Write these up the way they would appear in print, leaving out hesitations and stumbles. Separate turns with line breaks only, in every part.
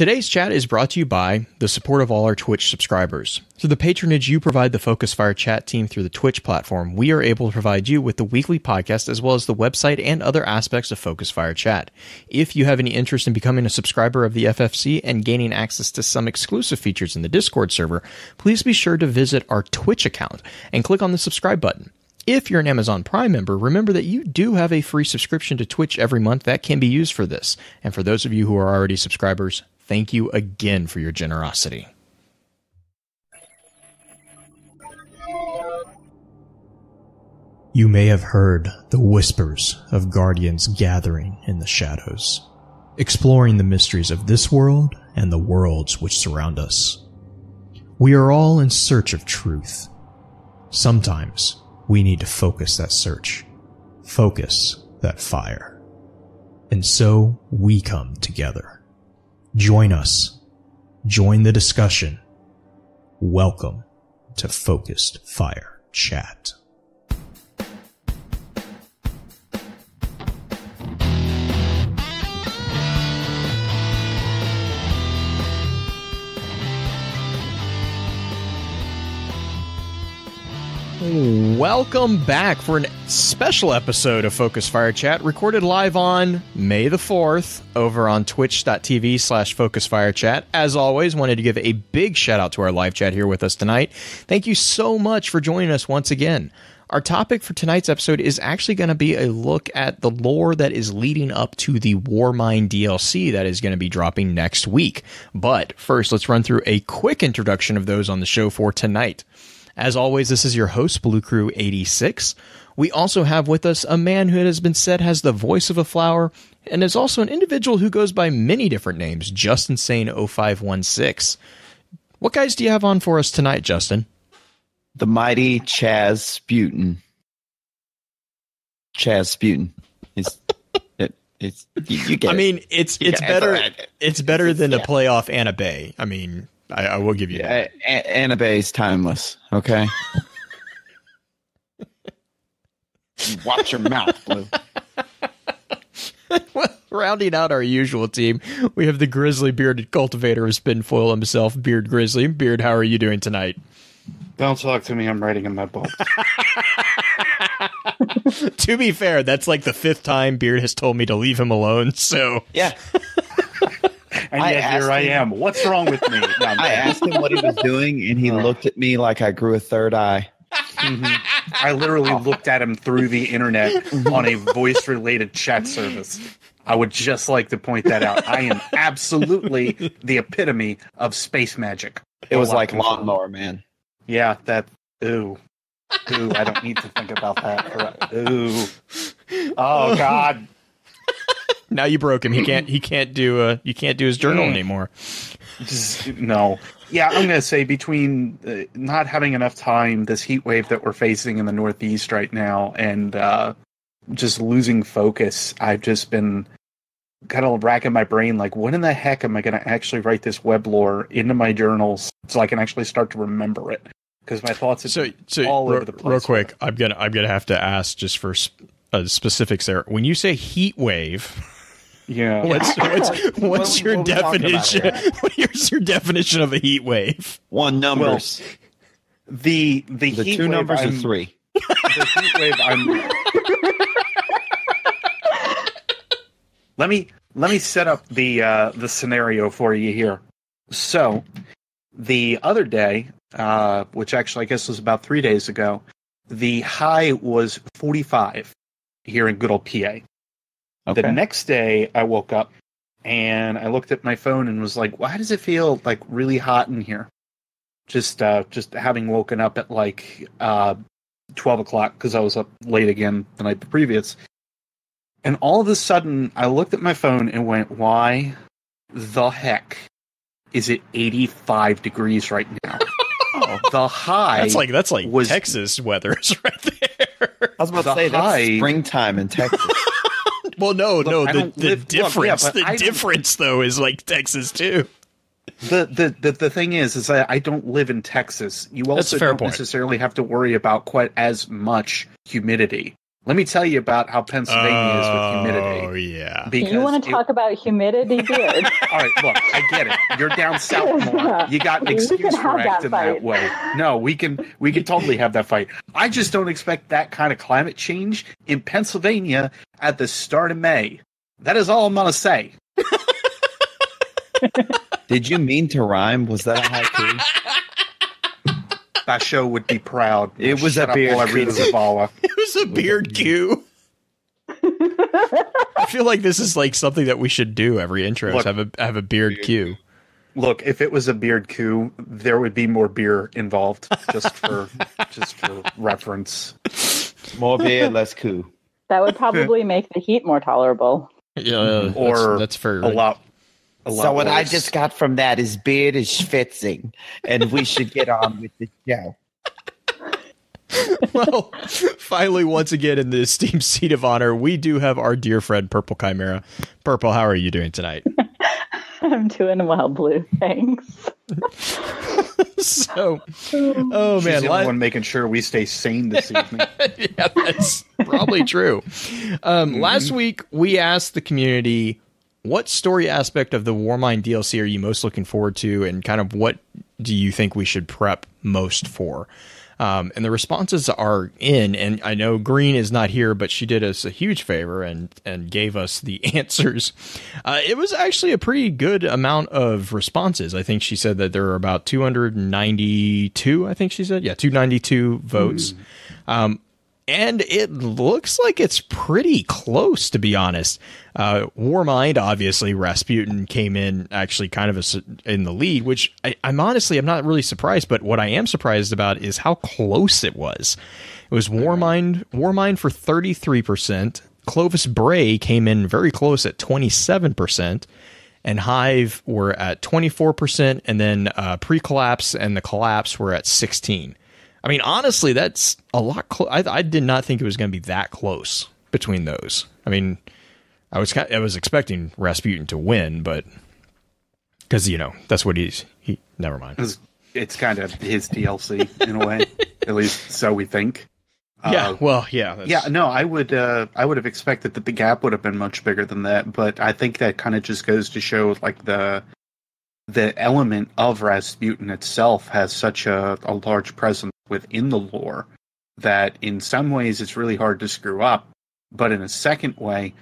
Today's chat is brought to you by the support of all our Twitch subscribers. Through the patronage you provide the Focus Fire chat team through the Twitch platform, we are able to provide you with the weekly podcast as well as the website and other aspects of Focus Fire chat. If you have any interest in becoming a subscriber of the FFC and gaining access to some exclusive features in the Discord server, please be sure to visit our Twitch account and click on the subscribe button. If you're an Amazon Prime member, remember that you do have a free subscription to Twitch every month that can be used for this. And for those of you who are already subscribers, thank you again for your generosity. You may have heard the whispers of guardians gathering in the shadows, exploring the mysteries of this world and the worlds which surround us. We are all in search of truth. Sometimes we need to focus that search, focus that fire. And so we come together. Join us. Join the discussion. Welcome to Focused Fire Chat. Welcome back for a special episode of Focus Fire Chat, recorded live on May the 4th over on twitch.tv/FocusFireChat. As always, wanted to give a big shout out to our live chat here with us tonight. Thank you so much for joining us once again. Our topic for tonight's episode is actually going to be a look at the lore that is leading up to the Warmind DLC that is going to be dropping next week. But first, let's run through a quick introduction of those on the show for tonight. As always, this is your host, Blue Crew 86. We also have with us a man who has been said has the voice of a flower, and is also an individual who goes by many different names, Justin Sane 0516. What guys do you have on for us tonight, Justin?
The mighty Chaz Sputin. Chaz Sputin. It's you get.
I mean, it's better. It's better than to play off Anna Bay. I mean, I will give you that.
Anna Bay's timeless. Okay. Watch your mouth, Blue.
Well, rounding out our usual team, we have the grizzly bearded cultivator of Spinfoil himself, Beard Grizzly. Beard, how are you doing tonight?
Don't talk to me. I'm writing in my book.
To be fair, that's like the 5th time Beard has told me to leave him alone. So
yeah.
And yet here I am. What's wrong with me? No,
I asked him what he was doing, and he looked at me like I grew a third eye.
Mm-hmm. I literally looked at him through the internet on a voice-related chat service. I would just like to point that out. I am absolutely the epitome of space magic.
It was like Lawnmower Man.
Yeah, that. Ooh, I don't need to think about that. Ooh. Oh God.
Now you broke him. He can't do his journal anymore.
No. Yeah, I'm gonna say between not having enough time, this heat wave that we're facing in the Northeast right now, and just losing focus, I've just been kind of racking my brain. Like, when in the heck am I gonna actually write this Weblore into my journals so I can actually start to remember it? Because my thoughts are all over the place.
Real quick, I'm gonna have to ask just for specifics there. When you say heat wave.
Yeah.
What's your definition? What's your definition of a heat wave?
One numbers.
Well, the heat
two
wave,
numbers are 3.
The heat wave. Let me set up the scenario for you here. So the other day, which actually I guess was about 3 days ago, the high was 45 here in good old PA. Okay. The next day, I woke up and I looked at my phone and was like, "Why does it feel like really hot in here?" Just having woken up at like 12 o'clock because I was up late again the night previous. And all of a sudden, I looked at my phone and went, "Why the heck is it 85 degrees right now?" The high.
That's like Texas weather right there.
I was about to say that's springtime in Texas.
Well, no. The difference though is like Texas too.
The thing is I don't live in Texas. You also don't necessarily have to worry about quite as much humidity. Let me tell you about how Pennsylvania is with humidity.
Oh, yeah.
Because
You want to talk about humidity, beard?
All right, look, I get it. You're down south more. You got an excuse for acting that way. No, we can totally have that fight. I just don't expect that kind of climate change in Pennsylvania at the start of May. That is all I'm going to say.
Did you mean to rhyme? Was that a haiku?
That show would be proud.
It was a beard
while I read Zavala.
It was a beard cue. I feel like this is like something that we should do every intro.
Look,
have a beard cue.
Look, if it was a beard coup, there would be more beer involved, just for reference.
More beer, less coup.
That would probably make the heat more tolerable.
Yeah,
or
that's fair.
A lot
So what
worse.
I just got from that is beard is schwitzing, and we should get on with the show.
Well, finally, once again, in the esteemed seat of honor, we do have our dear friend Purple Chimera. Purple, how are you doing tonight?
I'm doing well, Blue. Thanks.
So, oh
She's
man,
the only one making sure we stay sane this evening.
yeah, that's probably true. Last week, we asked the community, what story aspect of the Warmind DLC are you most looking forward to, and kind of what do you think we should prep most for? And the responses are in, and I know Green is not here, but she did us a huge favor and gave us the answers. It was actually a pretty good amount of responses. I think she said that there were about 292, I think she said. Yeah, 292 votes. And it looks like it's pretty close, to be honest. Warmind, obviously, Rasputin came in actually kind of in the lead, which I'm not really surprised. But what I am surprised about is how close it was. It was Warmind for 33%. Clovis Bray came in very close at 27%. And Hive were at 24%. And then Pre-Collapse and the Collapse were at 16%. I mean, honestly, that's a lot close. I did not think it was going to be that close between those. I mean, I was expecting Rasputin to win, but because, that's what he never mind.
It's kind of his DLC in a way, at least so we think.
Yeah,
No, I would have expected that the gap would have been much bigger than that, but I think that kind of just goes to show like the element of Rasputin itself has such a large presence within the lore that in some ways it's really hard to screw up, but in a second way,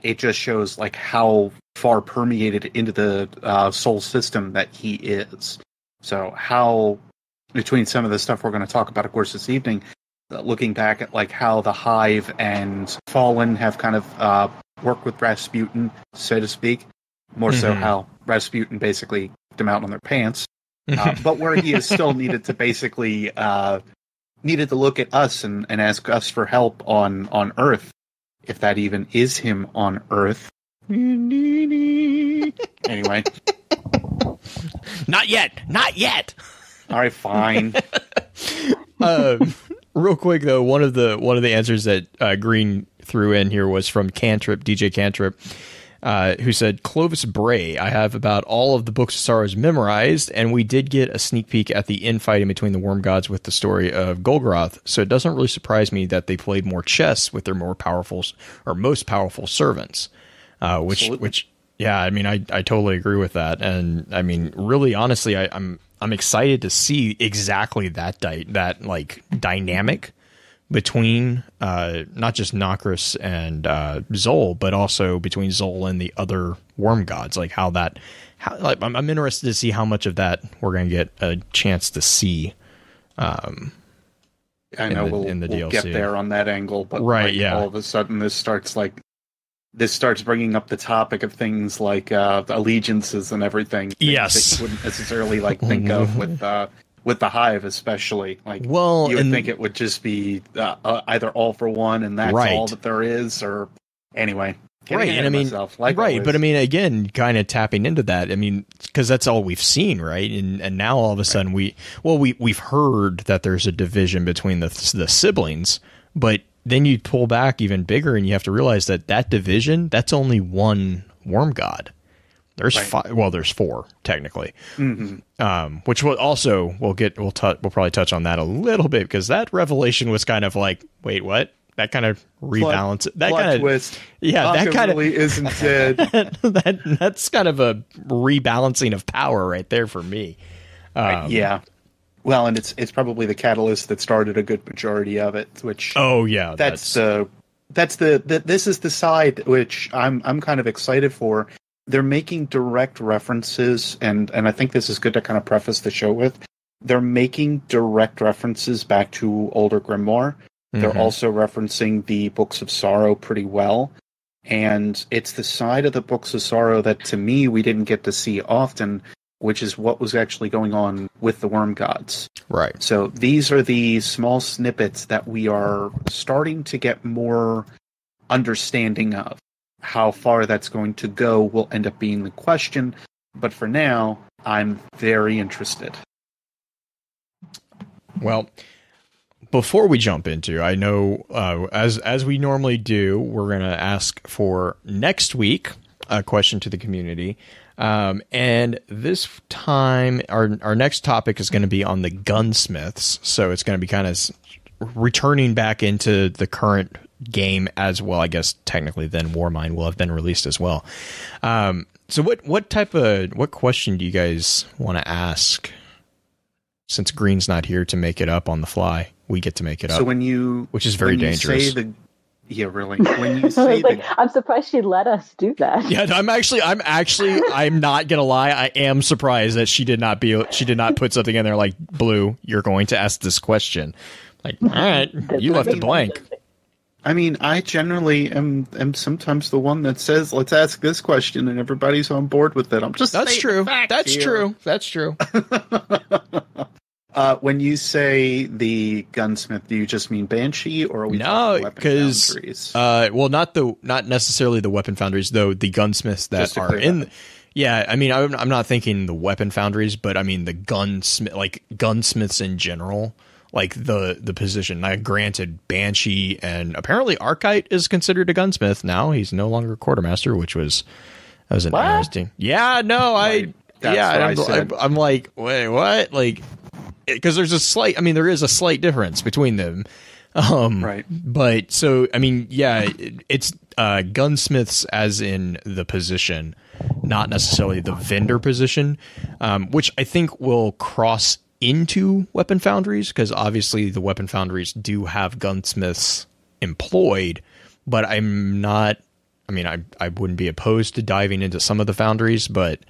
it just shows like how far permeated into the soul system that he is. So how, between some of the stuff we're going to talk about, of course, this evening, looking back at like how the Hive and Fallen have kind of worked with Rasputin, so to speak, more so how Rasputin basically put them out on their pants, but where he is still needed to basically needed to look at us and ask us for help on Earth, if that even is him on Earth. Anyway,
not yet.
All right, fine.
Real quick though, one of the answers that Green threw in here was from DJ Cantrip. Who said, Clovis Bray, I have about all of the Books of Sorrows memorized, and we did get a sneak peek at the infighting between the Worm Gods with the story of Golgoroth, so it doesn't really surprise me that they played more chess with their most powerful servants. Which, yeah, I mean, I totally agree with that, and I mean, really, honestly, I'm excited to see exactly that dynamic between not just Nokris and Zol, but also between Zol and the other worm gods. Like I'm interested to see how much of that we're going to get a chance to see.
I know we'll
DLC.
Get there on that angle, but
right, yeah.
All of a sudden this starts bringing up the topic of things like allegiances and everything.
Yes,
that you wouldn't necessarily think of with the Hive, especially. Like,
well,
you would think it would just be either all for one, and that's all that there is, or anyway.
Right, and I mean, but I mean, again, kind of tapping into that. I mean, because that's all we've seen, right? And now all of a sudden we've heard that there's a division between the siblings, but then you pull back even bigger, and you have to realize that division, that's only one worm god. There's there's four technically, which we'll probably touch on that a little bit, because that revelation was kind of like, wait, what? that kind of rebalance. That
plot
kind of
twist.
Yeah, that kind of
really isn't dead.
that's kind of a rebalancing of power right there for me.
Yeah. Well, and it's probably the catalyst that started a good majority of it. Which this is the side which I'm kind of excited for. They're making direct references, and I think this is good to kind of preface the show with. They're making direct references back to older grimoire. They're also referencing the Books of Sorrow pretty well. And it's the side of the Books of Sorrow that, to me, we didn't get to see often, which is what was actually going on with the Worm Gods.
Right.
So these are the small snippets that we are starting to get more understanding of. How far that's going to go will end up being the question. But for now, I'm very interested.
Well, before we jump into, I know as we normally do, we're going to ask for next week a question to the community. And this time, our next topic is going to be on the gunsmiths. So it's going to be kind of returning back into the current game as well. I guess technically then Warmind will have been released as well. So what question do you guys want to ask? Since Green's not here to make it up on the fly, we get to make it up.
So which
is very dangerous.
Yeah, really. When you say
I'm surprised she let us do that.
Yeah, I'm not gonna lie. I am surprised that she did not put something in there like, Blue, you're going to ask this question. Like, all right, you left it blank.
I mean, I generally am sometimes the one that says, let's ask this question, and everybody's on board with it.
That's true. That's true.
When you say the gunsmith, do you just mean Banshee, or are we talking weapon foundries?
Not necessarily the weapon foundries, though. The gunsmiths that are in. Yeah, I mean, I'm not thinking the weapon foundries, but I mean the gunsmiths in general. Like the position. Now, granted, Banshee and apparently Archite is considered a gunsmith now. He's no longer a quartermaster, which was interesting. Yeah, no, I'm like, wait, what? Like, because there is a slight difference between them.
Right.
But so, I mean, yeah, it's gunsmiths as in the position, not necessarily the vendor position, which I think will cross into weapon foundries, because obviously the weapon foundries do have gunsmiths employed, but I wouldn't be opposed to diving into some of the foundries, but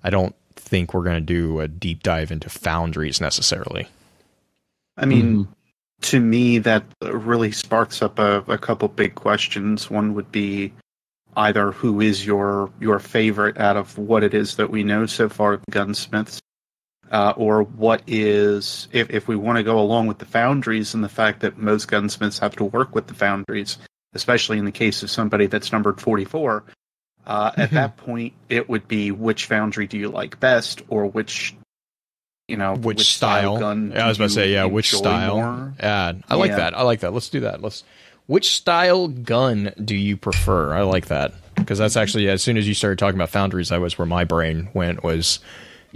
I don't think we're going to do a deep dive into foundries necessarily.
I mean, to me, that really sparks up a couple big questions. One would be either who is your favorite out of what it is that we know so far of gunsmiths, or what is, if we want to go along with the foundries and the fact that most gunsmiths have to work with the foundries, especially in the case of somebody that's numbered 44, at that point, it would be which foundry do you like best, or which style gun.
Yeah, I was about to say, which style.
More?
Yeah, I like that. Let's do that. Which style gun do you prefer? I like that, because that's actually, as soon as you started talking about foundries, that was where my brain went.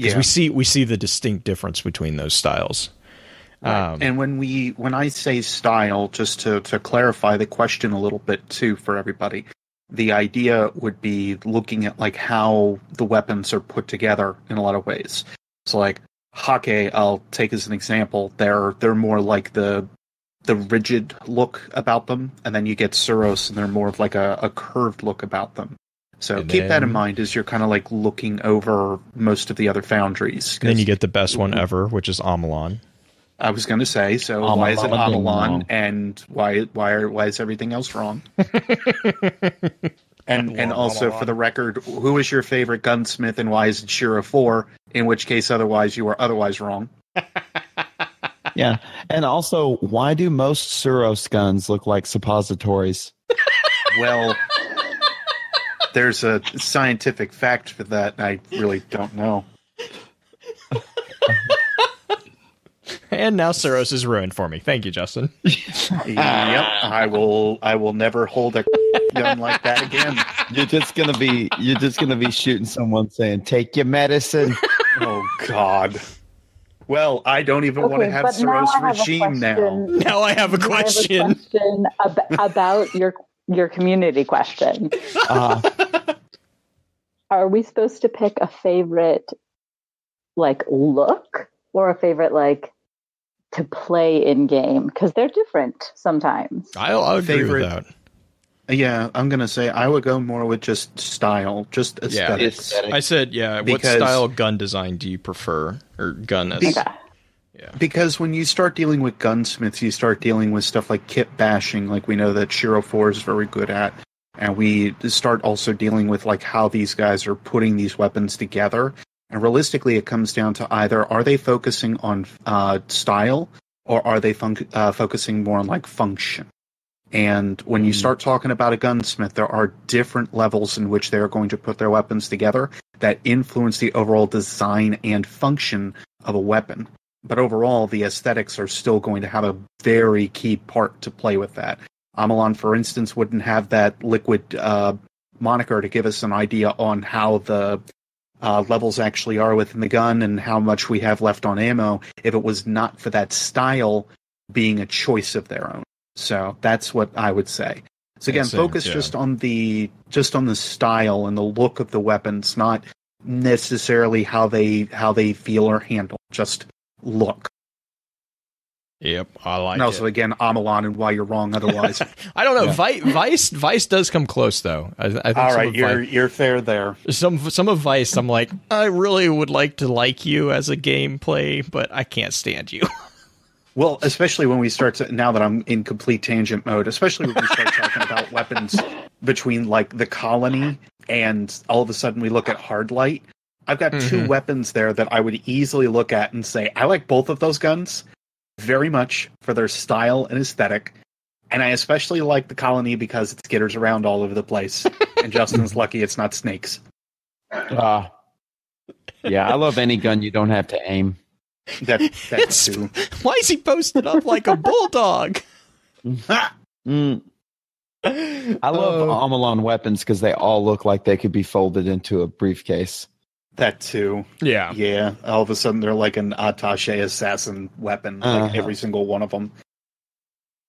Because we see the distinct difference between those styles.
Right. And when I say style, just to clarify the question a little bit too for everybody, the idea would be looking at like how the weapons are put together in a lot of ways. So like Hake, I'll take as an example. They're more like the rigid look about them, and then you get Suros, and they're more of like a curved look about them. So keep that in mind as you're kind of like looking over most of the other foundries.
Then you get the best one ever, which is Amalon.
I was going to say, so why is it Amalon, and why is everything else wrong? and also, for the record, who is your favorite gunsmith, and why is it Shira 4? In which case, otherwise, you are otherwise wrong.
Yeah, and also, why do most Suros guns look like suppositories?
Well, there's a scientific fact for that. I really don't know.
And now Suros is ruined for me. Thank you, Justin.
Yep, I will never hold a gun like that again.
You're just gonna be shooting someone saying, "Take your medicine."
Oh God. Well, I don't even want to have Suro's regime now.
Now I have a question.
I have a question about your community question. Are we supposed to pick a favorite, like, look, or a favorite, like, to play in game? Because they're different sometimes.
I'll agree with that.
Yeah, I'm going to say I would go more with just style, just aesthetics.
Yeah, I said, what style of gun design do you prefer? Or gun as... Yeah.
Because when you start dealing with gunsmiths, you start dealing with stuff like kit bashing, like we know that Shiro 4 is very good at. And we start also dealing with like how these guys are putting these weapons together. And realistically, it comes down to either are they focusing on style or are they focusing more on like function? And when you start talking about a gunsmith, there are different levels in which they're going to put their weapons together that influence the overall design and function of a weapon. But overall, the aesthetics are still going to have a very key part to play with that. Amalon, for instance, wouldn't have that liquid moniker to give us an idea on how the levels actually are within the gun and how much we have left on ammo if it was not for that style being a choice of their own. So that's what I would say. So again, focus just on the style and the look of the weapons, not necessarily how they feel or handle. Just look.
Yep, I like it.
And also, again, Amalon and why you're wrong otherwise.
I don't know. Yeah. Vice does come close, though. I think
all right, you're fair there.
Some of Vice, I'm like, I really would like to like you as a gameplay, but I can't stand you.
Well, especially when we start to, now that I'm in complete tangent mode, especially when we start talking about weapons between, like, the colony and all of a sudden we look at Hardlight. I've got two weapons there that I would easily look at and say, I like both of those guns very much for their style and aesthetic. And I especially like the colony because it skitters around all over the place. And Justin's lucky it's not snakes.
Yeah, I love any gun you don't have to aim.
That's too.
Why is he posted up like a bulldog?
I love Amalon weapons because they all look like they could be folded into a briefcase.
That too.
Yeah.
Yeah. All of a sudden they're like an attaché assassin weapon, like every single one of them.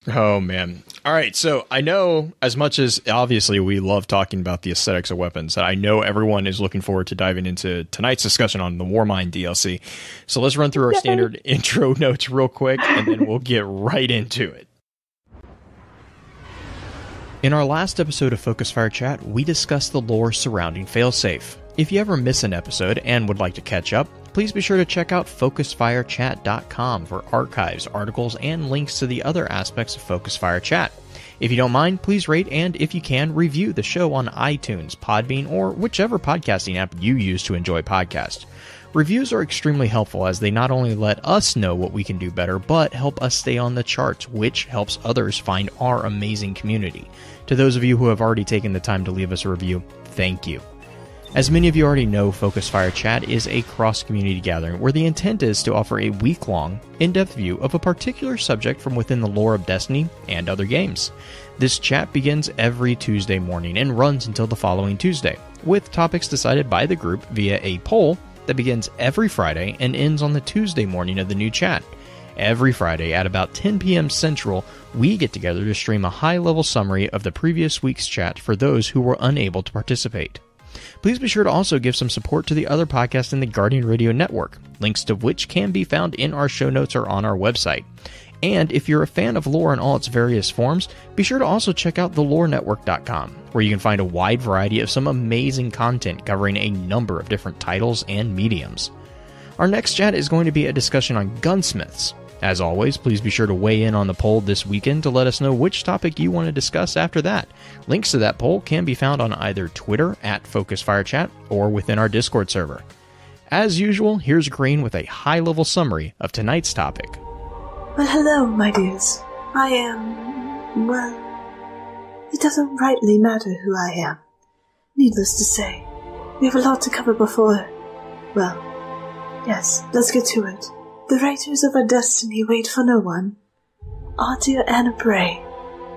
Oh, man. All right. So I know as much as obviously we love talking about the aesthetics of weapons, I know everyone is looking forward to diving into tonight's discussion on the Warmind DLC. So let's run through our standard intro notes real quick, and then we'll get right into it. In our last episode of Focus Fire Chat, we discussed the lore surrounding Failsafe. If you ever miss an episode and would like to catch up, please be sure to check out FocusFireChat.com for archives, articles, and links to the other aspects of Focus Fire Chat. If you don't mind, please rate and, if you can, review the show on iTunes, Podbean, or whichever podcasting app you use to enjoy podcasts. Reviews are extremely helpful as they not only let us know what we can do better, but help us stay on the charts, which helps others find our amazing community. To those of you who have already taken the time to leave us a review, thank you. As many of you already know, Focus Fire Chat is a cross-community gathering where the intent is to offer a week-long, in-depth view of a particular subject from within the lore of Destiny and other games. This chat begins every Tuesday morning and runs until the following Tuesday, with topics decided by the group via a poll that begins every Friday and ends on the Tuesday morning of the new chat. Every Friday at about 10 p.m. Central, we get together to stream a high-level summary of the previous week's chat for those who were unable to participate. Please be sure to also give some support to the other podcasts in the Guardian Radio Network, links to which can be found in our show notes or on our website. And if you're a fan of lore in all its various forms, be sure to also check out thelorenetwork.com, where you can find a wide variety of some amazing content covering a number of different titles and mediums. Our next chat is going to be a discussion on gunsmiths. As always, please be sure to weigh in on the poll this weekend to let us know which topic you want to discuss after that. Links to that poll can be found on either Twitter @FocusFireChat or within our Discord server. As usual, here's Green with a high-level summary of tonight's topic.
Well, hello, my dears. I am... well... it doesn't rightly matter who I am. Needless to say, we have a lot to cover before... well, yes, let's get to it. The writers of our destiny wait for no one. Our dear Anna Bray.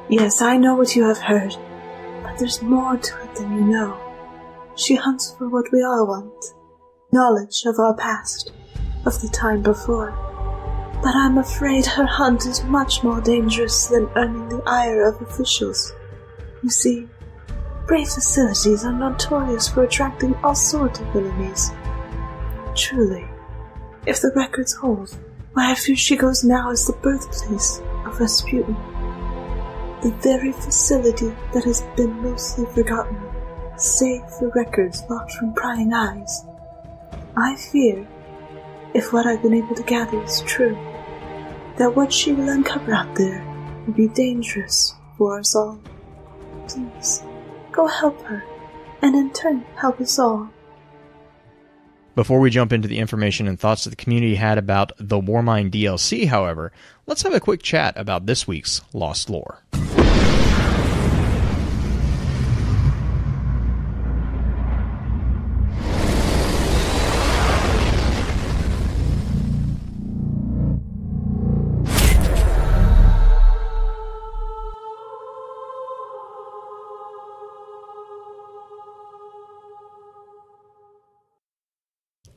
Yes, I know what you have heard, but there's more to it than you know. She hunts for what we all want. Knowledge of our past. of the time before. But I'm afraid her hunt is much more dangerous than earning the ire of officials. You see, brave facilities are notorious for attracting all sorts of enemies. Truly, if the records hold, where I fear she goes now is the birthplace of Rasputin. The very facility that has been mostly forgotten, save for records locked from prying eyes. I fear, if what I've been able to gather is true, that what she will uncover out there will be dangerous for us all. Please, go help her, and in turn help us all.
Before we jump into the information and thoughts that the community had about the Warmind DLC, however, let's have a quick chat about this week's Lost Lore.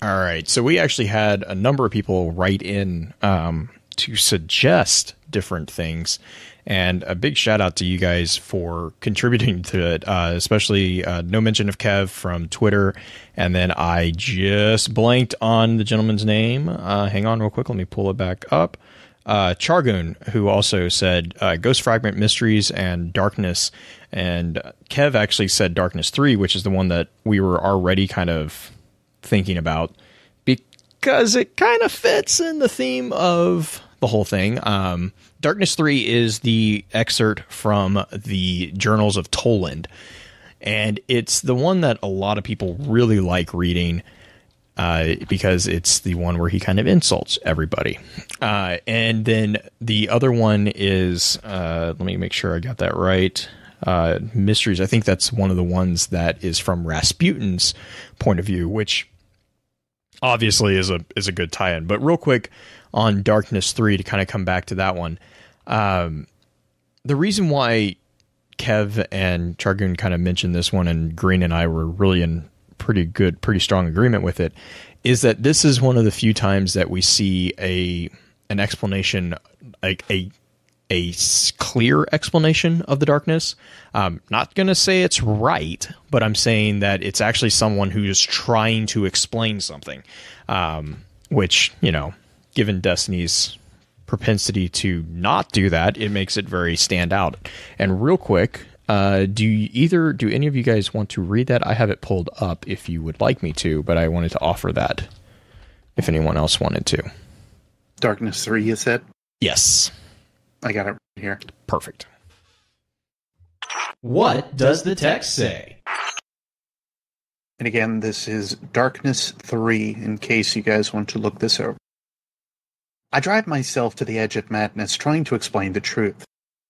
All right, so we actually had a number of people write in to suggest different things, and a big shout out to you guys for contributing to it, especially no mention of Kev from Twitter, and then I just blanked on the gentleman's name. Hang on real quick, let me pull it back up. Chargoon, who also said Ghost Fragment Mysteries and Darkness, and Kev actually said Darkness 3, which is the one that we were already kind of thinking about because it kind of fits in the theme of the whole thing. Darkness 3 is the excerpt from the Journals of Toland, and it's the one that a lot of people really like reading because it's the one where he kind of insults everybody. And then the other one is, let me make sure I got that right. Mysteries. I think that's one of the ones that is from Rasputin's point of view, which obviously is a good tie-in. But real quick on Darkness 3, to kind of come back to that one, the reason why Kev and Chargoon kind of mentioned this one, and Green and I were really in pretty strong agreement with it, is that this is one of the few times that we see an explanation, like a clear explanation of the darkness. Not going to say it's right, but I'm saying that it's actually someone who is trying to explain something, which, you know, given Destiny's propensity to not do that, it makes it very stand out. And real quick, do any of you guys want to read that? I have it pulled up if you would like me to, but I wanted to offer that if anyone else wanted to.
Darkness 3, you said?
Yes.
I got it right here.
Perfect.
What does the text say?
And again, this is Darkness 3, in case you guys want to look this over. I drive myself to the edge of madness trying to explain the truth.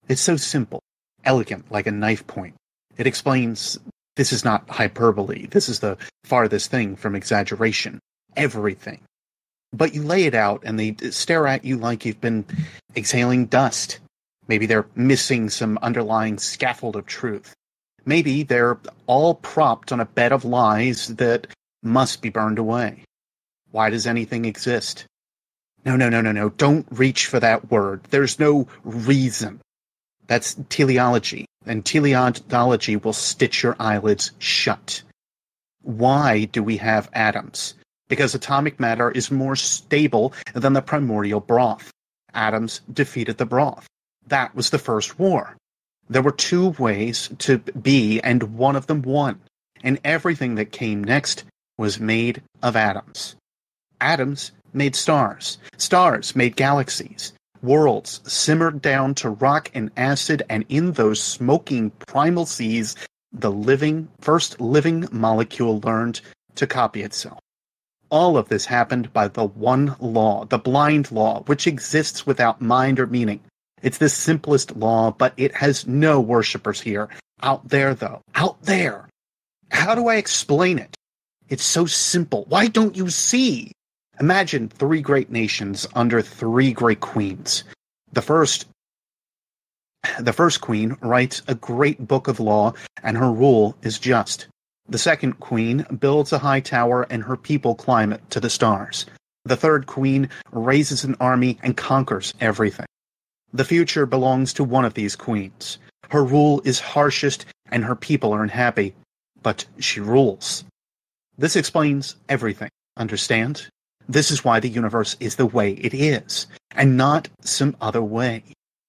It's so simple, elegant, like a knife point. It explains this is not hyperbole. This is the farthest thing from exaggeration. Everything. But you lay it out, and they stare at you like you've been exhaling dust. Maybe they're missing some underlying scaffold of truth. Maybe they're all propped on a bed of lies that must be burned away. Why does anything exist? No. Don't reach for that word. There's no reason. That's teleology, and teleology will stitch your eyelids shut. Why do we have atoms? Because atomic matter is more stable than the primordial broth. Atoms defeated the broth. That was the first war. There were two ways to be, and one of them won. And everything that came next was made of atoms. Atoms made stars. Stars made galaxies. Worlds simmered down to rock and acid, and in those smoking primal seas, the first living molecule learned to copy itself. All of this happened by the one law, the blind law, which exists without mind or meaning. It's the simplest law, but it has no worshippers here. Out there, though. Out there. How do I explain it? It's so simple. Why don't you see? Imagine 3 great nations under 3 great queens. The first queen writes a great book of law, and her rule is just. The second queen builds a high tower, and her people climb it to the stars. The third queen raises an army and conquers everything. The future belongs to one of these queens. Her rule is harshest and her people are unhappy, but she rules. This explains everything, understand? This is why the universe is the way it is, and not some other way.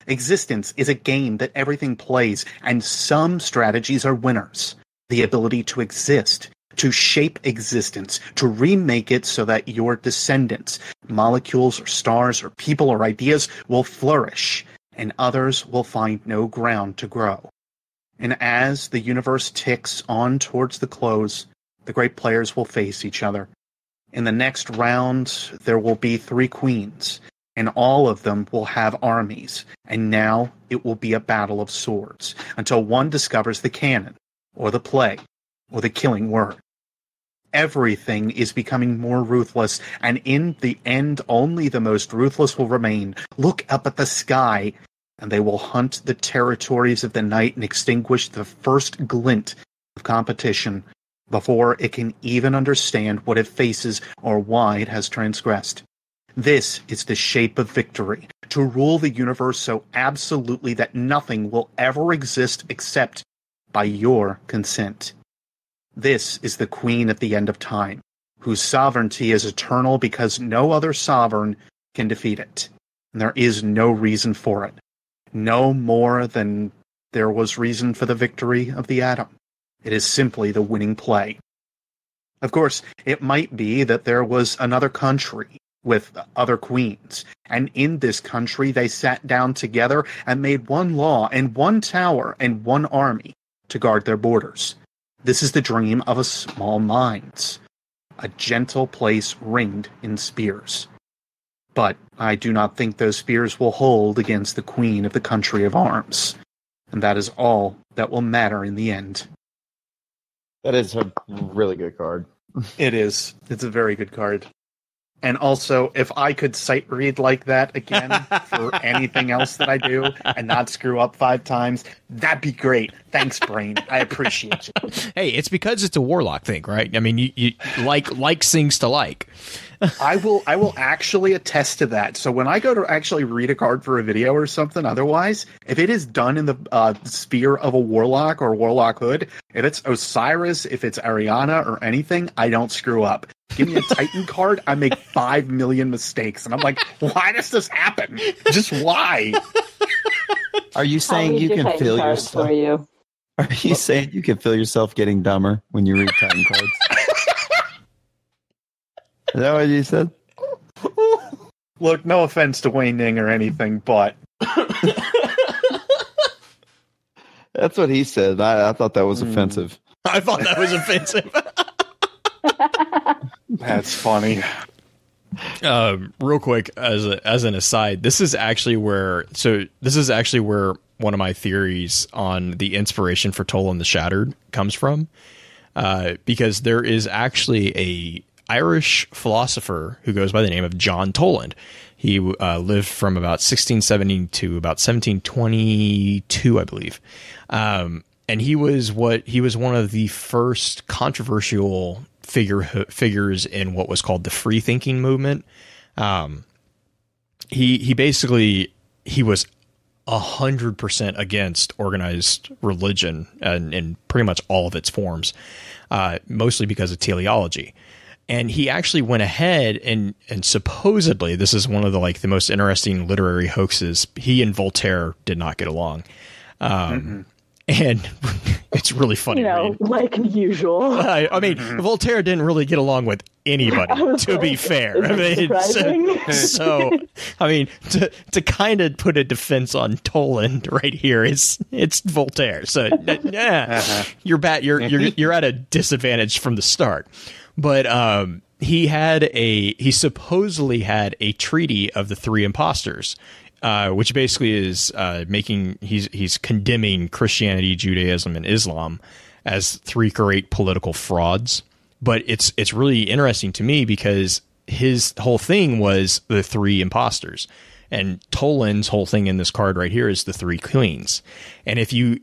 Existence is a game that everything plays, and some strategies are winners. The ability to exist, to shape existence, to remake it so that your descendants, molecules or stars or people or ideas, will flourish, and others will find no ground to grow. And as the universe ticks on towards the close, the great players will face each other. In the next round, there will be 3 queens, and all of them will have armies, and now it will be a battle of swords, until one discovers the cannon, or the play, or the killing word. Everything is becoming more ruthless, and in the end, only the most ruthless will remain. Look up at the sky, and they will hunt the territories of the night and extinguish the first glint of competition before it can even understand what it faces or why it has transgressed. This is the shape of victory, to rule the universe so absolutely that nothing will ever exist except by your consent. This is the queen at the end of time, whose sovereignty is eternal because no other sovereign can defeat it. And there is no reason for it. No more than there was reason for the victory of the atom. It is simply the winning play. Of course, it might be that there was another country with other queens, and in this country they sat down together and made one law and one tower and one army to guard their borders. This is the dream of a small minds, a gentle place ringed in spears. But I do not think those spears will hold against the queen of the country of arms, and that is all that will matter in the end.
That is a really good card.
It is. It's a very good card. And also, if I could sight read like that again for anything else that I do and not screw up 5 times, that'd be great. Thanks, Brain. I appreciate you.
Hey, it's because it's a warlock thing, right? I mean, you like sings to like.
I will actually attest to that. So when I go to actually read a card for a video or something, otherwise, if it is done in the sphere of a warlock or warlock hood, if it's Osiris, if it's Ariana or anything, I don't screw up. Give me a Titan card, I make 5 million mistakes, and I'm like, why does this happen? Just why?
Are you saying you can feel yourself? Are you saying you can feel yourself getting dumber when you read Titan cards? Is that what you said?
Look, no offense to Wayne Ning or anything, but
that's what he said. I thought that was offensive.
I thought that was offensive.
That's funny.
Real quick, as an aside, this is actually where one of my theories on the inspiration for Toland the Shattered comes from, because there is actually a Irish philosopher who goes by the name of John Toland. He lived from about 1670 to about 1722, I believe. And he was one of the first controversial figures in what was called the free thinking movement. He was 100% against organized religion and in pretty much all of its forms, mostly because of teleology. And he actually went ahead and supposedly, this is one of the most interesting literary hoaxes, he and Voltaire did not get along. And it's really funny.
Like usual.
I mean, Voltaire didn't really get along with anybody, to be fair. I mean, to kind of put a defense on Toland right here, it's Voltaire. So yeah, you're at a disadvantage from the start. But he supposedly had a treaty of the 3 imposters. Which basically is he's condemning Christianity, Judaism, and Islam as 3 great political frauds. But it's really interesting to me because his whole thing was the 3 imposters, and Toland's whole thing in this card right here is the 3 queens. And if you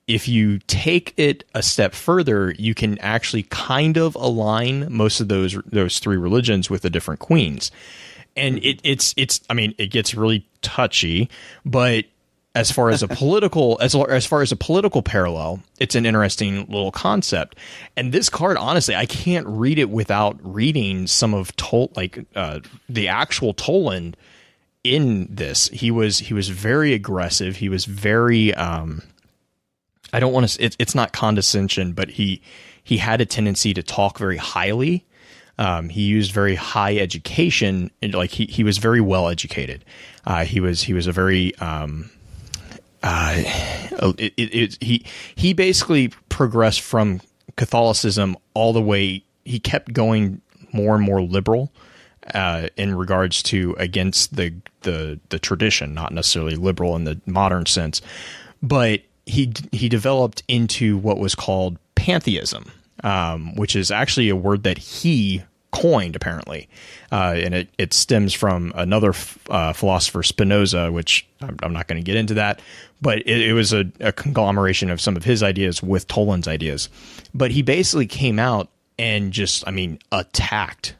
if you take it a step further, you can actually kind of align most of those three religions with the different queens. And it's I mean, it gets really touchy, but as far as a political as far as a political parallel, it's an interesting little concept. And this card, honestly, I can't read it without reading some of the actual Toland in this. He was very aggressive. He was very I don't want to. It's not condescension, but he had a tendency to talk very highly. He used very high education, and like he was very well educated. He was a very he basically progressed from Catholicism all the way. He kept going more and more liberal in regards to against the tradition, not necessarily liberal in the modern sense, but he developed into what was called pantheism, which is actually a word that he coined, apparently, and it stems from another philosopher, Spinoza, which I'm not going to get into that, but it was a conglomeration of some of his ideas with Toland's ideas. But he basically came out and just, I mean, attacked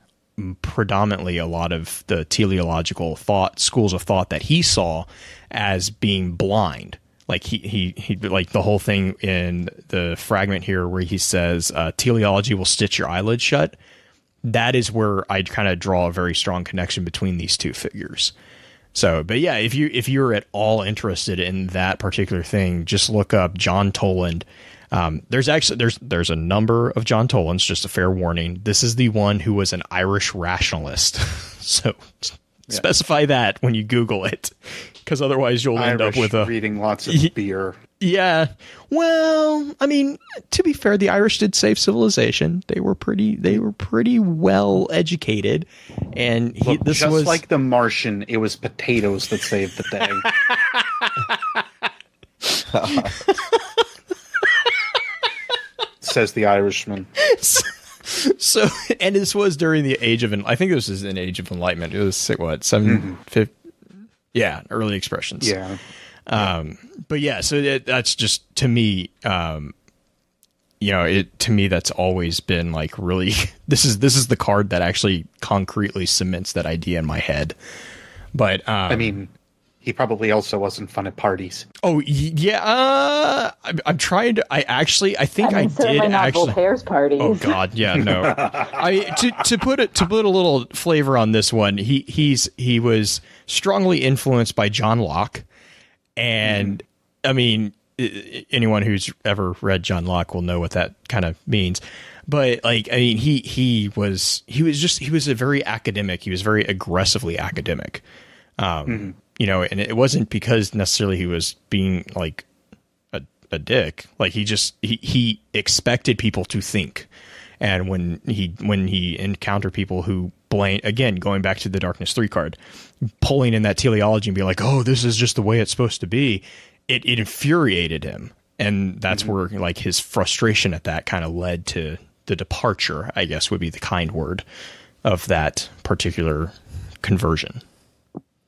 predominantly a lot of the teleological schools of thought that he saw as being blind. Like he like the whole thing in the fragment here where he says teleology will stitch your eyelids shut. That is where I kind of draw a very strong connection between these two figures. So, but yeah, if you're at all interested in that particular thing, just look up John Toland. There's a number of John Tolands, just a fair warning. This is the one who was an Irish rationalist. So specify that when you Google it, because otherwise you'll end up with
reading lots of beer.
Yeah. Well, I mean, to be fair, the Irish did save civilization. They were pretty well educated, and
this was like the Martian. It was potatoes that saved the day. Says the Irishman.
So, and this was during the age of, I think this was an age of enlightenment. It was what, 750? Yeah, early expressions.
Yeah.
But yeah, so that's just, to me, to me, that's always been like really, this is the card that actually concretely cements that idea in my head. But,
I mean, he probably also wasn't fun at parties.
Oh yeah, I'm trying to. I think I did actually.
Voltaire's parties.
Oh God, yeah, no. To put a little flavor on this one, he was strongly influenced by John Locke, and I mean, anyone who's ever read John Locke will know what that kind of means. But like, I mean, he was a very academic. He was very aggressively academic. You know, and it wasn't because necessarily he was being like a dick. Like he expected people to think. And when he encountered people who blame, again, going back to the Darkness 3 card, pulling in that teleology and being like, oh, this is just the way it's supposed to be, it infuriated him. And that's where like his frustration at that kind of led to the departure, I guess would be the kind word, of that particular conversion.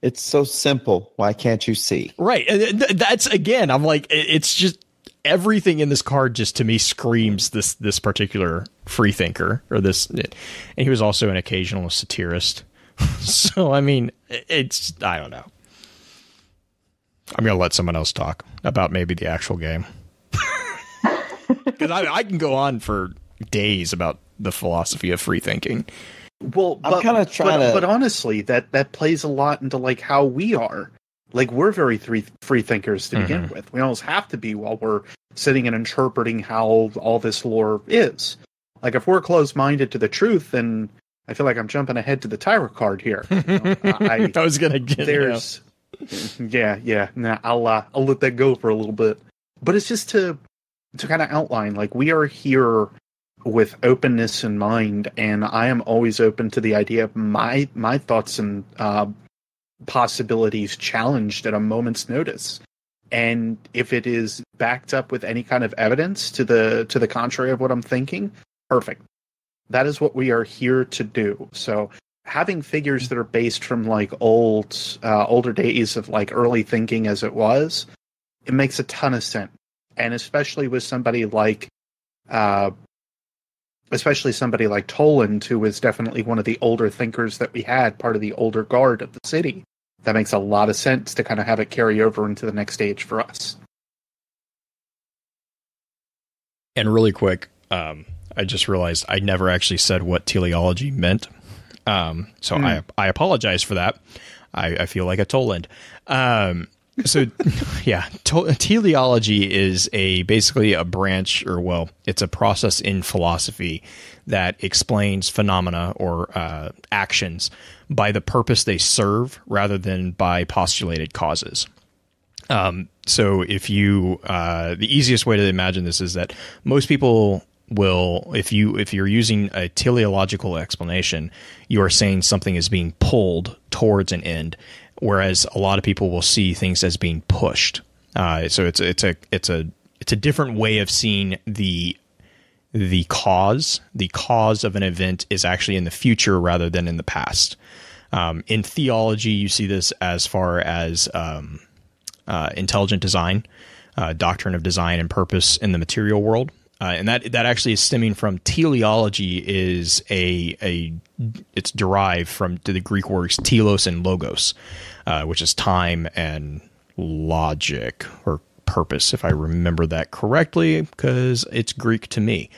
It's so simple. Why can't you see?
Right. That's, again, I'm like, it's just everything in this card just to me screams this particular free thinker or this. And he was also an occasional satirist. So, I mean, it's, I don't know. I'm going to let someone else talk about maybe the actual game. Because I can go on for days about the philosophy of free thinking.
Well, I'm kind of trying but honestly, that plays a lot into like how we are. Like, we're very free thinkers to begin with. We almost have to be while we're sitting and interpreting how all this lore is. Like, if we're closed-minded to the truth, then I feel like I'm jumping ahead to the Tyra card here. You know,
I was gonna get
there's, yeah. Nah, I'll let that go for a little bit. But it's just to kind of outline, like, we are here with openness in mind, and I am always open to the idea of my thoughts and possibilities challenged at a moment's notice. And if it is backed up with any kind of evidence to the contrary of what I'm thinking, perfect. That is what we are here to do. So having figures that are based from like older days of like early thinking as it was, it makes a ton of sense. and especially with somebody like Toland, who was definitely one of the older thinkers that we had, part of the older guard of the city. That makes a lot of sense to kind of have it carry over into the next stage for us.
And really quick, I just realized I never actually said what teleology meant. I apologize for that. I feel like a Toland. Teleology is basically a branch, it's a process in philosophy that explains phenomena or actions by the purpose they serve rather than by postulated causes. So if the easiest way to imagine this is that most people will, if you're using a teleological explanation, you are saying something is being pulled towards an end, whereas a lot of people will see things as being pushed. So it's a different way of seeing the cause. The cause of an event is actually in the future rather than in the past. In theology, you see this as far as intelligent design, doctrine of design and purpose in the material world. And that actually is stemming from teleology is it's derived from the Greek words telos and logos, which is time and logic or purpose, if I remember that correctly, because it's Greek to me.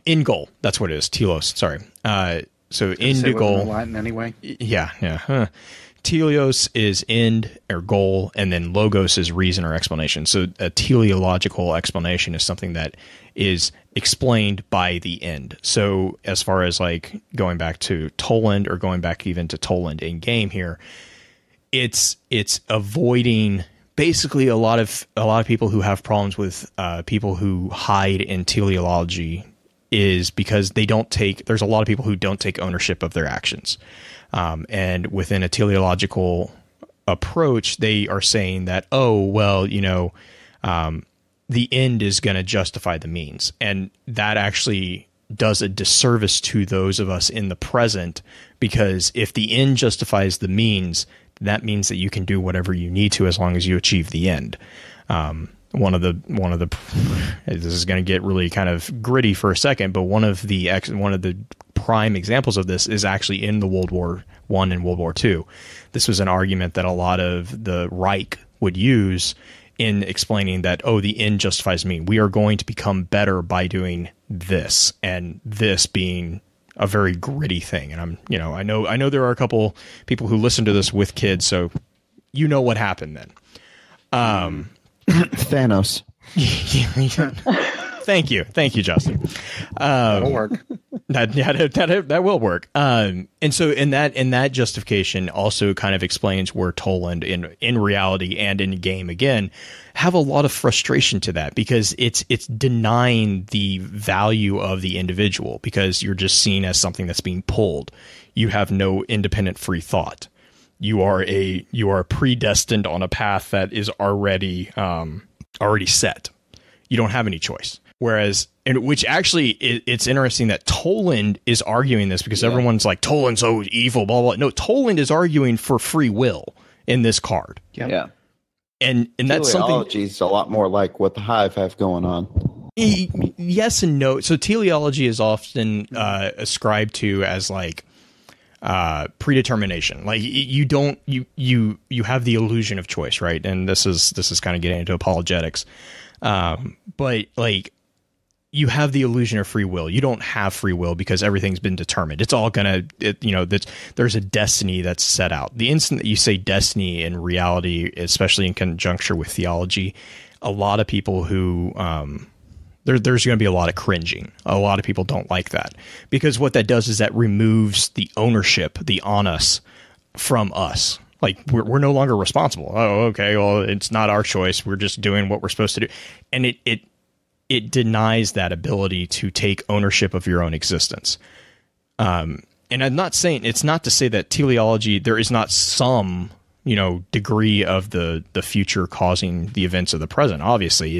End goal, that's what it is. Telos, sorry. So end goal.
Latin anyway.
Yeah. Teleos is end or goal, and then logos is reason or explanation. So a teleological explanation is something that is explained by the end. So as far as like going back to Toland or going back even to Toland in game here, it's avoiding basically a lot of people who have problems with people who hide in teleology is because there's a lot of people who don't take ownership of their actions. And within a teleological approach, they are saying that, the end is going to justify the means. And that actually does a disservice to those of us in the present, because if the end justifies the means, that means that you can do whatever you need to as long as you achieve the end. One of the this is going to get really kind of gritty for a second, but one of the prime examples of this is actually in the World War I and World War II. This was an argument that a lot of the Reich would use in explaining that, the end justifies me. We are going to become better by doing this, and this being a very gritty thing. And I know there are a couple people who listen to this with kids, so you know what happened then.
Thanos.
Thank you, Justin.
That'll work.
That will work. And so in that justification also kind of explains where Toland in reality and in game again have a lot of frustration to that, because it's denying the value of the individual, because you're just seen as something that's being pulled. You have no independent free thought. You are predestined on a path that is already set. You don't have any choice. Whereas, which actually, it's interesting that Toland is arguing this, because everyone's like, Toland's so evil, blah, blah. No, Toland is arguing for free will in this card.
Yeah.
And that's something.
Teleology is a lot more like what the Hive have going on.
Yes and no. So teleology is often ascribed to as like predetermination. Like you have the illusion of choice, right? And this is kind of getting into apologetics. But like, you have the illusion of free will. You don't have free will because everything's been determined. It's all there's a destiny that's set out. The instant that you say destiny in reality, especially in conjuncture with theology, a lot of people who, there's going to be a lot of cringing. A lot of people don't like that, because what that does is that removes the ownership, the onus from us. Like we're no longer responsible. Oh, okay. Well, it's not our choice. We're just doing what we're supposed to do. And it denies that ability to take ownership of your own existence. And I'm not saying, it's not to say that teleology, there is not some, degree of the future causing the events of the present. Obviously,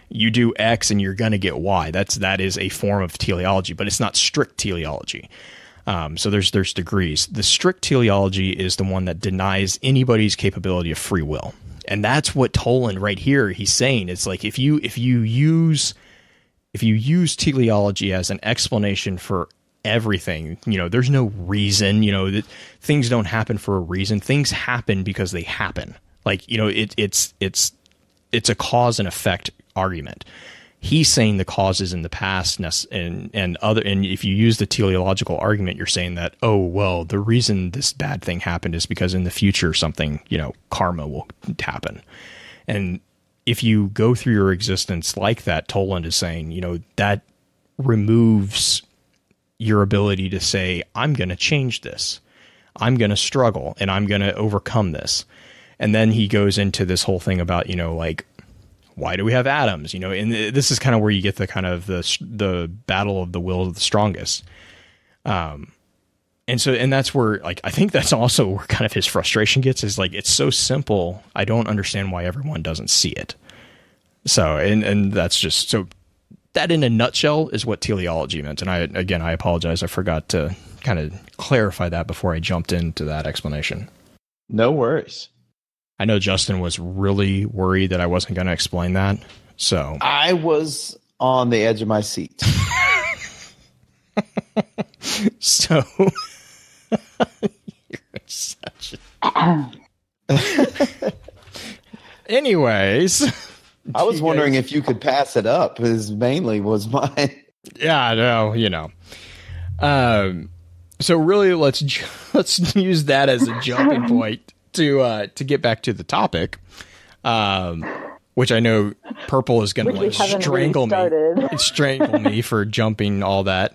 you do X and you're going to get Y. That is a form of teleology, but it's not strict teleology. So there's degrees. The strict teleology is the one that denies anybody's capability of free will. And that's what Toland right here, he's saying. It's like if you use teleology as an explanation for everything, there's no reason, that things don't happen for a reason. Things happen because they happen. Like, it's a cause and effect argument. He's saying the causes in the past and if you use the teleological argument, you're saying that, oh, well, the reason this bad thing happened is because in the future something, karma will happen. And if you go through your existence like that, Toland is saying, that removes your ability to say, I'm going to change this. I'm going to struggle and I'm going to overcome this. And then he goes into this whole thing about, like, why do we have atoms? And this is kind of where you get the kind of the battle of the will of the strongest. And that's where, like, I think that's also where kind of his frustration gets, is like, it's so simple. I don't understand why everyone doesn't see it. So, and that's just, so that in a nutshell is what teleology meant. And I apologize. I forgot to kind of clarify that before I jumped into that explanation.
No worries.
I know Justin was really worried that I wasn't going to explain that. So
I was on the edge of my seat.
So you're such a... Anyways,
I was wondering if you could pass it up. Is mainly was mine.
Yeah, I know, so really, let's use that as a jumping point to get back to the topic, which I know Purple is going to strangle me for jumping all that.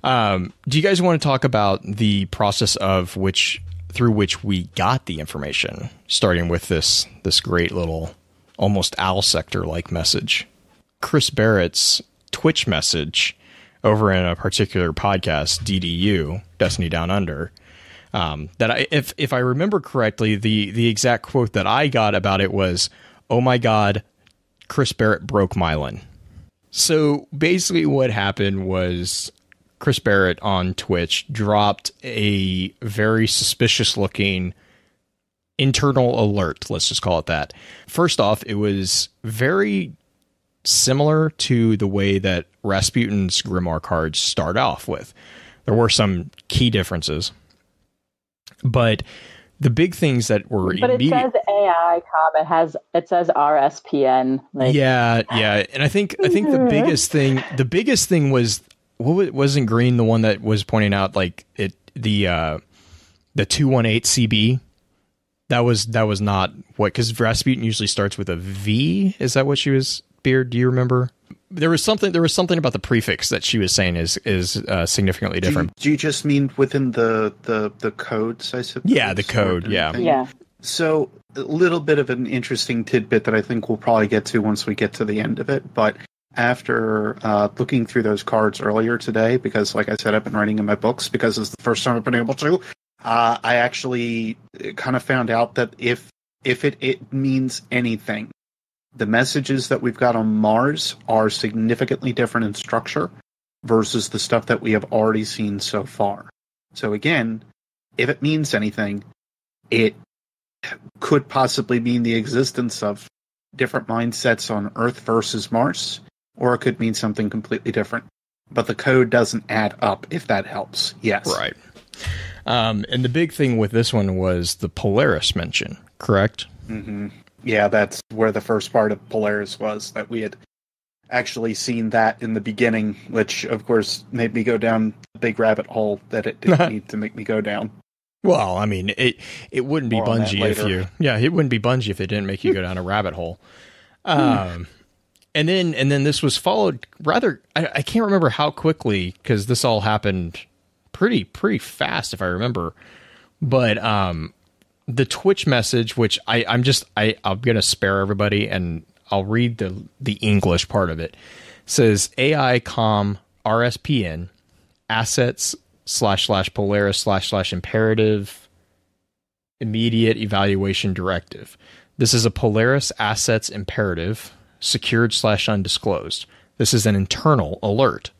Do you guys want to talk about the process of through which we got the information, starting with this great little almost owl sector like message, Chris Barrett's Twitch message over in a particular podcast, DDU, Destiny Down Under. That if I remember correctly, the exact quote that I got about it was, "Oh my God, Chris Barrett broke Mylan." So basically what happened was Chris Barrett on Twitch dropped a very suspicious looking internal alert. Let's just call it that. First off, it was very similar to the way that Rasputin's Grimoire cards start off with. There were some key differences. But the big things that were
But it says AI com. It says RSPN. Like. Yeah.
And I think the biggest thing was, wasn't Green the one that was pointing out like the 218 CB? That was not what, because Rasputin usually starts with a V. Is that what she was? Beard, do you remember? There was something about the prefix that she was saying is significantly different.
Do you just mean within the codes, I suppose?
Yeah, the code, yeah.
Yeah.
So a little bit of an interesting tidbit that I think we'll probably get to once we get to the end of it. But after looking through those cards earlier today, because like I said, I've been writing in my books because it's the first time I've been able to, I actually kind of found out that if it means anything, the messages that we've got on Mars are significantly different in structure versus the stuff that we have already seen so far. So again, if it means anything, it could possibly mean the existence of different mindsets on Earth versus Mars, or it could mean something completely different. But the code doesn't add up, if that helps. Yes.
Right. And the big thing with this one was the Polaris mention, correct?
Mm-hmm. Yeah, that's where the first part of Polaris was, that we had actually seen that in the beginning, which, of course, made me go down the big rabbit hole that it didn't need to make me go down.
Well, I mean, it wouldn't be Bungie if you... Yeah, it wouldn't be Bungie if it didn't make you go down a rabbit hole. And then this was followed rather... I can't remember how quickly, because this all happened pretty fast, if I remember. But... the Twitch message, which I'm going to spare everybody, and I'll read the English part of it. It says AI com RSPN assets / Polaris / imperative immediate evaluation directive. This is a Polaris assets imperative secured / undisclosed. This is an internal alert.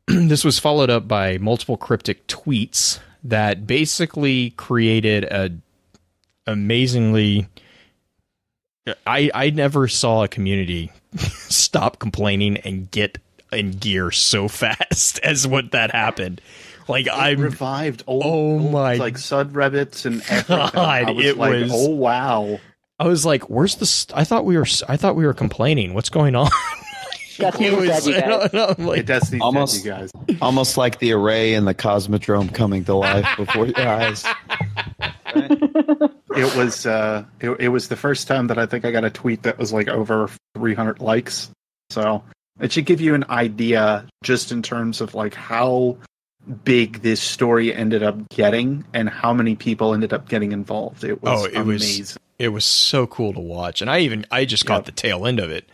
This was followed up by multiple cryptic tweets that basically created a amazingly I never saw a community stop complaining and get in gear so fast as what that happened. Like I
revived old like subreddits and everything.
God,
oh wow.
I was like, "Where's the? I thought we were complaining. What's going on?"
Almost, you guys. Almost like the array and the Cosmodrome coming to life before your eyes.
Right? It was the first time that I think I got a tweet that was like over 300 likes. So it should give you an idea just in terms of like how big this story ended up getting and how many people ended up getting involved. It was amazing.
It was so cool to watch. And I just caught the tail end of it.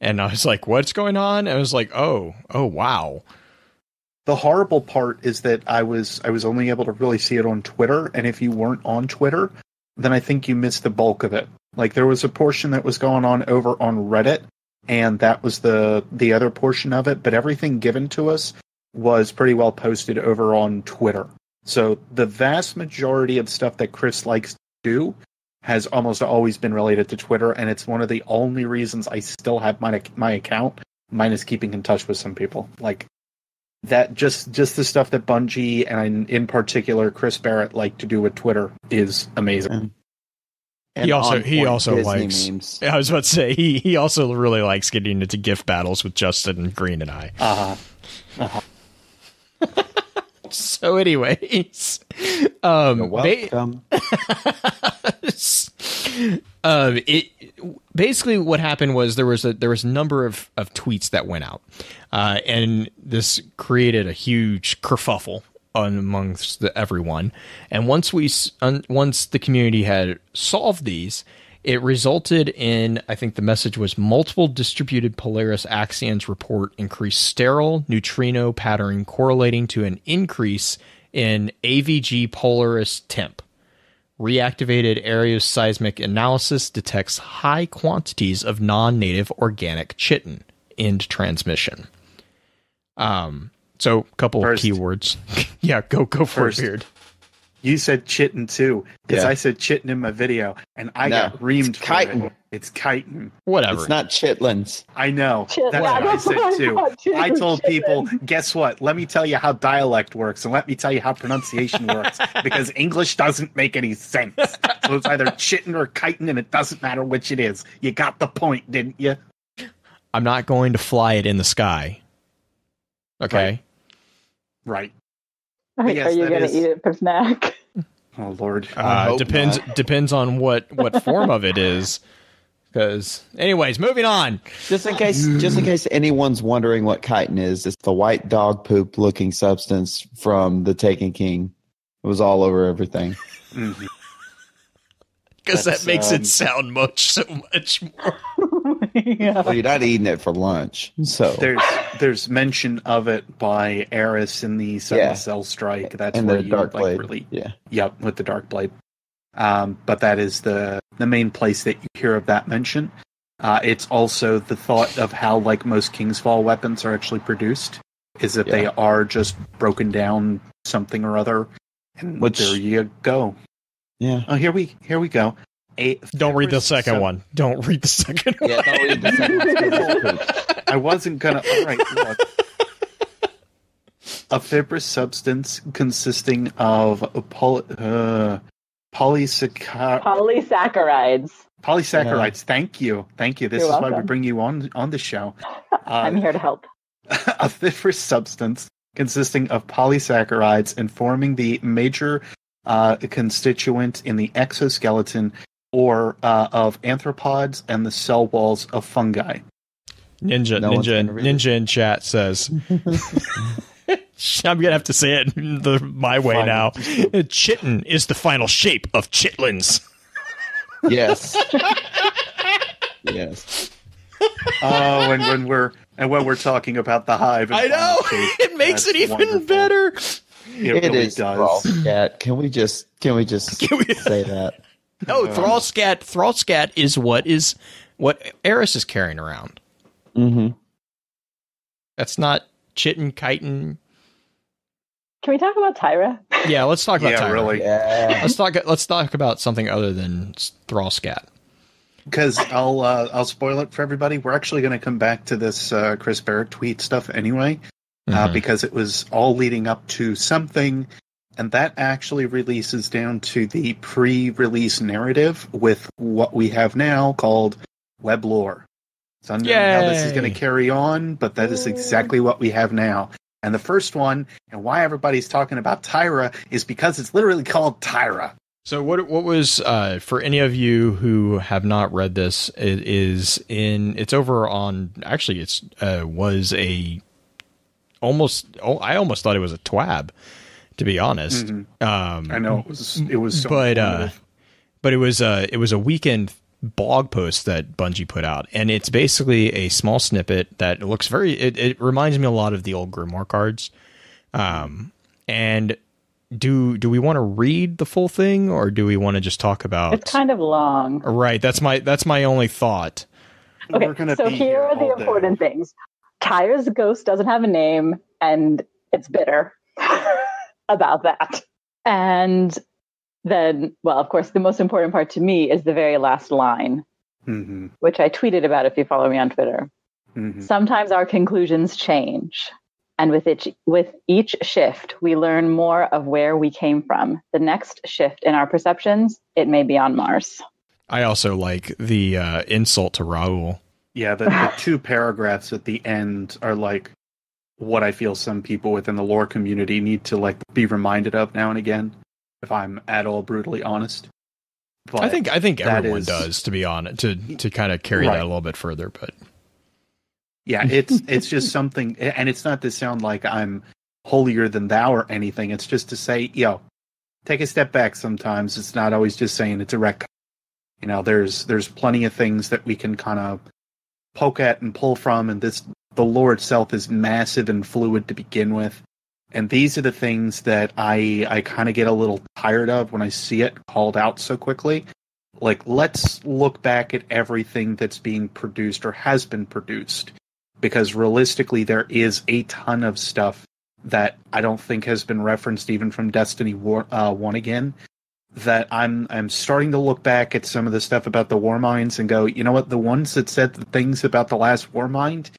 And I was like, what's going on? And I was like, oh, wow.
The horrible part is that I was only able to really see it on Twitter. And if you weren't on Twitter, then I think you missed the bulk of it. Like there was a portion that was going on over on Reddit, and that was the other portion of it. But everything given to us was pretty well posted over on Twitter. So the vast majority of stuff that Chris likes to do has almost always been related to Twitter, and it's one of the only reasons I still have my account, minus keeping in touch with some people. Like that, just the stuff that Bungie and in particular Chris Barrett like to do with Twitter is amazing.
And
he also
Disney
likes
memes.
I was about to say he also really likes getting into gift battles with Justin and Green and I. So anyways,
You're welcome.
Basically what happened was there was a number of tweets that went out, and this created a huge kerfuffle amongst everyone. And once the community had solved these, it resulted in, I think the message was, multiple distributed Polaris axions report increased sterile neutrino pattern correlating to an increase in AVG Polaris temp. Reactivated areas seismic analysis detects high quantities of non-native organic chitin. End transmission. So a couple of keywords. Yeah, go for it, Beard.
You said chitin too, because I said chitin in my video, and I got reamed for it. It's chitin.
Whatever.
It's not chitlins.
I know. That's what I said too. I told people, guess what? Let me tell you how dialect works, and let me tell you how pronunciation works, because English doesn't make any sense. So it's either chitin or chitin, and it doesn't matter which it is. You got the point, didn't you?
I'm not going to fly it in the sky. Okay?
Right.
Are you going to eat it for snack?
Oh Lord!
Depends on what form of it is. Because, anyways, moving on.
Just in case anyone's wondering what chitin is, it's the white dog poop looking substance from the Taken King. It was all over everything.
Because that makes it sound so much more.
Yeah.
Well, you're not eating it for lunch, so
there's mention of it by Eris in the Cell Strike. That's
and
where
the
you
Dark Blade.
Really,
yep,
with the Dark Blade. But that is the main place that you hear of that mention. It's also the thought of how like most Kingsfall weapons are actually produced is that they are just broken down something or other, and there you go.
Yeah.
Oh, here we go.
Don't read the second one. Don't read the second one.
Yeah, don't read the second one.
I wasn't gonna. All right, look. A fibrous substance consisting of polysaccharides.
Polysaccharides.
Thank you. This is why we bring you on the show.
I'm here to help.
A fibrous substance consisting of polysaccharides and forming the major constituent in the exoskeleton or of arthropods and the cell walls of fungi.
Ninja in chat says, I'm gonna have to say it my way now. Chitin is the final shape of chitlins.
Yes. Yes.
Oh, and when we're talking about the hive,
I know it makes it even wonderful. Better.
It really
is
does.
Thrallscat. Can we just say that?
No, Thrallscat is what Eris is carrying around.
Mm-hmm.
That's not chitin, chitin.
Can we talk about Tyra?
Yeah, let's talk about Tyra.
Really.
Yeah.
Let's talk about something other than Thrallscat.
because I'll spoil it for everybody. We're actually going to come back to this Chris Barrett tweet stuff anyway, because it was all leading up to something, and that actually releases down to the pre-release narrative with what we have now called Weblore. It's unknown how this is going to carry on, but that is exactly what we have now. And the first one, and why everybody's talking about Tyra, is because it's literally called Tyra.
So what was for any of you who have not read this? It's over on, actually it's was a almost I almost thought it was a twab, to be honest.
I know it was so
but it was a weekend blog post that Bungie put out, and it's basically a small snippet that looks it reminds me a lot of the old Grimoire cards. And do we want to read the full thing, or do we want to just talk about?
It's kind of long,
right? That's my only thought.
Okay, so here are the important things. Tyra's ghost doesn't have a name, and it's bitter about that. And then, well, of course, the most important part to me is the very last line, which I tweeted about if you follow me on Twitter. Sometimes our conclusions change. And with each shift, we learn more of where we came from. The next shift in our perceptions, it may be on Mars.
I also like the insult to Raoul.
Yeah, the two paragraphs at the end are like what I feel some people within the lore community need to like be reminded of now and again, if I'm at all brutally honest. But
I think everyone does, to be honest, to kind of carry that a little bit further, but
yeah, it's just something, and it's not to sound like I'm holier than thou or anything. It's just to say, take a step back sometimes. It's not always just saying it's a wreck. There's plenty of things that we can kind of poke at and pull from, and the lore itself is massive and fluid to begin with. And these are the things that I kind of get a little tired of when I see it called out so quickly. Like, let's look back at everything that's being produced or has been produced. Because realistically, there is a ton of stuff that I don't think has been referenced even from Destiny 1 again. That I'm starting to look back at some of the stuff about the Warminds and go, you know what, the ones that said the things about the last Warmind,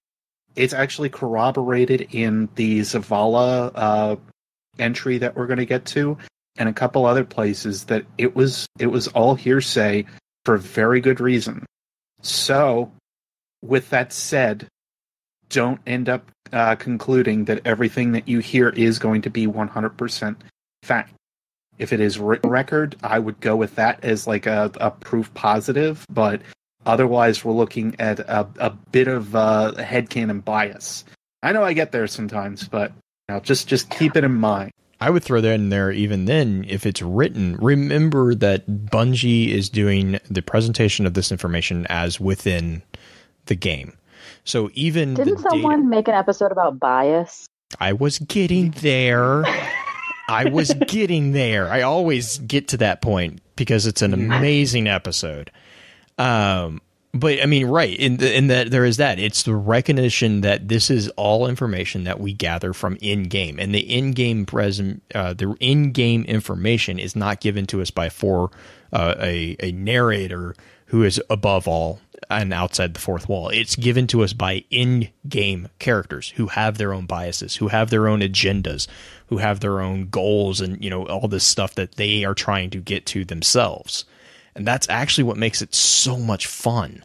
it's actually corroborated in the Zavala entry that we're going to get to, and a couple other places that it was all hearsay for very good reason. So, with that said, don't end up concluding that everything that you hear is going to be 100% fact. If it is written record, I would go with that as like a proof positive, but otherwise we're looking at a bit of headcanon bias. I know I get there sometimes, but just keep it in mind.
I would throw that in there even then if it's written. Remember that Bungie is doing the presentation of this information as within the game. So even
didn't someone make an episode about bias?
I was getting there. I always get to that point because it's an amazing episode. But I mean, right, in that there is that. It's the recognition that this is all information that we gather from in-game, and the in-game information is not given to us by a narrator who is above all and outside the fourth wall. It's given to us by in-game characters who have their own biases, who have their own agendas, who have their own goals, and all this stuff that they are trying to get to themselves. And that's actually what makes it so much fun.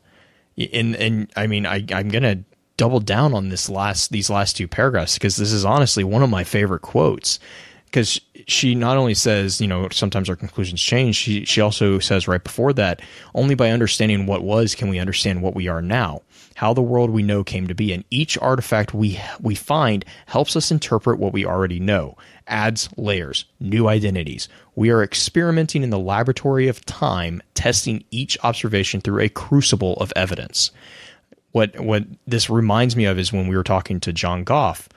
And I mean, I'm going to double down on these last two paragraphs, because this is honestly one of my favorite quotes. Because she not only says, sometimes our conclusions change, she also says right before that, only by understanding what was can we understand what we are now, how the world we know came to be, and each artifact we find helps us interpret what we already know, adds layers, new identities. We are experimenting in the laboratory of time, testing each observation through a crucible of evidence. What this reminds me of is when we were talking to John Goff,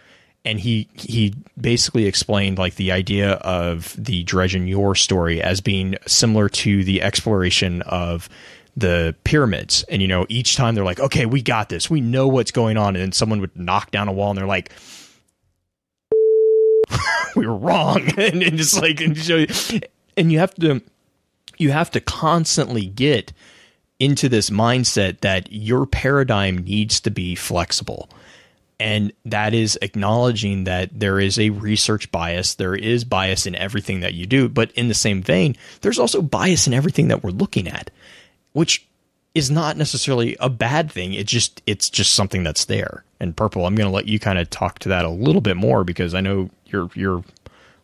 and he basically explained like the idea of the Dredge and Yor story as being similar to the exploration of the pyramids. And, each time they're like, okay, we got this. We know what's going on. And then someone would knock down a wall and they're like, we were wrong. and you have to constantly get into this mindset that your paradigm needs to be flexible. And that is acknowledging that there is a research bias. There is bias in everything that you do. But in the same vein, there's also bias in everything that we're looking at, which is not necessarily a bad thing. It's just something that's there. And Purple, I'm going to let you kind of talk to that a little bit more, because I know you're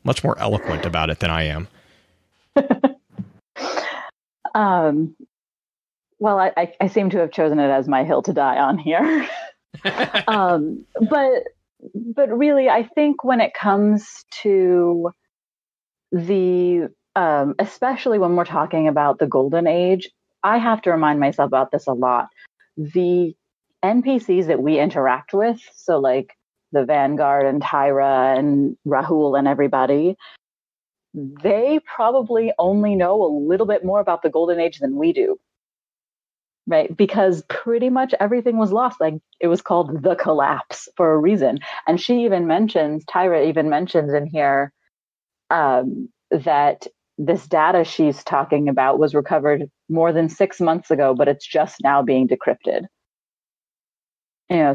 much more eloquent about it than I am.
Well, I seem to have chosen it as my hill to die on here. But really, I think when it comes to the, especially when we're talking about the Golden Age, I have to remind myself about this a lot. The NPCs that we interact with, so like the Vanguard and Tyra and Rahul and everybody, they probably only know a little bit more about the Golden Age than we do. Right, because pretty much everything was lost. Like, it was called the collapse for a reason. And Tyra even mentions in here that this data she's talking about was recovered more than 6 months ago, but it's just now being decrypted.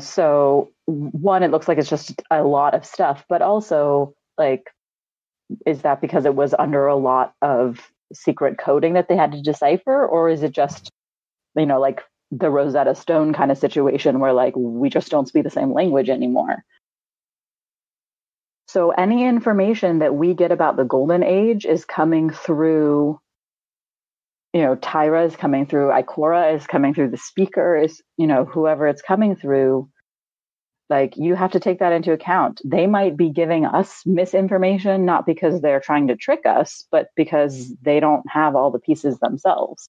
So one, it looks like it's just a lot of stuff, but also, like, is that because it was under a lot of secret coding that they had to decipher, or is it just, like the Rosetta Stone kind of situation where, like, we just don't speak the same language anymore? So any information that we get about the Golden Age is coming through, Tyra is coming through, Ikora is coming through, the speaker is, whoever it's coming through. Like, you have to take that into account. They might be giving us misinformation, not because they're trying to trick us, but because they don't have all the pieces themselves.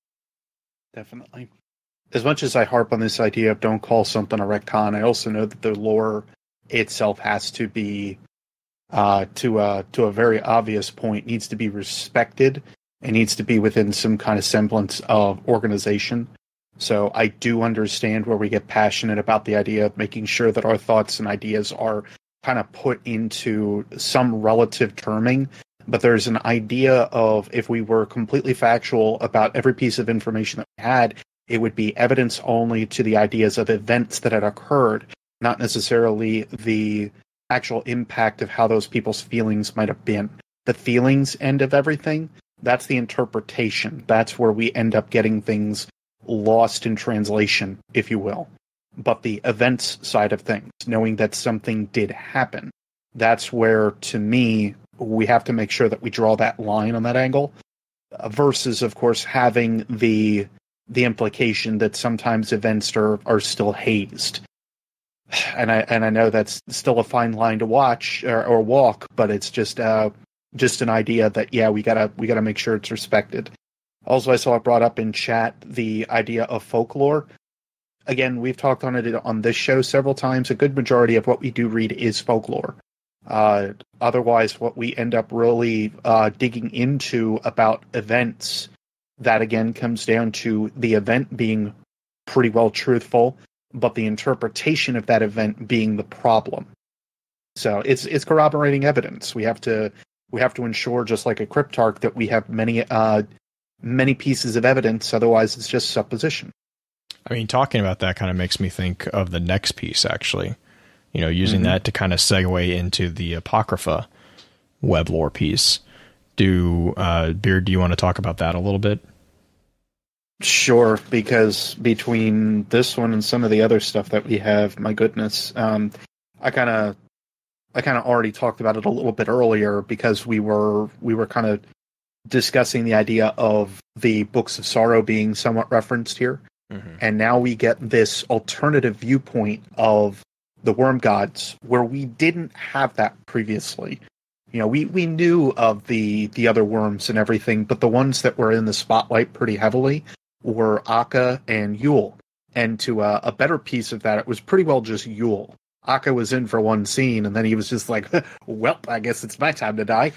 Definitely. As much as I harp on this idea of don't call something a retcon, I also know that the lore itself has to be, to a very obvious point, needs to be respected and needs to be within some kind of semblance of organization. So I do understand where we get passionate about the idea of making sure that our thoughts and ideas are kind of put into some relative terming. But there's an idea of, if we were completely factual about every piece of information that we had, it would be evidence only to the ideas of events that had occurred, not necessarily the actual impact of how those people's feelings might have been. The feelings end of everything, that's the interpretation. That's where we end up getting things lost in translation, if you will. But the events side of things, knowing that something did happen, that's where, to me, we have to make sure that we draw that line on that angle, versus, of course, having the implication that sometimes events are still hazed. And I know that's still a fine line to watch or walk, but it's just an idea that, yeah, we gotta make sure it's respected. Also, I saw it brought up in chat, the idea of folklore. Again, we've talked on it on this show several times. A good majority of what we do read is folklore. Otherwise, what we end up really digging into about events, that again comes down to the event being pretty well truthful, but the interpretation of that event being the problem. So it's corroborating evidence. We have to ensure, just like a Cryptarch, that we have many pieces of evidence. Otherwise, it's just supposition.
I mean, talking about that kind of makes me think of the next piece, actually. Using that to kind of segue into the Apocrypha Weblore piece. Beard, do you want to talk about that a little bit?
Sure, because between this one and some of the other stuff that we have, my goodness, I kind of already talked about it a little bit earlier, because we were kind of discussing the idea of the Books of Sorrow being somewhat referenced here, and now we get this alternative viewpoint of the worm gods, where we didn't have that previously. We knew of the other worms and everything, but the ones that were in the spotlight pretty heavily were Akka and Yule. And to a better piece of that, it was pretty well just Yule. Akka was in for one scene, and then he was just like, well, I guess it's my time to die.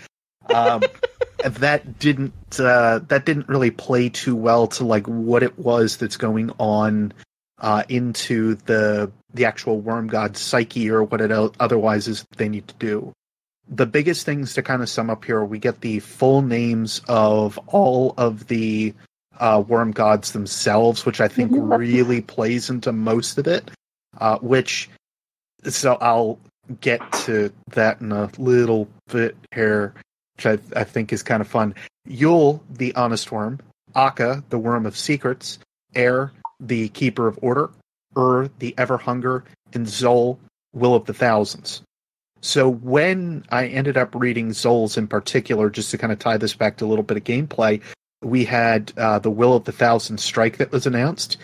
That didn't really play too well to like what it was that's going on into the actual worm god psyche, or what it otherwise is they need to do. The biggest things to kind of sum up here, we get the full names of all of the worm gods themselves, which I think really plays into most of it. So I'll get to that in a little bit here, which I think is kind of fun. Yule, the honest worm. Akka, the worm of secrets. Air, the keeper of order. The ever-hunger. And Zol, will of the thousands. So when I ended up reading Zol's in particular, just to kind of tie this back to a little bit of gameplay, we had the Will of the Thousand strike that was announced.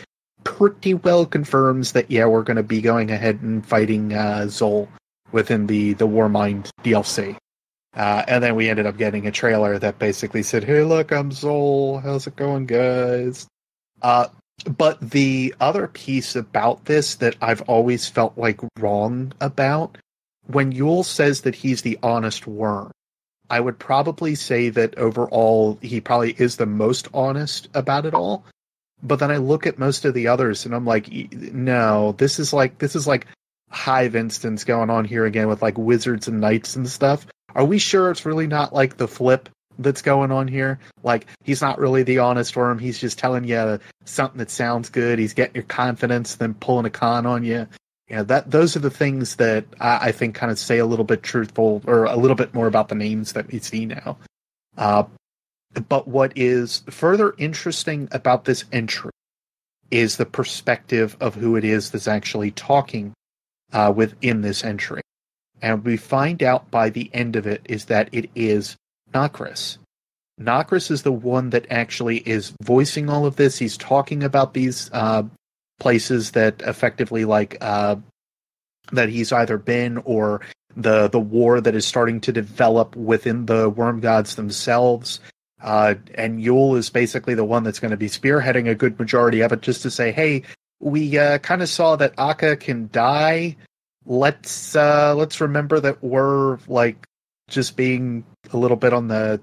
Pretty well confirms that, yeah, we're going to be going ahead and fighting Zol within the Warmind DLC. And then we ended up getting a trailer that basically said, hey, look, I'm Zol. How's it going, guys? But the other piece about this that I've always felt like wrong about, when Yule says that he's the honest worm, I would probably say that overall he probably is the most honest about it all. But then I look at most of the others and I'm like, no, this is like Hive instance going on here again with like wizards and knights and stuff. Are we sure it's really not like the flip that's going on here? Like, he's not really the honest worm. He's just telling you something that sounds good. He's getting your confidence, then pulling a con on you. Yeah, those are the things that I think kind of say a little bit truthful or a little bit more about the names that we see now. But what is further interesting about this entry is the perspective of who it is that's actually talking within this entry. And we find out by the end of it is that it is Nokris. Nokris is the one that actually is voicing all of this. He's talking about these places that effectively that he's either been, or the war that is starting to develop within the worm gods themselves. And Yule is basically the one that's going to be spearheading a good majority of it, just to say, hey, we kind of saw that Akka can die. Let's remember that we're like just being a little bit on the,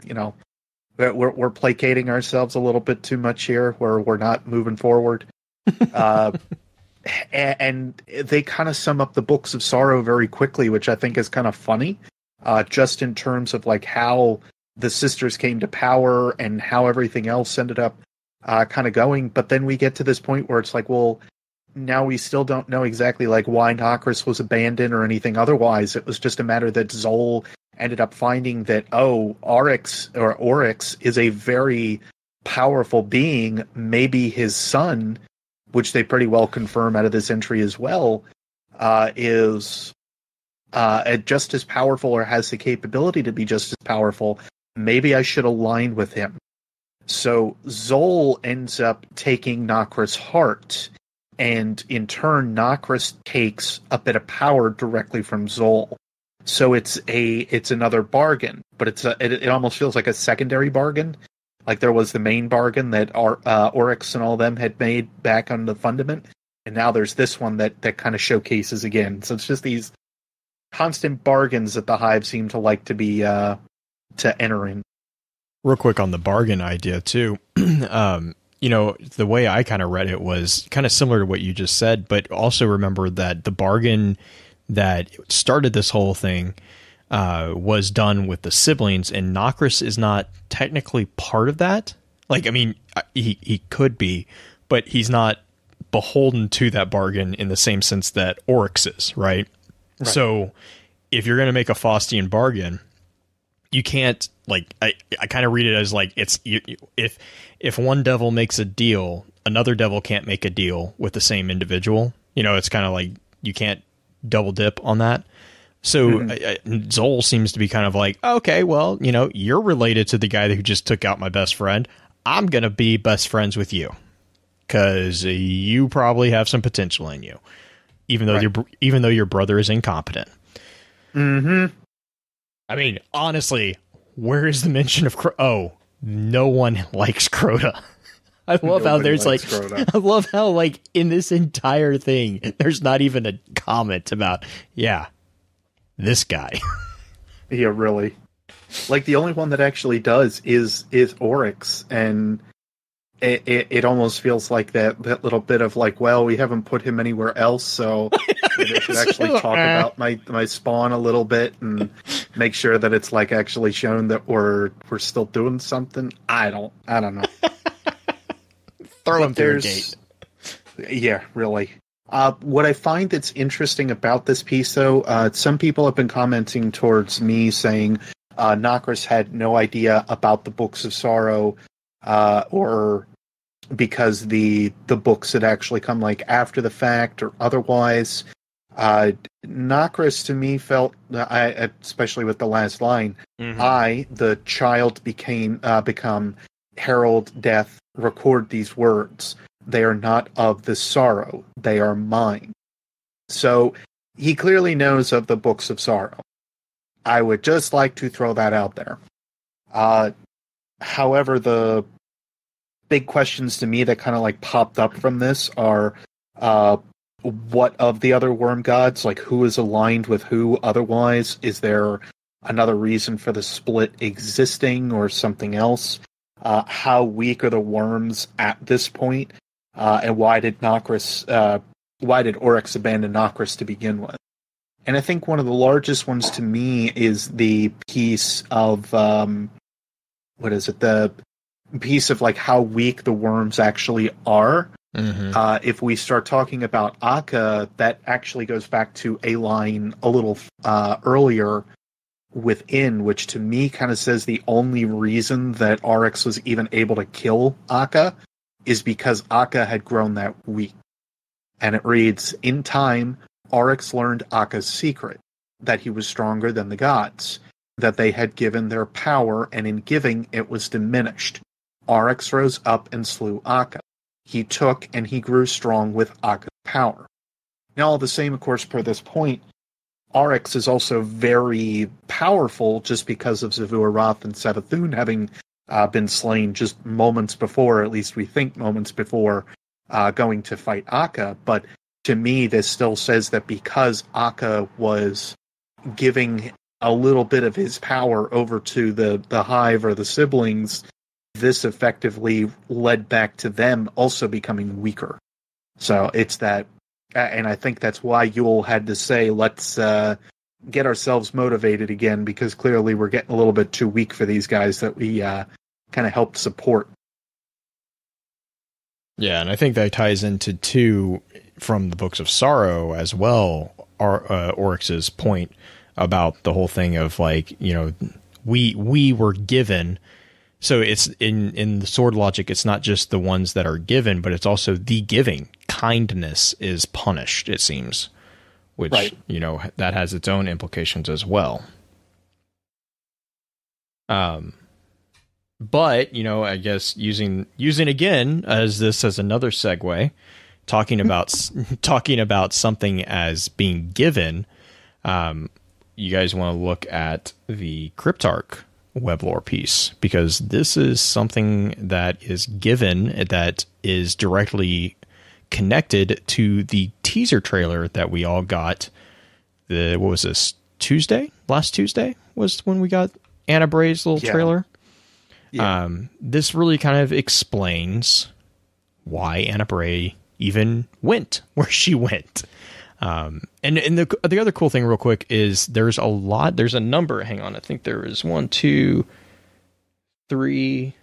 that we're placating ourselves a little bit too much here, where we're not moving forward. And they kind of sum up the books of sorrow very quickly, which I think is kind of funny, just in terms of like how the sisters came to power and how everything else ended up kind of going. But then we get to this point where it's like, well, now we still don't know exactly like why Nokris was abandoned or anything otherwise. It was just a matter that Zol ended up finding that, Oryx is a very powerful being. Maybe his son, which they pretty well confirm out of this entry as well, is just as powerful, or has the capability to be just as powerful. Maybe I should align with him. So Zol ends up taking Nokris' heart, and in turn, Nokris takes a bit of power directly from Zol. So it's another bargain, but it almost feels like a secondary bargain. Like there was the main bargain that Oryx and all them had made back on the Fundament, and now there's this one that kind of showcases again. So it's just these constant bargains that the Hive seem to like to be to enter in.
Real quick on the bargain idea too. The way I kind of read it was kind of similar to what you just said, but also remember that the bargain that started this whole thing was done with the siblings, and Nokris is not technically part of that. Like, I mean, he could be, but he's not beholden to that bargain in the same sense that Oryx is, right? So if you're going to make a Faustian bargain, you can't, like, I kind of read it as like, it's if one devil makes a deal, another devil can't make a deal with the same individual. It's kind of like you can't double dip on that. So Zol seems to be kind of like, okay, well, you're related to the guy who just took out my best friend. I'm going to be best friends with you because you probably have some potential in you, even though your brother is incompetent.
Mm-hmm.
I mean, honestly, where is the mention of no one likes Crota. I love how there's like, Crota. I love how like in this entire thing, there's not even a comment about, this guy.
Yeah, really. Like the only one that actually does is Oryx, and it almost feels like that little bit of like, well, we haven't put him anywhere else, so maybe I should actually talk about my spawn a little bit and make sure that it's like actually shown that we're still doing something. I don't know.
Throw
but
him through a gate.
Yeah, really. What I find that's interesting about this piece, though, some people have been commenting towards me saying Nokris had no idea about the Books of Sorrow, or because the books had actually come like after the fact or otherwise. Nokris to me felt, especially with the last line, I, the child, become herald death, record these words. They are not of the sorrow, they are mine. So he clearly knows of the Books of Sorrow. I would just like to throw that out there. However, the big questions to me that kind of like popped up from this are, what of the other worm gods? Like, who is aligned with who otherwise? Is there another reason for the split existing or something else? How weak are the worms at this point? And why did Oryx abandon Nokris to begin with? And I think one of the largest ones to me is the piece of, the piece of like how weak the worms actually are. If we start talking about Akka, that actually goes back to a line a little earlier within, which to me kind of says the only reason that Oryx was even able to kill Akka is because Akka had grown that weak. And it reads, in time, Oryx learned Akka's secret, that he was stronger than the gods, that they had given their power, and in giving it was diminished. Oryx rose up and slew Akka. He took and he grew strong with Akka's power. Now, all the same, of course, per this point, Oryx is also very powerful just because of Zavua Roth and Savathun having been slain just moments before, or at least we think moments before, going to fight Akka. But to me, this still says that because Akka was giving a little bit of his power over to the hive or the siblings, this effectively led back to them also becoming weaker. So it's that, and I think that's why Yule had to say, let's get ourselves motivated again, because clearly we're getting a little bit too weak for these guys that we kind of helped support.
Yeah, and I think that ties into, too, from the Books of Sorrow as well, Oryx's point about the whole thing of, like, you know, we were given. So it's in the sword logic, it's not just the ones that are given, but it's also the giving. Kindness is punished, it seems, which, right, you know, that has its own implications as well. But, you know, I guess using again as another segue, talking about something as being given, you guys want to look at the Cryptarch Weblore piece, because this is something that is given that is directly connected to the teaser trailer that we all got. What was this, Tuesday? Last Tuesday was when we got Anna Bray's little trailer. Yeah. This really kind of explains why Anna Bray even went where she went. And the other cool thing real quick is there's a number, hang on, I think there is 1, 2, 3,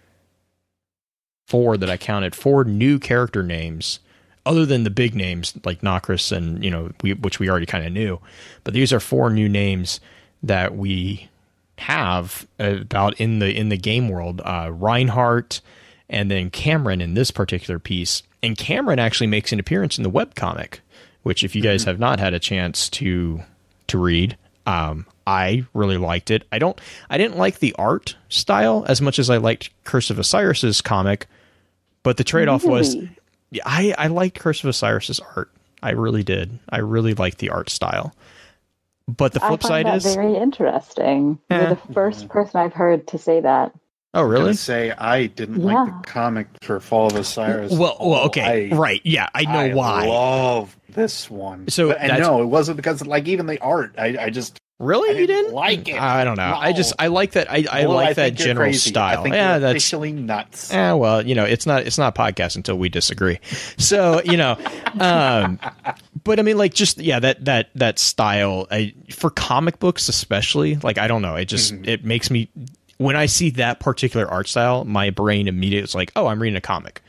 4 that I counted, 4 new character names, other than the big names like Nokris and, you know, which we already kind of knew, but these are 4 new names that we have about in the game world, Reinhardt and then Cameron in this particular piece. And Cameron actually makes an appearance in the webcomic, which if you guys have not had a chance to read, I really liked it. I didn't like the art style as much as I liked Curse of Osiris's comic, but the trade-off was, I liked Curse of Osiris's art. I really did. I really liked the art style. But the flip side is
very interesting. You're the first person I've heard to say that.
Oh, really?
I didn't like the comic for Fall of Osiris.
Well, okay, right? Yeah, I know why.
I love this one.
So,
no, it wasn't because like even the art. I just
really
you didn't like it.
I don't know. No. I like that. I like that general style.
I think
that's
officially nuts.
Yeah, well, you know, it's not a podcast until we disagree. So, you know, but I mean, like, just that style for comic books, especially. Like, I don't know. It just it makes me, when I see that particular art style, my brain immediately is like, oh, I'm reading a comic.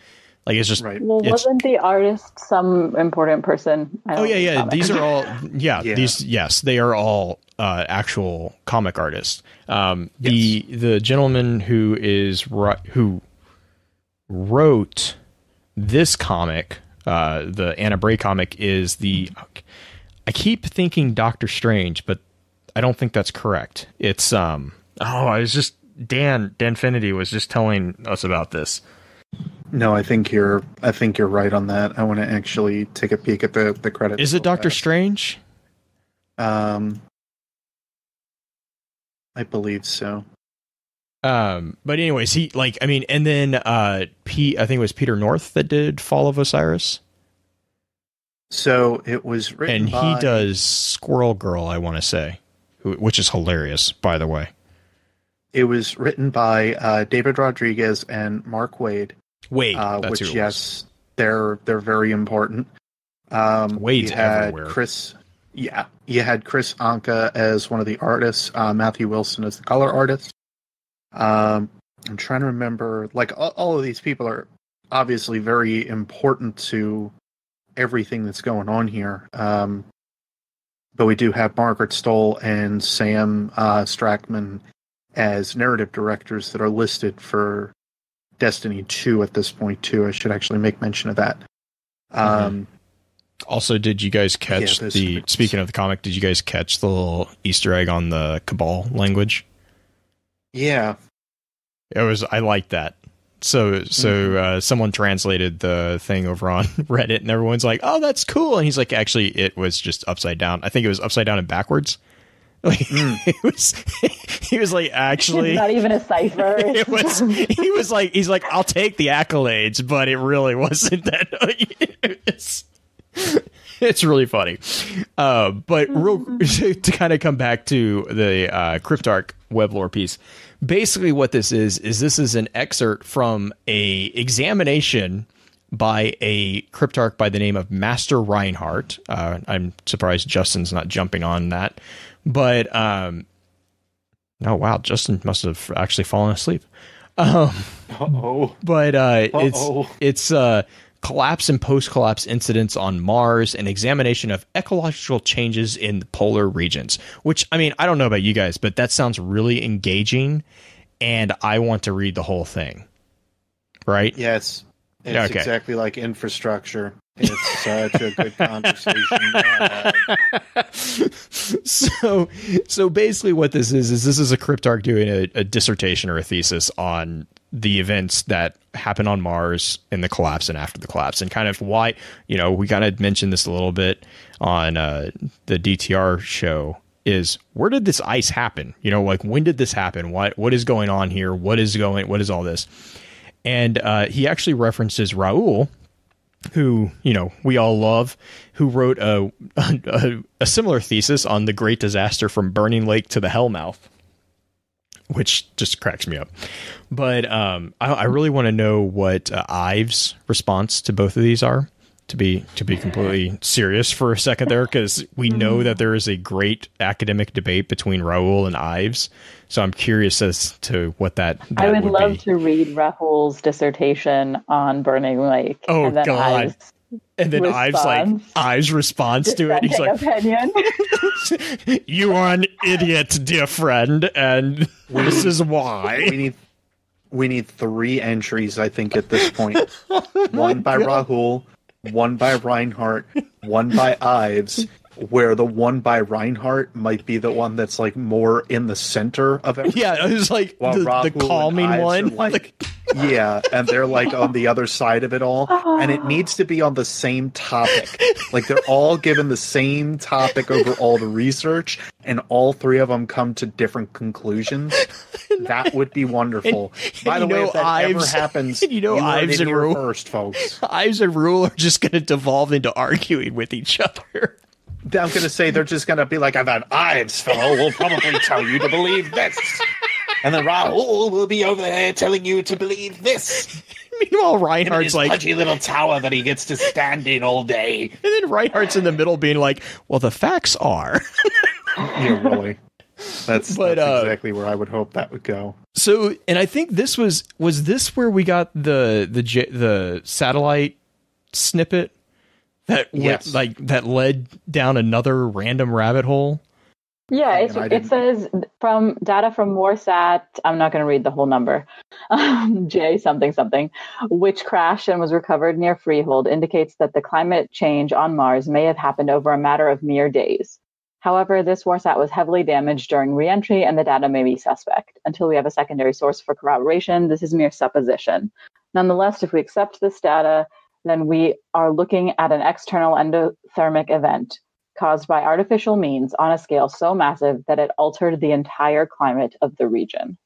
Like it's just
Right.
Well, wasn't the artist some important person?
Oh yeah.
Comic.
These are all
Yeah.
These they are all actual comic artists. The gentleman who wrote this comic, the Anna Bray comic, is I keep thinking Doctor Strange, but I don't think that's correct. It's I was just Dan Finity was just telling us about this.
No, I think you're right on that. I want to actually take a peek at the credits.
Is it Doctor Strange?
I believe so.
But anyways, and then I think it was Peter North that did Fall of Osiris.
So it was written
and he does Squirrel Girl, I want to say, which is hilarious, by the way.
It was written by David Rodriguez and Mark Waid.
That's
which,
who it
yes, they're very important.
Wade's everywhere.
You had Chris Anka as one of the artists, Matthew Wilson as the color artist. I'm trying to remember, like, all of these people are obviously very important to everything that's going on here. But we do have Margaret Stoll and Sam Strackman as narrative directors that are listed for Destiny 2 at this point, too. I should actually make mention of that.
Also, did you guys catch speaking of the comic, did you guys catch the little Easter egg on the Cabal language?
Yeah.
I liked that. So someone translated the thing over on Reddit and everyone's like, oh, that's cool. And he's like, actually, it was just upside down. I think it was upside down and backwards. Like, he was like, actually,
it's not even a cipher.
He's like, I'll take the accolades, but it really wasn't that. It's really funny. But to kind of come back to the Cryptarch Weblore piece, basically what this is an excerpt from a examination by a Cryptarch by the name of Master Reinhardt. I'm surprised Justin's not jumping on that. But, oh wow, Justin must have actually fallen asleep. But it's collapse and post-collapse incidents on Mars, an examination of ecological changes in the polar regions. Which, I mean, I don't know about you guys, but that sounds really engaging, and I want to read the whole thing. Right?
Yes. It's exactly like infrastructure. It's such a good conversation.
So basically what this is a Cryptarch doing a dissertation or a thesis on the events that happen on Mars in the collapse and after the collapse, and kind of why, we kind of mentioned this a little bit on the DTR show, is where did this ice happen? Like, when did this happen? What is going on here? What is all this? And he actually references Raoul, who, we all love, who wrote a similar thesis on the great disaster from Burning Lake to the Hellmouth, which just cracks me up. But I really want to know what Ives' response to both of these are, to be completely serious for a second there, because we know that there is a great academic debate between Raoul and Ives. So I'm curious as to what that
I would love
be.
to read Raoul's dissertation on Burning Lake.
Oh,
and then
God. And then Ives' response to it. He's like,
opinion.
you are an idiot, dear friend, and this is why.
We need 3 entries, I think, at this point. One by Raoul, one by Reinhardt, one by Ives, where the one by Reinhardt might be the one that's like more in the center of everything.
Yeah, it was like the calming one.
Yeah, and they're like on the other side of it all. And it needs to be on the same topic. Like, they're all given the same topic over all the research, and all 3 of them come to different conclusions. That would be wonderful. By the way, if that ever happens,
Ives and Rule
first, folks.
Ives and Rule are just going to devolve into arguing with each other.
I'm going to say they're just going to be like, that Ives fellow will probably tell you to believe this. And then Raoul will be over there telling you to believe this.
Meanwhile, Reinhardt's like,
pudgy little tower that he gets to stand in all day.
And then Reinhardt's in the middle being like, well, the facts are.
Yeah, really. That's exactly where I would hope that would go.
So, and I think this was this where we got the satellite snippet that went, that led down another random rabbit hole.
Yeah, it says from data from Warsat, I'm not going to read the whole number, J something something, which crashed and was recovered near Freehold, indicates that the climate change on Mars may have happened over a matter of mere days. However, this Warsat was heavily damaged during re-entry and the data may be suspect. Until we have a secondary source for corroboration, this is mere supposition. Nonetheless, if we accept this data, then we are looking at an external endothermic event caused by artificial means on a scale so massive that it altered the entire climate of the region.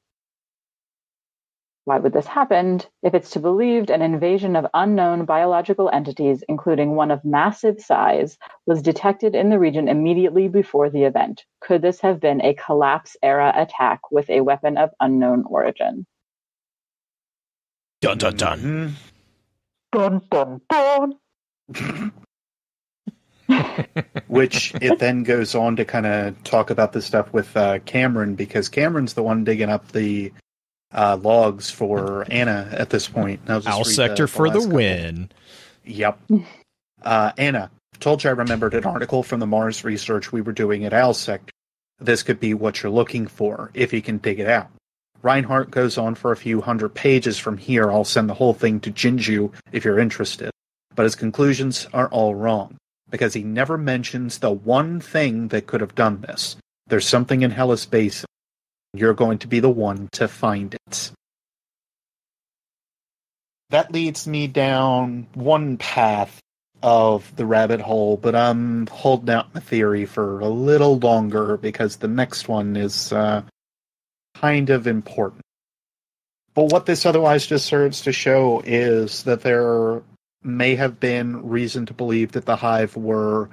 Why would this happen? If it's to be believed, an invasion of unknown biological entities, including one of massive size, was detected in the region immediately before the event. Could this have been a collapse-era attack with a weapon of unknown origin?
Dun dun dun.
Dun dun dun.
Which it then goes on to kind of talk about the stuff with Cameron, because Cameron's the one digging up the logs for Anna at this point.
Owl Sector for the win.
Yep. Anna, told you I remembered an article from the Mars research we were doing at Owl Sector. This could be what you're looking for, if you can dig it out. Reinhardt goes on for a few hundred pages from here. I'll send the whole thing to Jinju if you're interested. But his conclusions are all wrong, because he never mentions the one thing that could have done this. There's something in Hellas Basin. You're going to be the one to find it. That leads me down one path of the rabbit hole, but I'm holding out my theory for a little longer because the next one is kind of important. But what this otherwise just serves to show is that there may have been reason to believe that the Hive were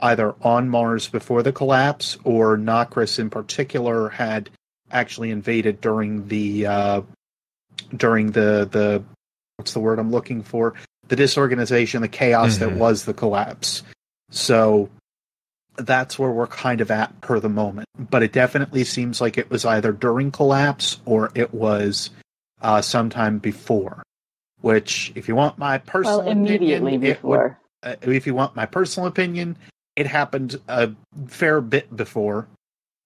either on Mars before the collapse, or Nokris in particular had actually invaded during the what's the word I'm looking for? The disorganization, the chaos that was the collapse. So that's where we're kind of at per the moment. But it definitely seems like it was either during collapse or it was sometime before. Which, if you want my personal
immediately
opinion,
before.
If you want my personal opinion, it happened a fair bit before,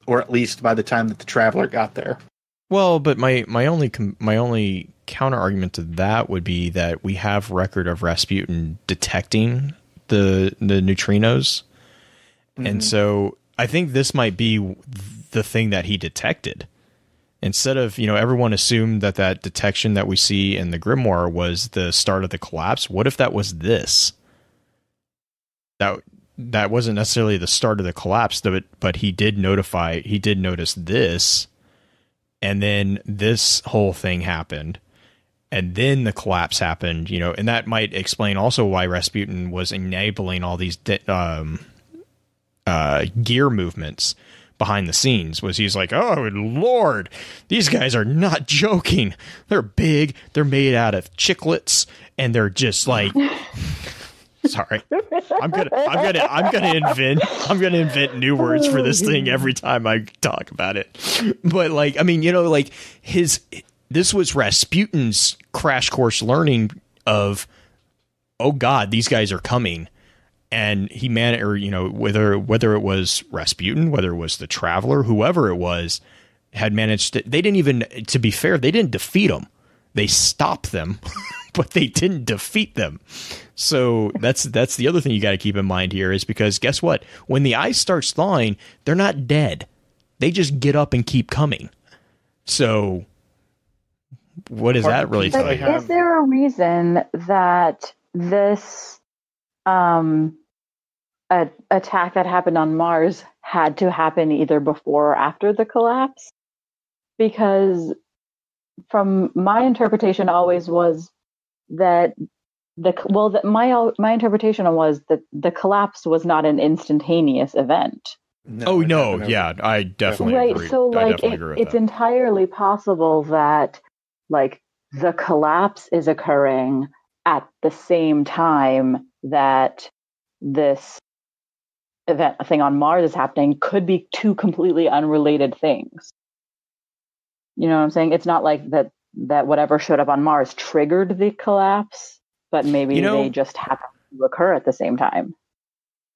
or at least by the time that the Traveler got there.
Well, but my only counter argument to that would be that we have record of Rasputin detecting the neutrinos, and so I think this might be the thing that he detected. Instead of, everyone assumed that detection that we see in the Grimoire was the start of the collapse. What if that was this? That wasn't necessarily the start of the collapse, but he did notice this, and then this whole thing happened, and then the collapse happened, and that might explain also why Rasputin was enabling all these gear movements behind the scenes. Was he's like, oh Lord, these guys are not joking. They're big. They're made out of chiclets, and they're just like. Sorry, I'm gonna invent new words for this thing every time I talk about it. But this was Rasputin's crash course learning of, oh God, these guys are coming. And he whether it was Rasputin, whether it was the Traveler, whoever it was, had managed to. They didn't even, to be fair, they didn't defeat them. They stopped them, but they didn't defeat them. So that's the other thing you got to keep in mind here, is because guess what? When the ice starts thawing, they're not dead. They just get up and keep coming. So what does that really tell you?
Is there a reason that this attack that happened on Mars had to happen either before or after the collapse? Because from my interpretation always was that my interpretation was that the collapse was not an instantaneous event.
No, yeah, I definitely agree.
So it's entirely possible that the collapse is occurring at the same time that this event thing on Mars is happening could be two completely unrelated things. You know what I'm saying? It's not like that whatever showed up on Mars triggered the collapse, but maybe they just happen to occur at the same time.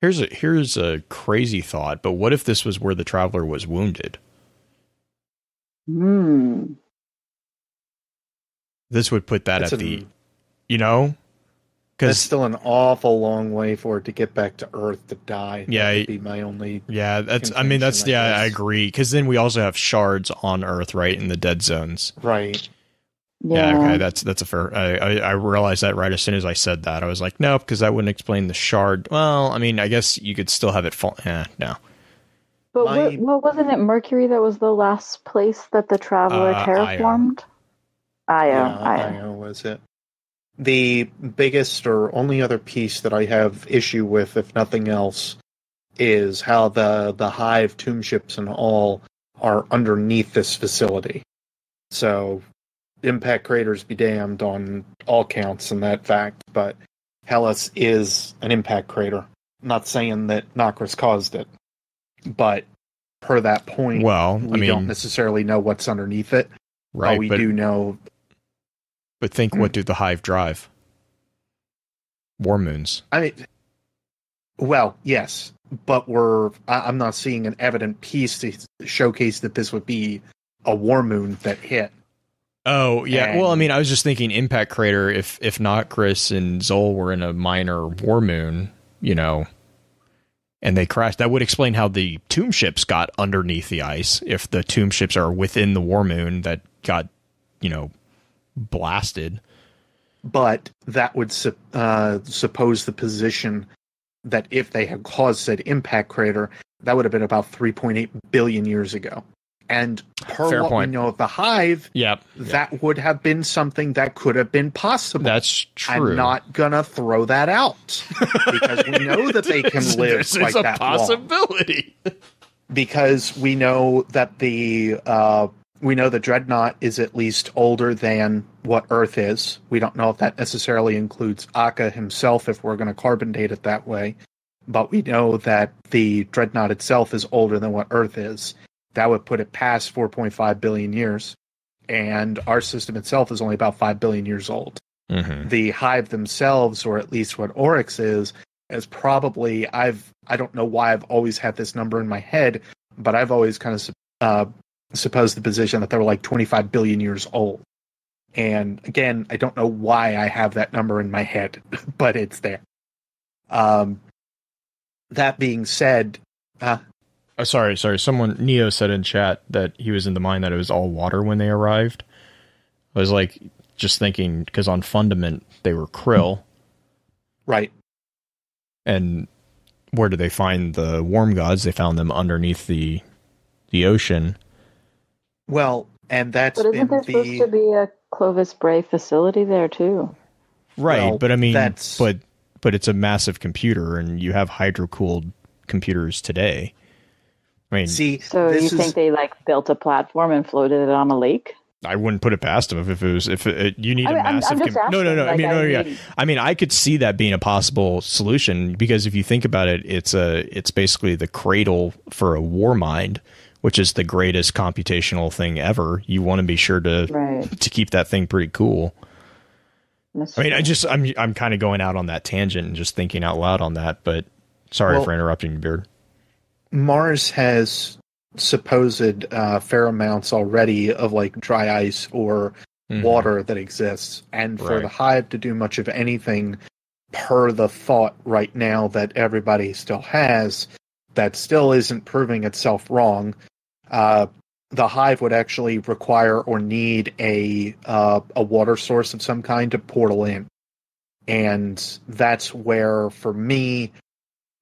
Here's a crazy thought, but what if this was where the Traveler was wounded? This would put that
that's still an awful long way for it to get back to Earth to die.
Yeah,
that would be my only.
Yeah, I agree. Because then we also have shards on Earth, right, in the dead zones.
Right.
Yeah, okay, that's a fair. I realized that right as soon as I said that. I was like, no, because that wouldn't explain the shard. Well, I mean, I guess you could still have it fall. No.
But wasn't it Mercury that was the last place that the Traveler terraformed?
Io was it. The biggest or only other piece that I have issue with, if nothing else, is how the Hive tomb ships and all are underneath this facility. So, impact craters be damned on all counts in that fact, but Hellas is an impact crater. I'm not saying that Nokris caused it, but per that point, we don't necessarily know what's underneath it.
Right,
we do know.
But think, what do the Hive drive? War moons.
I mean, well, yes, but I'm not seeing an evident piece to showcase that this would be a war moon that hit.
Oh, yeah. Well, I mean, I was just thinking impact crater, if Nokris and Zol were in a minor war moon, and they crashed, that would explain how the tomb ships got underneath the ice. If the tomb ships are within the war moon that got, blasted.
But that would suppose the position that if they had caused said impact crater, that would have been about 3.8 billion years ago. And per what we know of the Hive, that would have been something that could have been possible.
That's true.
I'm not going to throw that out because we know that they can live quite that long.
It's a possibility.
Because we know that the Dreadnought is at least older than what Earth is. We don't know if that necessarily includes Akka himself, if we're going to carbon date it that way. But we know that the Dreadnought itself is older than what Earth is. That would put it past 4.5 billion years. And our system itself is only about 5 billion years old.
Mm-hmm.
The Hive themselves, or at least what Oryx is probably, I don't know why I've always had this number in my head, but I've always kind of supposed the position that they were like 25 billion years old. And again, I don't know why I have that number in my head, but it's there. That being said,
sorry. Someone, Neo, said in chat that he was in the mind that it was all water when they arrived. I was like, just thinking, because on Fundament, they were krill.
Right.
And where did they find the worm gods? They found them underneath the ocean.
Well, and that's
but isn't there supposed to be a Clovis Bray facility there too?
Right,
well,
but I mean, but it's a massive computer, and you have hydro-cooled computers today. I mean,
so you think they built a platform and floated it on a lake?
I wouldn't put it past them you need a massive. No. I mean, I could see that being a possible solution because if you think about it, it's basically the cradle for a Warmind, which is the greatest computational thing ever. You want to be sure to keep that thing pretty cool. That's I mean, I'm kind of going out on that tangent and just thinking out loud on that, but sorry for interrupting you, Beard.
Mars has supposed fair amounts already of dry ice or water that exists, and for the Hive to do much of anything per the thought right now that everybody still has, that still isn't proving itself wrong. The Hive would actually require or need a water source of some kind to portal in, and that's where, for me,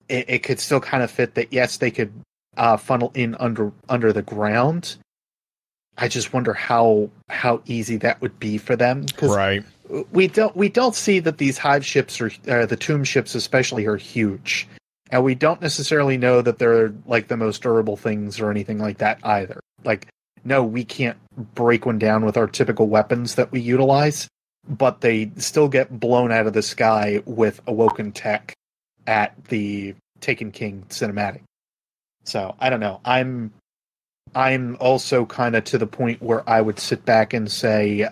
it could still kind of fit that. Yes, they could funnel in under the ground. I just wonder how easy that would be for them.
Right.
We don't see that these Hive ships or the tomb ships especially are huge. And we don't necessarily know that they're the most durable things or anything like that either. No, we can't break one down with our typical weapons that we utilize, but they still get blown out of the sky with awoken tech at the Taken King cinematic. So I don't know. I'm also kind of to the point where I would sit back and say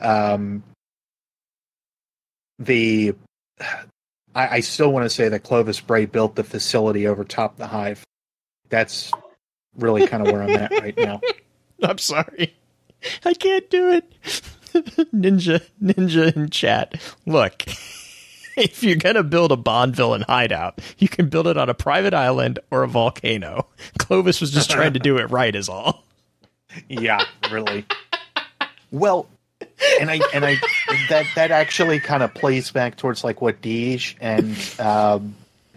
I still want to say that Clovis Bray built the facility over top the hive. That's really kind of where I'm at right now.
I'm sorry. I can't do it. Ninja in chat. Look, if you're going to build a Bond villain hideout, you can build it on a private island or a volcano. Clovis was just trying to do it right is all.
Yeah, really. Well, and I that actually kind of plays back towards like what Deej and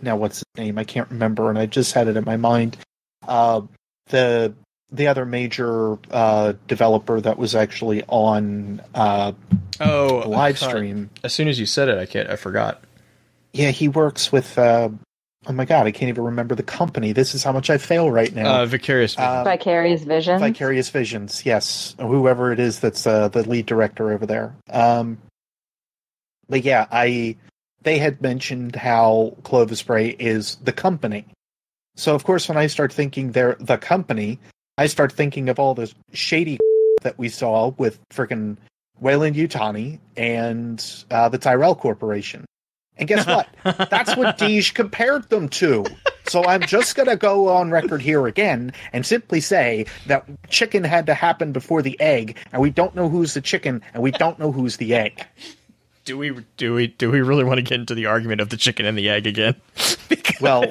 now what's his name? I can't remember, and I just had it in my mind. The other major developer that was actually on the live stream.
As soon as you said it, I forgot.
Yeah, he works with. Oh my god, I can't even remember the company. This is how much I fail right now.
Vicarious Visions.
Vicarious Visions.
Vicarious Visions, yes. Whoever it is that's the lead director over there. But yeah, they had mentioned how Clovis Bray is the company. So of course, when I start thinking they're the company, I start thinking of all the shady that we saw with frickin' Wayland Yutani and the Tyrell Corporation. And guess what? That's what Deej compared them to. So I'm just going to go on record here again and simply say that chicken had to happen before the egg, and we don't know who's the chicken, and we don't know who's the egg.
Do we really want to get into the argument of the chicken and the egg again? Because...
Well,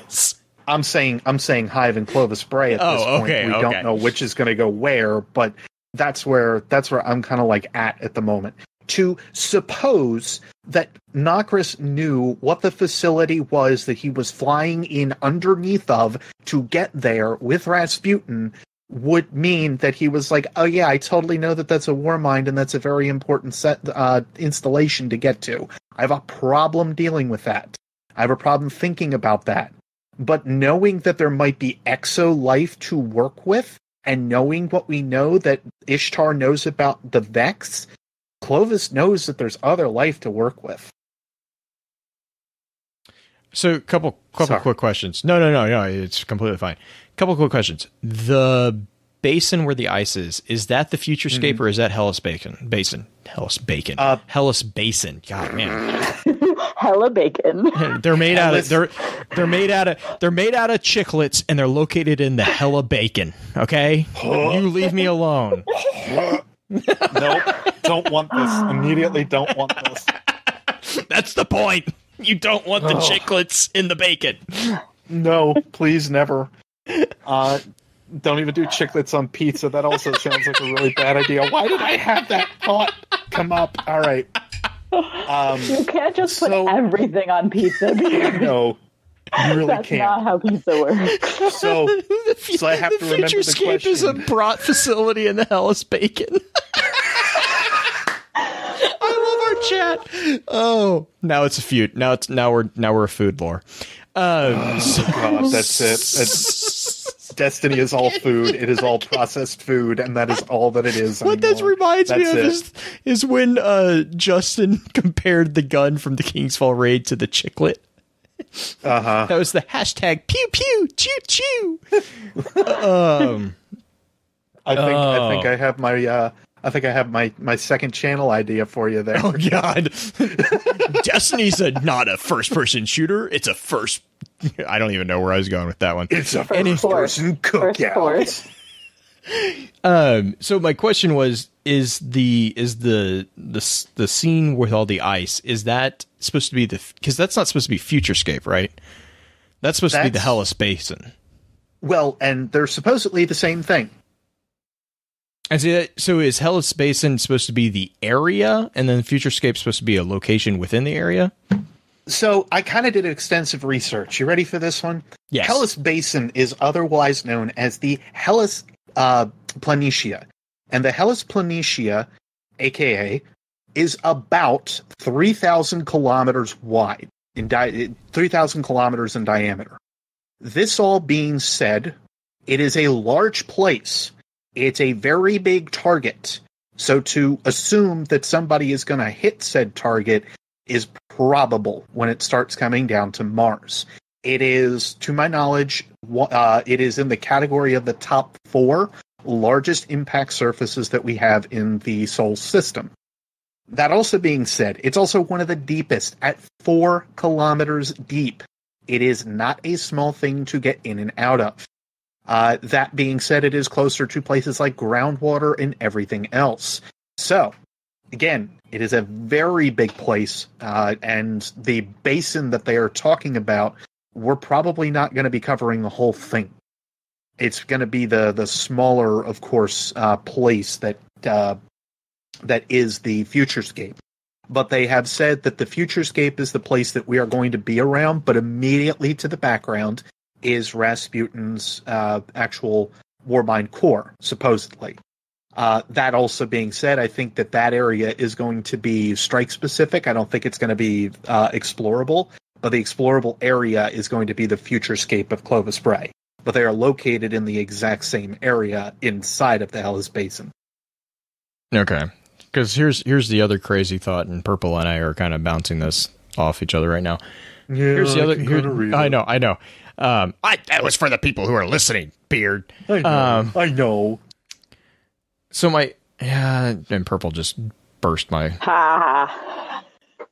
I'm saying Hive and Clovis Bray at this point.
Okay,
we don't know which is going to go where, but that's where I'm kind of like at the moment. To suppose that Nokris knew what the facility was that he was flying in underneath of to get there with Rasputin would mean that he was like, oh yeah, I totally know that that's a Warmind and that's a very important installation to get to. I have a problem dealing with that. I have a problem thinking about that. But knowing that there might be exo life to work with, and knowing what we know that Ishtar knows about the Vex, Clovis knows that there's other life to work with.
So, couple quick questions. No, it's completely fine. Couple quick questions. The basin where the ice is that the Futurescape or is that Hellas Basin? Hellas Basin. God, man.
Hella bacon.
They're made out of they're made out of chiclets, and they're located in the Hella Bacon. Okay, you leave me alone.
Nope, don't want this. Immediately don't want this.
That's the point. You don't want the chiclets in the bacon.
No, please never. Don't even do chiclets on pizza. That also sounds like a really bad idea. Why did I have that thought come up? All right.
You can't just put everything on pizza.
No, you really
That's
can't.
That's not how pizza works.
So I have to remember the question.
Futurescape is a brought facility in the Hellas Bacon. I love our chat. Oh, now it's a feud. Now we're a food lore.
God, that's it. Destiny is all food. It is all processed food, and that is all that it is.
What
anymore.
that reminds me of is when Justin compared the gun from the Kingsfall raid to the chiclet. That was the hashtag pew pew choo choo.
I think I have my second channel idea for you there.
Oh God, Destiny's not a first person shooter. It's a first. I don't even know where I was going with that one.
It's a first person cookout.
So my question was: is the scene with all the ice? Is that supposed to be because that's not supposed to be Futurescape, right? That's supposed to be the Hellas Basin.
Well, and they're supposedly the same thing.
And so is Hellas Basin supposed to be the area, and then Futurescape supposed to be a location within the area?
So I kind of did extensive research. You ready for this one?
Yes.
Hellas Basin is otherwise known as the Hellas Planitia. And the Hellas Planitia, a.k.a., is about 3,000 kilometers wide, 3,000 kilometers in diameter. This all being said, it is a large place. It's a very big target. So to assume that somebody is going to hit said target is probable when it starts coming down to Mars. It is, to my knowledge, it is in the category of the top 4 largest impact surfaces that we have in the Sol system. That also being said, it's also one of the deepest, at 4 kilometers deep. It is not a small thing to get in and out of. That being said, it is closer to places like groundwater and everything else. So, again, it is a very big place, and the basin that they are talking about, we're probably not going to be covering the whole thing. It's going to be the smaller, of course, place that is the Futurescape. But they have said that the Futurescape is the place that we are going to be around, but immediately to the background is Rasputin's actual Warmind core, supposedly. That also being said, I think that area is going to be strike-specific. I don't think it's going to be explorable, but the explorable area is going to be the Futurescape of Clovis Bray. But they are located in the exact same area inside of the Hellas Basin.
Okay. Because here's the other crazy thought, and Purple and I are kind of bouncing this off each other right now.
Yeah,
here's the other. I know. That was for the people who are listening, Beard.
I know.
So and Purple just burst my.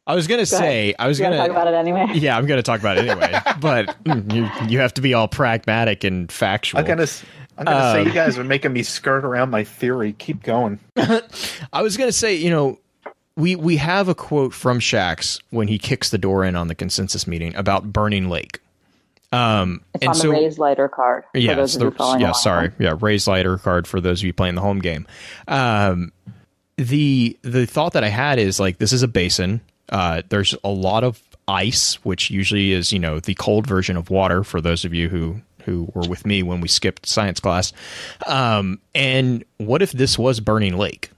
I was gonna say
talk about it anyway.
Yeah, I'm gonna talk about it anyway. But you have to be all pragmatic and factual.
I'm gonna say you guys are making me skirt around my theory. Keep going.
I was gonna say, we have a quote from Shax when he kicks the door in on the consensus meeting about Burning Lake.
It's on the raised lighter card.
Raised lighter card for those of you playing the home game. The thought that I had is like, this is a basin. There's a lot of ice, which usually is, the cold version of water for those of you who were with me when we skipped science class. And what if this was Burning Lake?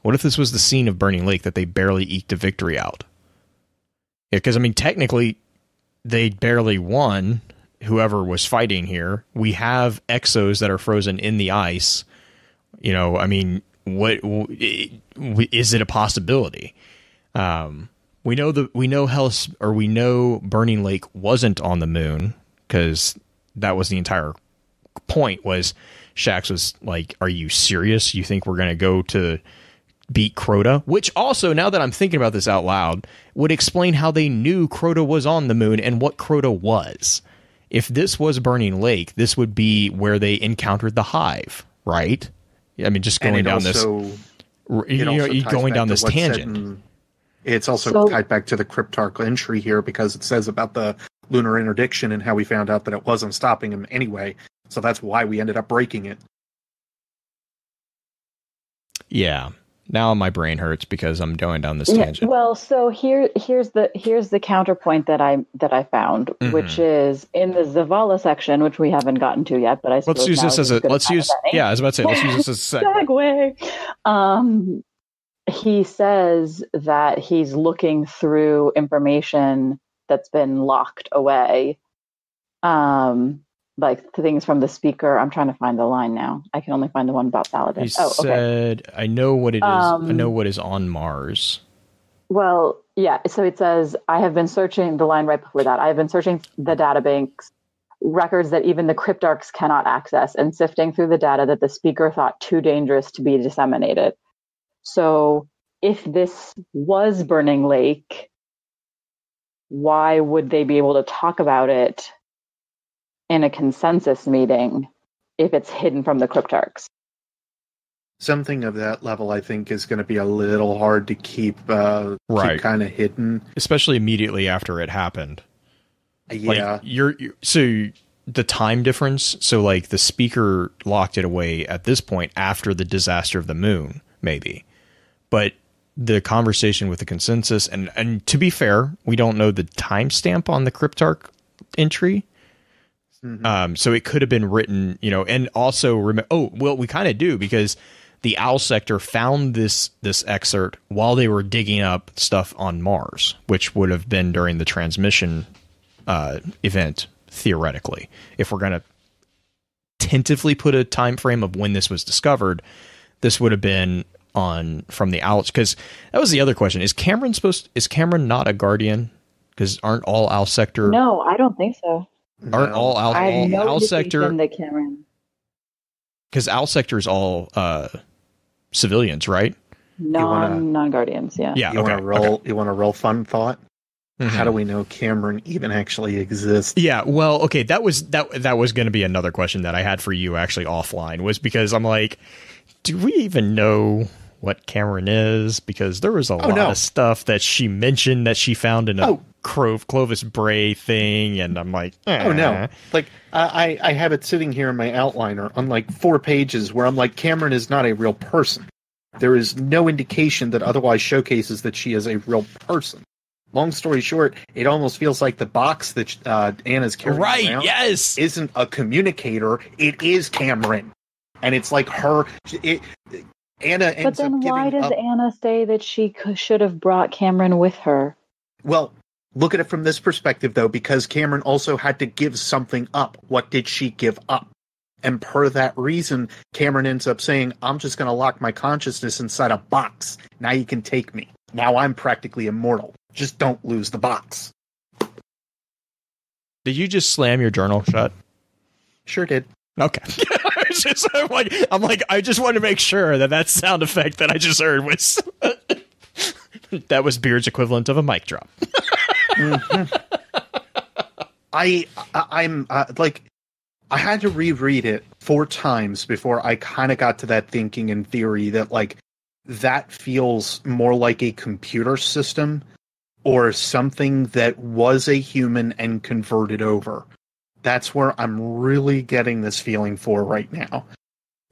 What if this was the scene of Burning Lake that they barely eked a victory out? Because, technically, they barely won, whoever was fighting here. We have exos that are frozen in the ice. What is it a possibility? We know Burning Lake wasn't on the moon, because that was the entire point. Was Shax was like, "Are you serious? You think we're going to go to beat Crota?" Which also, now that I'm thinking about this out loud, would explain how they knew Crota was on the moon and what Crota was. If this was Burning Lake, this would be where they encountered the Hive, right? Just going down this, going down this tangent.
It's also tied back to the Cryptarch entry here, because it says about the lunar interdiction and how we found out that it wasn't stopping him anyway. So that's why we ended up breaking it. Yeah.
Now my brain hurts because I'm going down this tangent.
Well, so here's the counterpoint that I found, mm-hmm. which is in the Zavala section, which we haven't gotten to yet, but I suppose
let's use this as a let's use this as a
segue. He says that he's looking through information that's been locked away, like things from the speaker. I'm trying to find the line now. I can only find the one about Paladin.
He said, "I know what it is. I know what is on Mars."
Well, yeah. So it says, "I have been searching." The line right before that, I have been searching the databanks, records that even the Cryptarchs cannot access, and sifting through the data that the speaker thought too dangerous to be disseminated. So, if this was Burning Lake, why would they be able to talk about it in a consensus meeting if it's hidden from the Cryptarchs?
Something of that level, I think, is going to be a little hard to keep kind of hidden,
especially immediately after it happened.
Yeah,
so the time difference. So, like, the speaker locked it away at this point after the disaster of the moon, maybe. But the conversation with the consensus, and to be fair, we don't know the timestamp on the Cryptarch entry. Mm-hmm. So it could have been written, and also we kind of do, because the Owl Sector found this excerpt while they were digging up stuff on Mars, which would have been during the transmission event, theoretically. If we're going to tentatively put a time frame of when this was discovered, this would have been from the Owls, because that was the other question. Is Cameron not a Guardian? Because aren't all Owl Sector?
No, I don't think so.
Aren't all Owl,
I have no
Owl Sector?
indication that Cameron.
Because Owl Sector is all civilians, right?
Non-Guardians, yeah.
Yeah.
You want to roll?
Okay.
You want to roll fun thought?
Mm-hmm.
How do we know Cameron even actually exists?
Yeah, well, okay, that was going to be another question that I had for you actually offline, was because I'm like, do we even know what Cameron is? Because there was a lot of stuff that she mentioned that she found in a Clovis Bray thing, and I'm like,
Oh no! Like I have it sitting here in my outliner on like 4 pages where I'm like, Cameron is not a real person. There is no indication that otherwise showcases that she is a real person. Long story short, it almost feels like the box that Anna's carrying around isn't a communicator. It is Cameron, and it's like her. Anna ends
But then
up
why
giving
does
up.
Anna say that she should have brought Cameron with her?
Well, look at it from this perspective, though, because Cameron also had to give something up. What did she give up? And per that reason, Cameron ends up saying, I'm just going to lock my consciousness inside a box. Now you can take me. Now I'm practically immortal. Just don't lose the box.
Did you just slam your journal shut?
Sure did.
Okay. I'm like, I just wanted to make sure that sound effect that I just heard was that was Beard's equivalent of a mic drop.
Mm-hmm. I'm like, I had to reread it 4 times before I kind of got to that thinking in theory that like that feels more like a computer system or something that was a human and converted over. That's where I'm really getting this feeling for right now.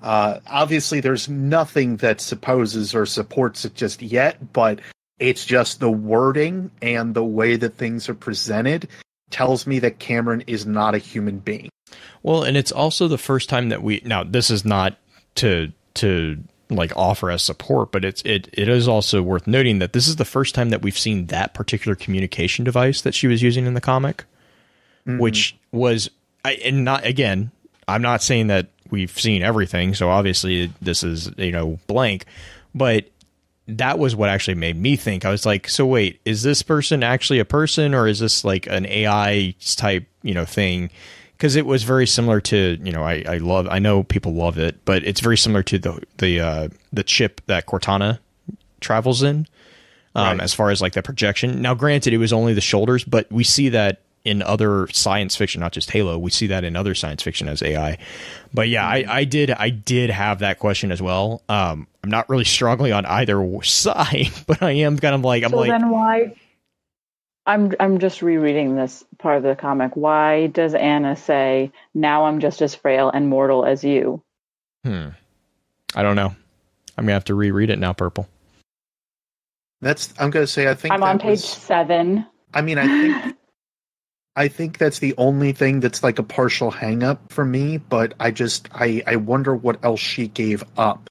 Obviously, there's nothing that supposes or supports it just yet, but it's just the wording and the way that things are presented tells me that Cameron is not a human being.
Well, and it's also the first time that now this is not to like offer as support, but it is also worth noting that this is the first time that we've seen that particular communication device that she was using in the comic, which was, and not, again, I'm not saying that we've seen everything, so obviously this is, blank, but that was what actually made me think. I was like, so wait, is this person actually a person, or is this like an AI type, thing? Because it was very similar to, I know people love it, but it's very similar to the chip that Cortana travels in, right, as far as like the projection. Now, granted, it was only the shoulders, but we see that in other science fiction, not just Halo. We see that in other science fiction as AI. But yeah, I did have that question as well. I'm not really strongly on either side, but I am kind of like,
then why? I'm just rereading this part of the comic. Why does Anna say, now I'm just as frail and mortal as you?
I don't know. I'm gonna have to reread it now, Purple.
I'm gonna say, I think
I'm on page 7.
I mean, I think that's the only thing that's like a partial hang up for me, but I wonder what else she gave up.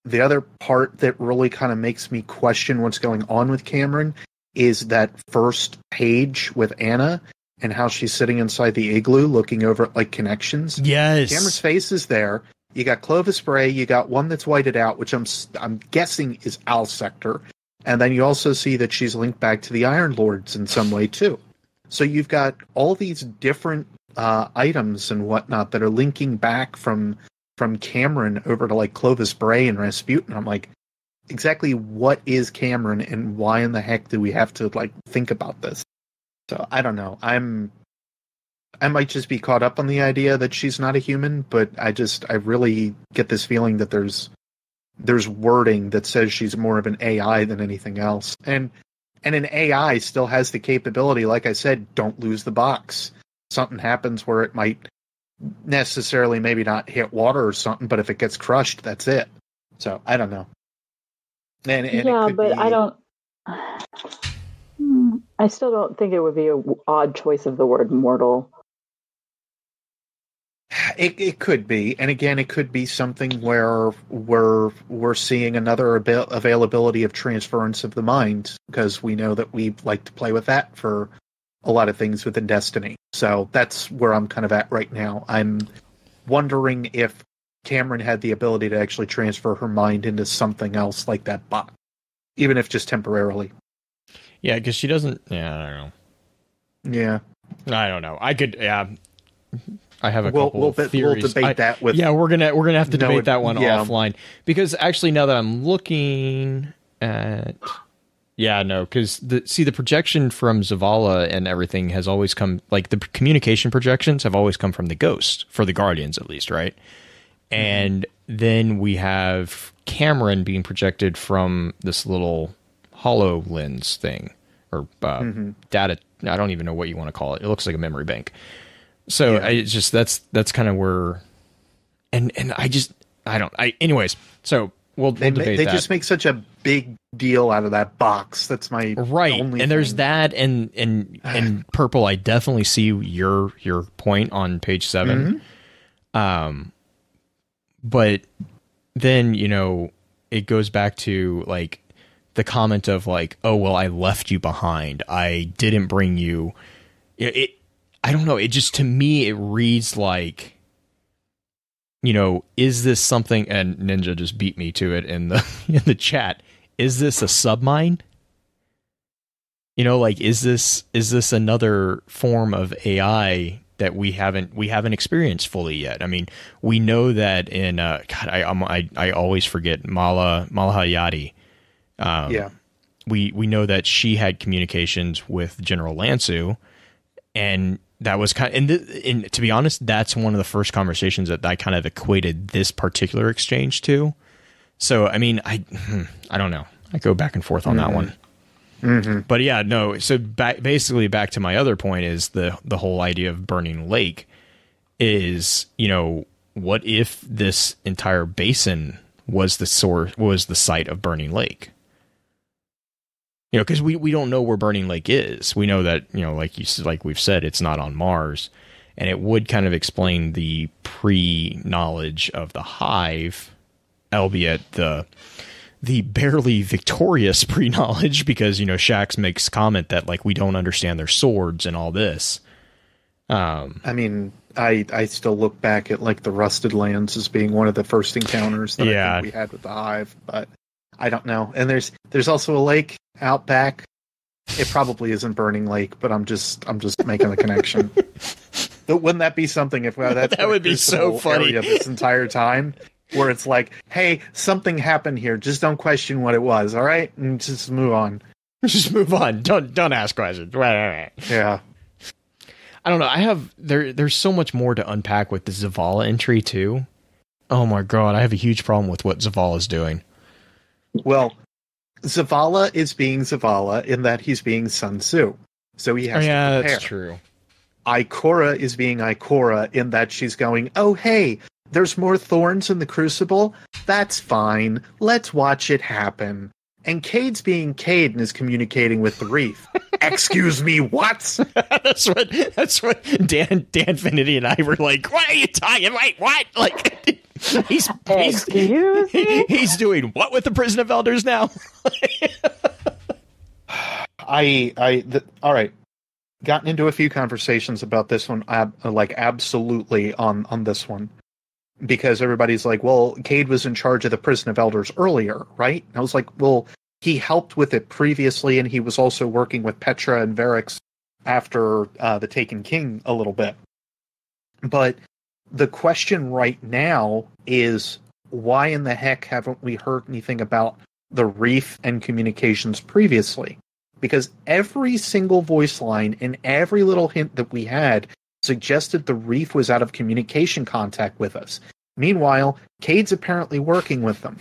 The other part that really kind of makes me question what's going on with Cameron is that first page with Anna and how she's sitting inside the igloo looking over at like connections.
Yes.
Cameron's face is there. You got Clovis Bray, you got one that's whited out, which I'm guessing is Owl Sector. And then you also see that she's linked back to the Iron Lords in some way too. So you've got all these different items and whatnot that are linking back from Cameron over to like Clovis Bray and Rasputin. I'm like, exactly what is Cameron and why in the heck do we have to like think about this? So I don't know. I might just be caught up on the idea that she's not a human, but I really get this feeling that there's wording that says she's more of an AI than anything else. And an AI still has the capability, like I said, don't lose the box. Something happens where it might necessarily maybe not hit water or something, but if it gets crushed, that's it. So I don't know. And
yeah, but I don't. I still don't think it would be an odd choice of the word mortal.
It could be, and again, it could be something where we're seeing another availability of transference of the mind, because we know that we like to play with that for a lot of things within Destiny. So that's where I'm kind of at right now. I'm wondering if Cameron had the ability to actually transfer her mind into something else like that bot, even if just temporarily.
Yeah, because she doesn't. Yeah, I don't know.
Yeah.
I don't know. I could. Yeah. I have a couple of theories.
We'll debate that with.
Yeah, we're gonna have to debate that one
yeah.
offline, because actually now that I'm looking at, because the projection from Zavala and everything has always come, like the communication projections have always come from the Ghost, for the Guardians at least, right? And then we have Cameron being projected from this little HoloLens thing, or data. I don't even know what you want to call it. It looks like a memory bank. So it's just that's kind of where, and anyways. So we'll debate that.
They just make such a big deal out of that box. That's my
right.
only
and there's
thing.
that, and Purple. I definitely see your point on page 7. But then it goes back to like the comment of like, oh well, I left you behind. I didn't bring you. I don't know. It just, to me, it reads like, is this something? And Ninja just beat me to it in the chat. Is this a submine? Like, is this another form of AI that we haven't experienced fully yet? I mean, we know that in I always forget Mala Hayati. We know that she had communications with General Lansu, and that was kind of, and to be honest, that's one of the first conversations that I kind of equated this particular exchange to. So, I mean, I don't know. I go back and forth on that one. But yeah, no. So basically back to my other point is the whole idea of Burning Lake is, what if this entire basin was the site of Burning Lake? Because we don't know where Burning Lake is. We know that, like we've said, it's not on Mars, and it would kind of explain the pre-knowledge of the Hive, albeit the barely victorious pre-knowledge, because Shax makes comment that like we don't understand their swords and all this.
I mean, I still look back at like the Rusted Lands as being one of the first encounters that I think we had with the Hive, but I don't know. And there's also a lake out back. It probably isn't Burning Lake, but I'm just making the connection. But wouldn't that be something if that would be so funny this entire time, where it's like, hey, something happened here, just don't question what it was, all right, and just move on.
Just move on. Don't ask questions.
Yeah.
I don't know. There's so much more to unpack with the Zavala entry too. Oh my god, I have a huge problem with what Zavala's doing.
Well, Zavala is being Zavala in that he's being Sun Tzu, so he has to prepare.
That's true.
Ikora is being Ikora in that she's going, oh hey, there's more thorns in the Crucible? That's fine. Let's watch it happen. And Cade's being Cade and is communicating with the Reef. Excuse me, what?
That's what Dan Finity and I were like, what are you talking? Wait, what? Like he's doing what with the Prison of Elders now?
All right. Gotten into a few conversations about this one, absolutely on this one. Because everybody's like, well, Cade was in charge of the Prison of Elders earlier, right? And I was like, well, he helped with it previously, and he was also working with Petra and Varix after the Taken King a little bit. But the question right now is, why in the heck haven't we heard anything about the Reef and communications previously? Because every single voice line and every little hint that we had suggested the Reef was out of communication contact with us. Meanwhile, Cade's apparently working with them.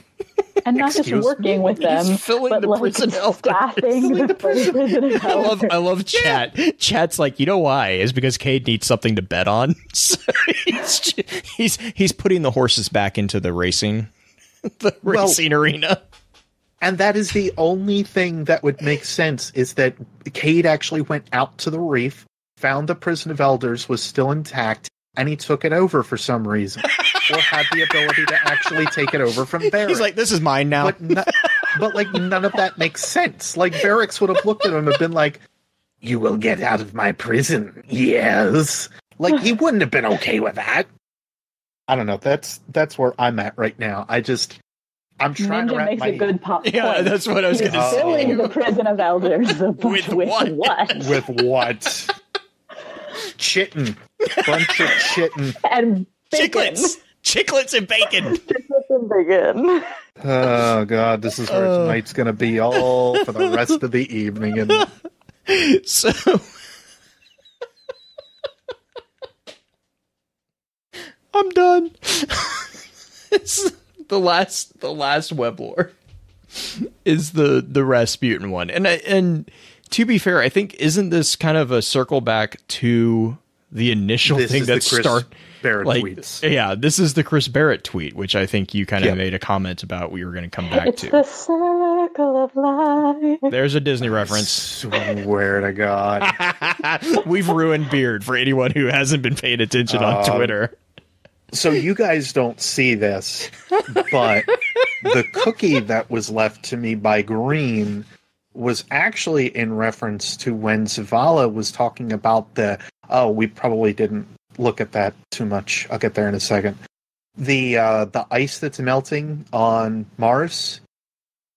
And not just working with them, but like staffing the prison of Elders.
I love chat. Chat's like, you know why? Is because Cade needs something to bet on. So he's putting the horses back into the racing arena.
And that is the only thing that would make sense, is that Cade actually went out to the Reef, found the Prison of Elders was still intact, and he took it over for some reason. Or had the ability to actually take it over from Varix.
He's like, this is mine now.
But none of that makes sense. Like, Varix would have looked at him and been like, you will get out of my prison. Yes. Like, he wouldn't have been okay with that. I don't know. That's where I'm at right now. I'm trying to wrap
makes
my
a good point.
Yeah, that's what I was going to say.
Filling the Prison of Elders.
With what?
With what? chittin'. Bunch of chittin'.
And bacon.
Chiclets and bacon.
Chiclets and bacon.
Oh, God, this is where tonight's going to be all for the rest of the evening. And
So... I'm done. It's the last Weblore is the Rasputin one. And to be fair, I think, isn't this kind of a circle back to the initial thing that started
Barrett tweets?
Yeah, this is the Chris Barrett tweet, which I think you kind of made a comment about we were going to come back
it's
to.
The circle of life.
There's a Disney reference.
Swear to God.
We've ruined Beard for anyone who hasn't been paying attention on Twitter.
So you guys don't see this, but the cookie that was left to me by Green was actually in reference to when Zavala was talking about we probably didn't look at that too much. I'll get there in a second. The ice that's melting on Mars.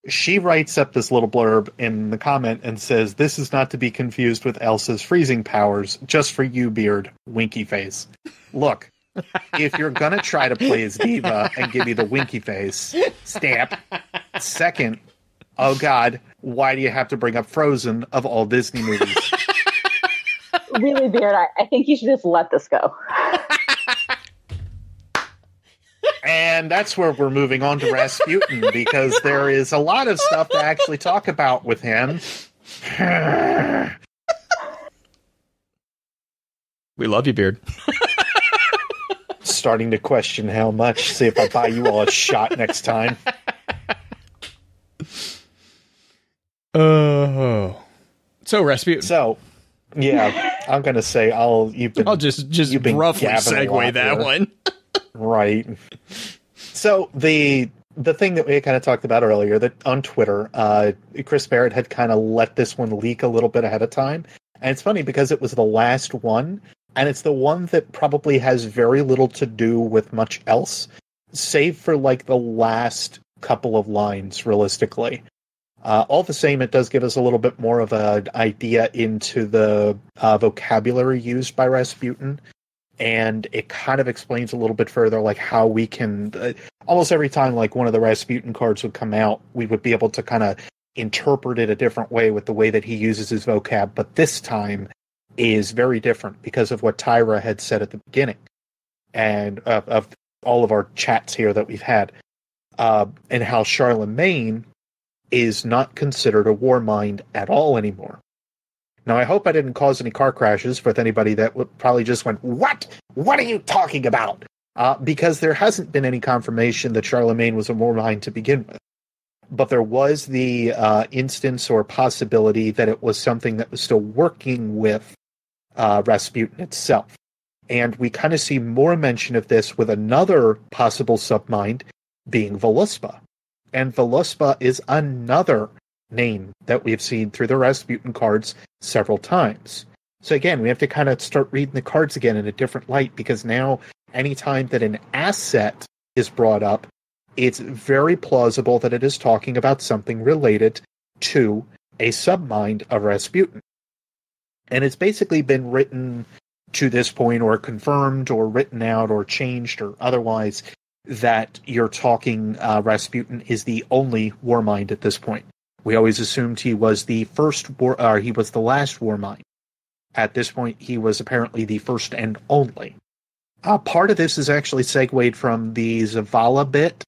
She writes up this little blurb in the comment and says, "This is not to be confused with Elsa's freezing powers. Just for you, Beard. Winky face." Look. If you're going to try to play as Diva and give me the winky face, stamp. Second, oh God, why do you have to bring up Frozen of all Disney movies?
Really, Beard, I think you should just let this go.
And that's where we're moving on to Rasputin, because there is a lot of stuff to actually talk about with him.
We love you, Beard.
Starting to question how much. See if I buy you all a shot next time.
So Rasputin.
So, yeah, I'm gonna say
I'll just roughly segue that one.
Right. So the thing that we kind of talked about earlier, that on Twitter, Chris Barrett had kind of let this one leak a little bit ahead of time, and it's funny because it was the last one. And it's the one that probably has very little to do with much else, save for like the last couple of lines, realistically. All the same, it does give us a little bit more of an idea into the vocabulary used by Rasputin. And it kind of explains a little bit further, like how we can, almost every time like one of the Rasputin cards would come out, we would be able to kind of interpret it a different way with the way that he uses his vocab. But this time is very different because of what Tyra had said at the beginning and of all of our chats here that we've had, and how Charlemagne is not considered a Warmind at all anymore. Now, I hope I didn't cause any car crashes with anybody that would probably just went, "What? What are you talking about?" Because there hasn't been any confirmation that Charlemagne was a Warmind to begin with. But there was the instance or possibility that it was something that was still working with Rasputin itself. And we kind of see more mention of this with another possible submind being Voluspa. And Voluspa is another name that we've seen through the Rasputin cards several times. So again, we have to kind of start reading the cards again in a different light, because now anytime that an asset is brought up, it's very plausible that it is talking about something related to a submind of Rasputin. And it's basically been written to this point, or confirmed, or written out, or changed, or otherwise, that you're talking Rasputin is the only Warmind at this point. We always assumed he was the he was the last Warmind. At this point, he was apparently the first and only. Part of this is actually segued from the Zavala bit,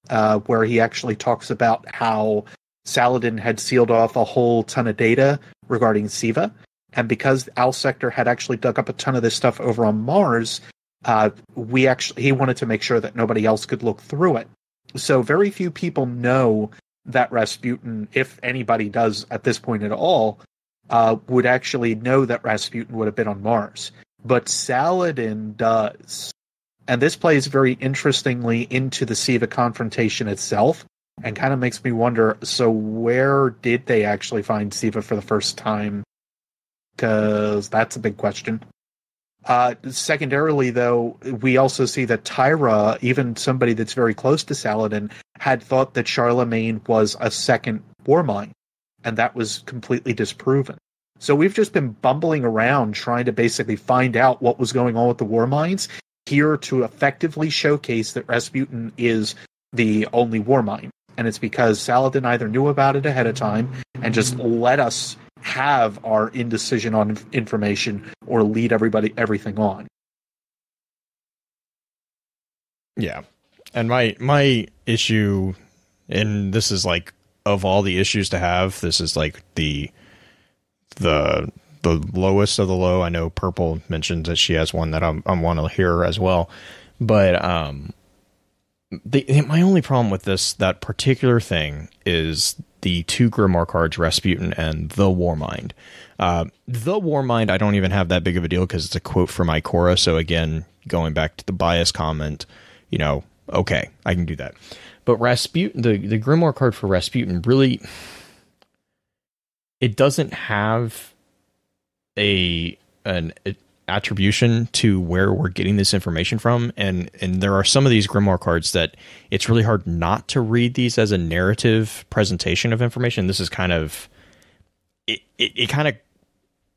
where he actually talks about how Saladin had sealed off a whole ton of data regarding Siva. And because Al Sector had actually dug up a ton of this stuff over on Mars, he wanted to make sure that nobody else could look through it. So very few people know that Rasputin, if anybody does at this point at all, would actually know that Rasputin would have been on Mars. But Saladin does. And this plays very interestingly into the Siva confrontation itself, and kind of makes me wonder, so where did they actually find Siva for the first time? Because that's a big question. Secondarily, though, we also see that Tyra, even somebody that's very close to Saladin, had thought that Charlemagne was a second Warmind, and that was completely disproven. So we've just been bumbling around trying to basically find out what was going on with the war minds here to effectively showcase that Rasputin is the only war mind. And it's because Saladin either knew about it ahead of time and just let us have our indecision on information or lead everything on.
Yeah. And my issue, and this is like, of all the issues to have, this is like the lowest of the low. I know Purple mentions that she has one that I want to hear as well. But my only problem with that particular thing is the two Grimoire cards, Rasputin and the Warmind. The Warmind, I don't even have that big of a deal because it's a quote from Ikora. So again, going back to the bias comment, okay, I can do that. But Rasputin, the Grimoire card for Rasputin, really, it doesn't have an attribution to where we're getting this information from, and there are some of these Grimoire cards that it's really hard not to read these as a narrative presentation of information. This is kind of it kind of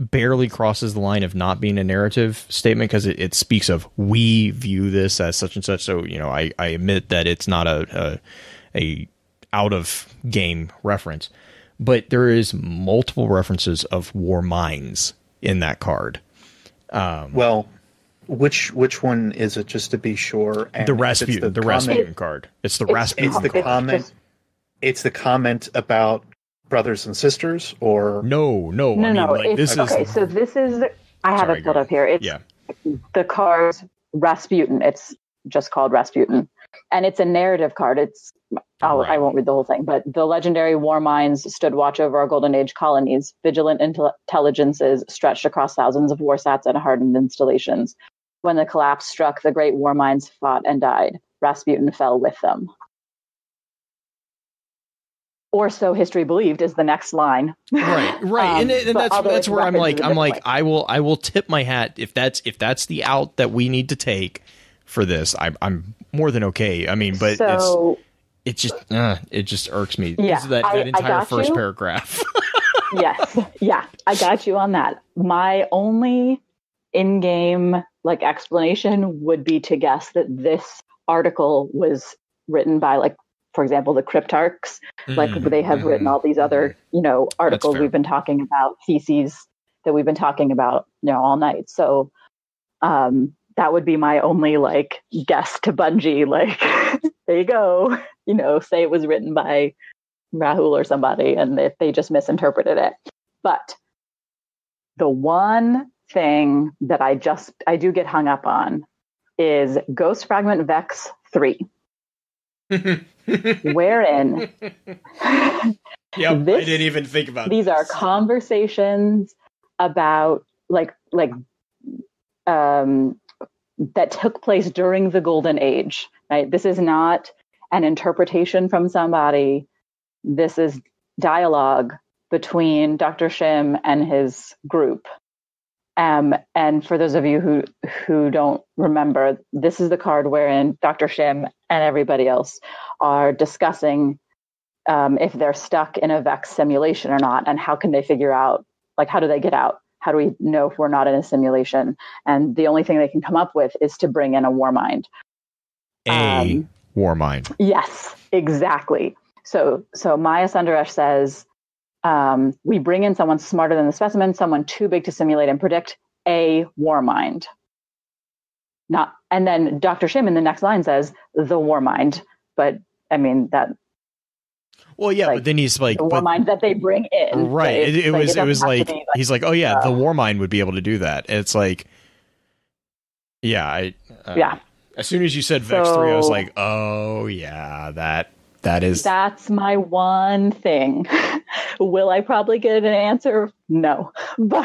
barely crosses the line of not being a narrative statement because it speaks of we view this as such and such. So I admit that it's not a out of game reference, but there is multiple references of war minds in that card.
Well, which one is it, just to be sure? And
the Rasputin card. It's the Rasputin.
It's the
card.
comment. It's the comment about brothers and sisters, or
no. This is.
So this is. I have it filled up here. It's the card Rasputin. It's just called Rasputin, and it's a narrative card. I won't read the whole thing, but the legendary war minds stood watch over our Golden Age colonies. Vigilant intelligences stretched across thousands of warsats and hardened installations. When the collapse struck, the great war minds fought and died. Rasputin fell with them. Or so history believed is the next line.
Right. And that's where I'm like, I will tip my hat if that's the out that we need to take for this. I'm more than okay. I mean, but it just irks me.
Yeah,
that entire first paragraph.
Yes. Yeah, I got you on that. My only in-game explanation would be to guess that this article was written by for example, the Cryptarchs. They have written all these other, articles we've been talking about, theses that we've been talking about, all night. So that would be my only guess to Bungie. There you go. Say it was written by Rahul or somebody, and if they just misinterpreted it. But the one thing that I do get hung up on is Ghost Fragment Vex 3. Wherein
I didn't even think about
these are conversations about that took place during the Golden Age, right? This is not an interpretation from somebody. This is dialogue between Dr. Shim and his group. And for those of you who don't remember, this is the card wherein Dr. Shim and everybody else are discussing if they're stuck in a Vex simulation or not, and how can they figure out, how do they get out? How do we know if we're not in a simulation? And the only thing they can come up with is to bring in a Warmind.
A Warmind.
Yes, exactly. So Maya Sundaresh says, we bring in someone smarter than the specimen, someone too big to simulate and predict, a Warmind. And then Dr. Shim in the next line says, the Warmind. But I mean that.
Well, yeah, but then he's
the Warmind that they bring in,
right? It was he's like, oh yeah, the Warmind would be able to do that. It's like, yeah, As soon as you said Vex 3, I was like, oh yeah, that's
my one thing. Will I probably get an answer? No, but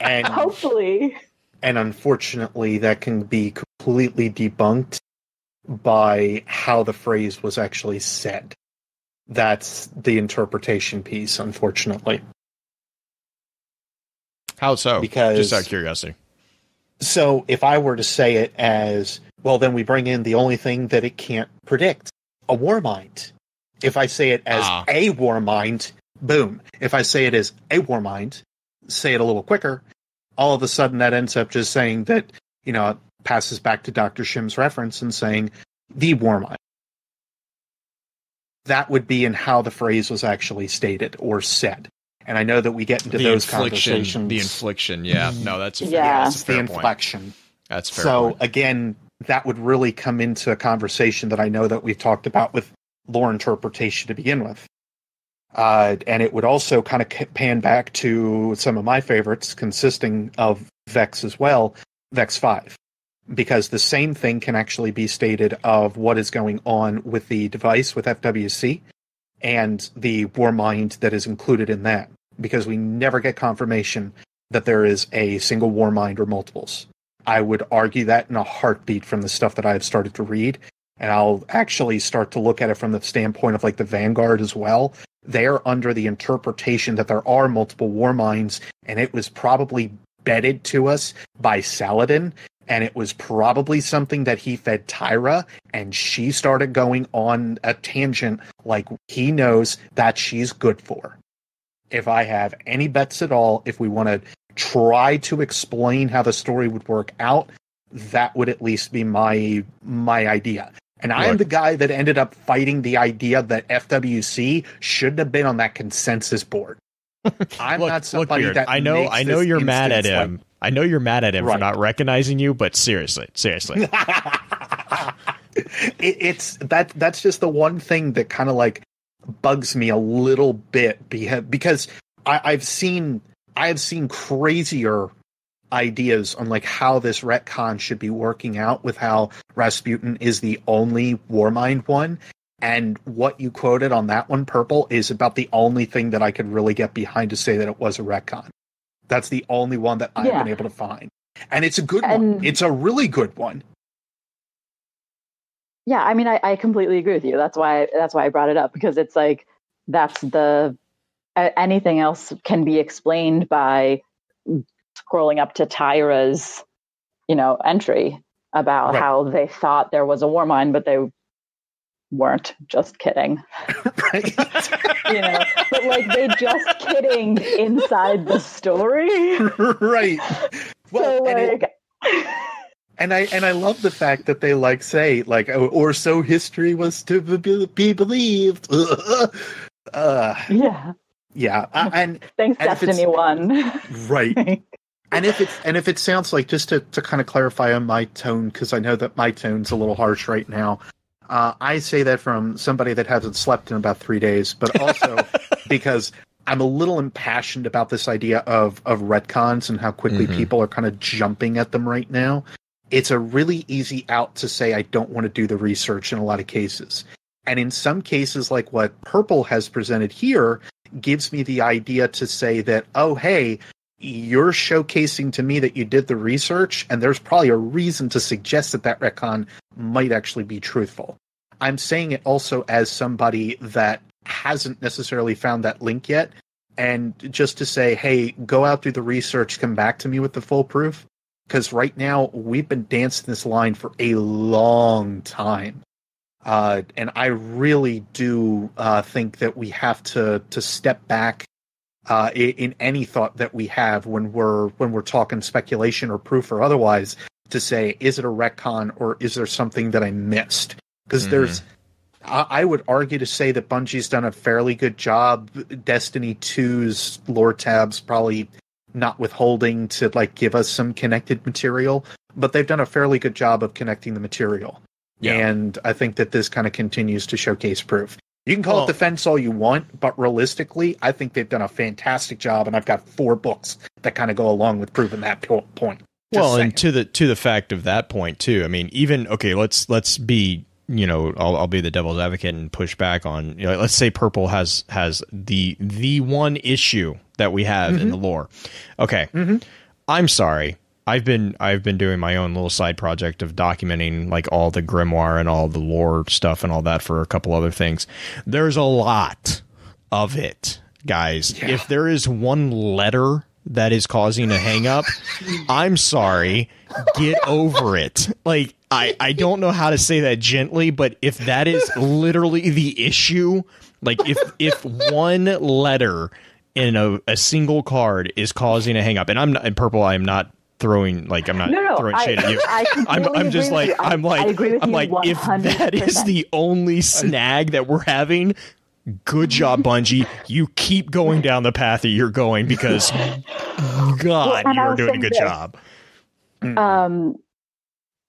and
hopefully.
And unfortunately, that can be completely debunked by how the phrase was actually said. That's the interpretation piece, unfortunately.
How so?
Because,
just out of curiosity.
So if I were to say it as, well, then we bring in the only thing that it can't predict, a Warmind. If I say it as a Warmind, boom. If I say it as a Warmind, say it a little quicker, all of a sudden that ends up just saying that, you know, it passes back to Dr. Shim's reference and saying the Warmind. That would be in how the phrase was actually stated or said. And I know that we get into those conversations.
The infliction, yeah. No, that's a
that's
fair
the inflection.
Point. That's fair.
So
point.
Again, that would really come into a conversation that I know that we've talked about with lore interpretation to begin with. And it would also kind of pan back to some of my favorites, consisting of Vex as well, Vex 5. Because the same thing can actually be stated of what is going on with the device with FWC and the Warmind that is included in that. Because we never get confirmation that there is a single Warmind or multiples. I would argue that in a heartbeat from the stuff that I've started to read. And I'll actually start to look at it from the standpoint of like the Vanguard as well. They're under the interpretation that there are multiple Warminds, and it was probably bedded to us by Saladin. And it was probably something that he fed Tyra, and she started going on a tangent like he knows that she's good for. If I have any bets at all, if we want to try to explain how the story would work out, that would at least be my idea. And I am the guy that ended up fighting the idea that FWC shouldn't have been on that consensus board. I'm not somebody that
I know you're mad at him. I know you're mad at him for not recognizing you, but seriously.
That's just the one thing that kind of like bugs me a little bit because I have seen crazier ideas on like how this retcon should be working out with how Rasputin is the only Warmind one. And what you quoted on that one, Purple, is about the only thing that I could really get behind to say that it was a retcon. That's the only one that I've been able to find. And it's a good one. It's a really good one.
Yeah, I mean, I completely agree with you. That's why I brought it up, because it's like, that's anything else can be explained by scrolling up to Tyra's, entry about how they thought there was a Warmind, but they weren't. Just kidding.
Right.
But like they just kidding inside the story.
Right. Well,
so
and I love the fact that they like say like, or so history was to be believed.
Yeah.
And
thanks, Destiny 1.
Right. And if it sounds like, just to kind of clarify on my tone, because I know that my tone's a little harsh right now. I say that from somebody that hasn't slept in about 3 days, but also because I'm a little impassioned about this idea of retcons and how quickly people are kind of jumping at them right now. It's a really easy out to say I don't want to do the research in a lot of cases. And in some cases, like what Purple has presented here, gives me the idea to say that, oh, hey, you're showcasing to me that you did the research, and there's probably a reason to suggest that retcon might actually be truthful. I'm saying it also as somebody that hasn't necessarily found that link yet, and just to say, hey, go out, do the research, come back to me with the full proof. Because right now, we've been dancing this line for a long time. And I really do think that we have to step back in any thought that we have when we're talking speculation or proof or otherwise, to say, is it a retcon or is there something that I missed? Because I would argue to say that Bungie's done a fairly good job. Destiny 2's lore tabs probably not withholding to like give us some connected material, but they've done a fairly good job of connecting the material. Yeah. And I think that this kind of continues to showcase proof. You can call it defense all you want, but realistically, I think they've done a fantastic job, and I've got 4 books that kind of go along with proving that point.
And to the fact of that point too. I mean, even let's be, I'll be the devil's advocate and push back on, let's say Purple has the one issue that we have in the lore. Okay. I'm sorry. I've been doing my own little side project of documenting like all the grimoire and all the lore stuff and all that for a couple other things. There's a lot of it, guys. Yeah. If there is one letter that is causing a hang up, I'm sorry, get over it. Like, I don't know how to say that gently, but if that is literally the issue Like if one letter in a single card is causing a hang up, and I'm not, in purple, I'm not throwing throwing shade at you. I'm just like I'm like if that is the only snag that we're having, good job, Bungie. You keep going down the path that you're going because God, you're doing a good job.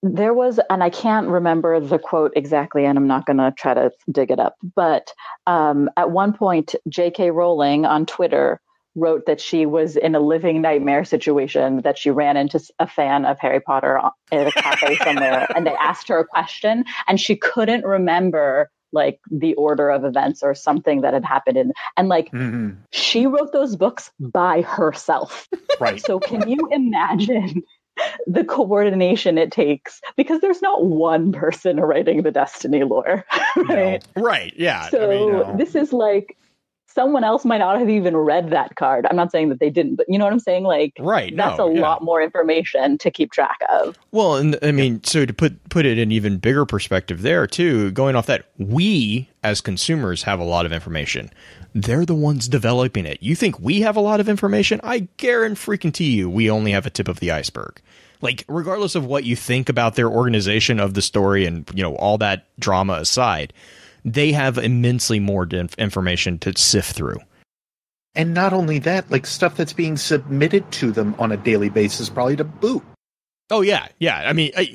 There was, and I can't remember the quote exactly, and I'm not going to try to dig it up, but at one point, J.K. Rowling on Twitter wrote that she was in a living nightmare situation, that she ran into a fan of Harry Potter at a cafe somewhere, and they asked her a question, and she couldn't remember like the order of events or something that had happened she wrote those books by herself.
Right.
So can you imagine the coordination it takes, because there's not one person writing the Destiny lore, right?
No. Right. Yeah.
So this is like someone else might not have even read that card. I'm not saying that they didn't, but you know what I'm saying? Like,
right.
That's a lot more information to keep track of.
Well, and I mean, so to put it in even bigger perspective there too, going off that, we as consumers have a lot of information. They're the ones developing it. You think we have a lot of information? I guarantee you, we only have a tip of the iceberg. Like, regardless of what you think about their organization of the story and, you know, all that drama aside, they have immensely more information to sift through.
And not only that, like stuff that's being submitted to them on a daily basis, probably to boot.
Oh yeah, yeah. I mean, I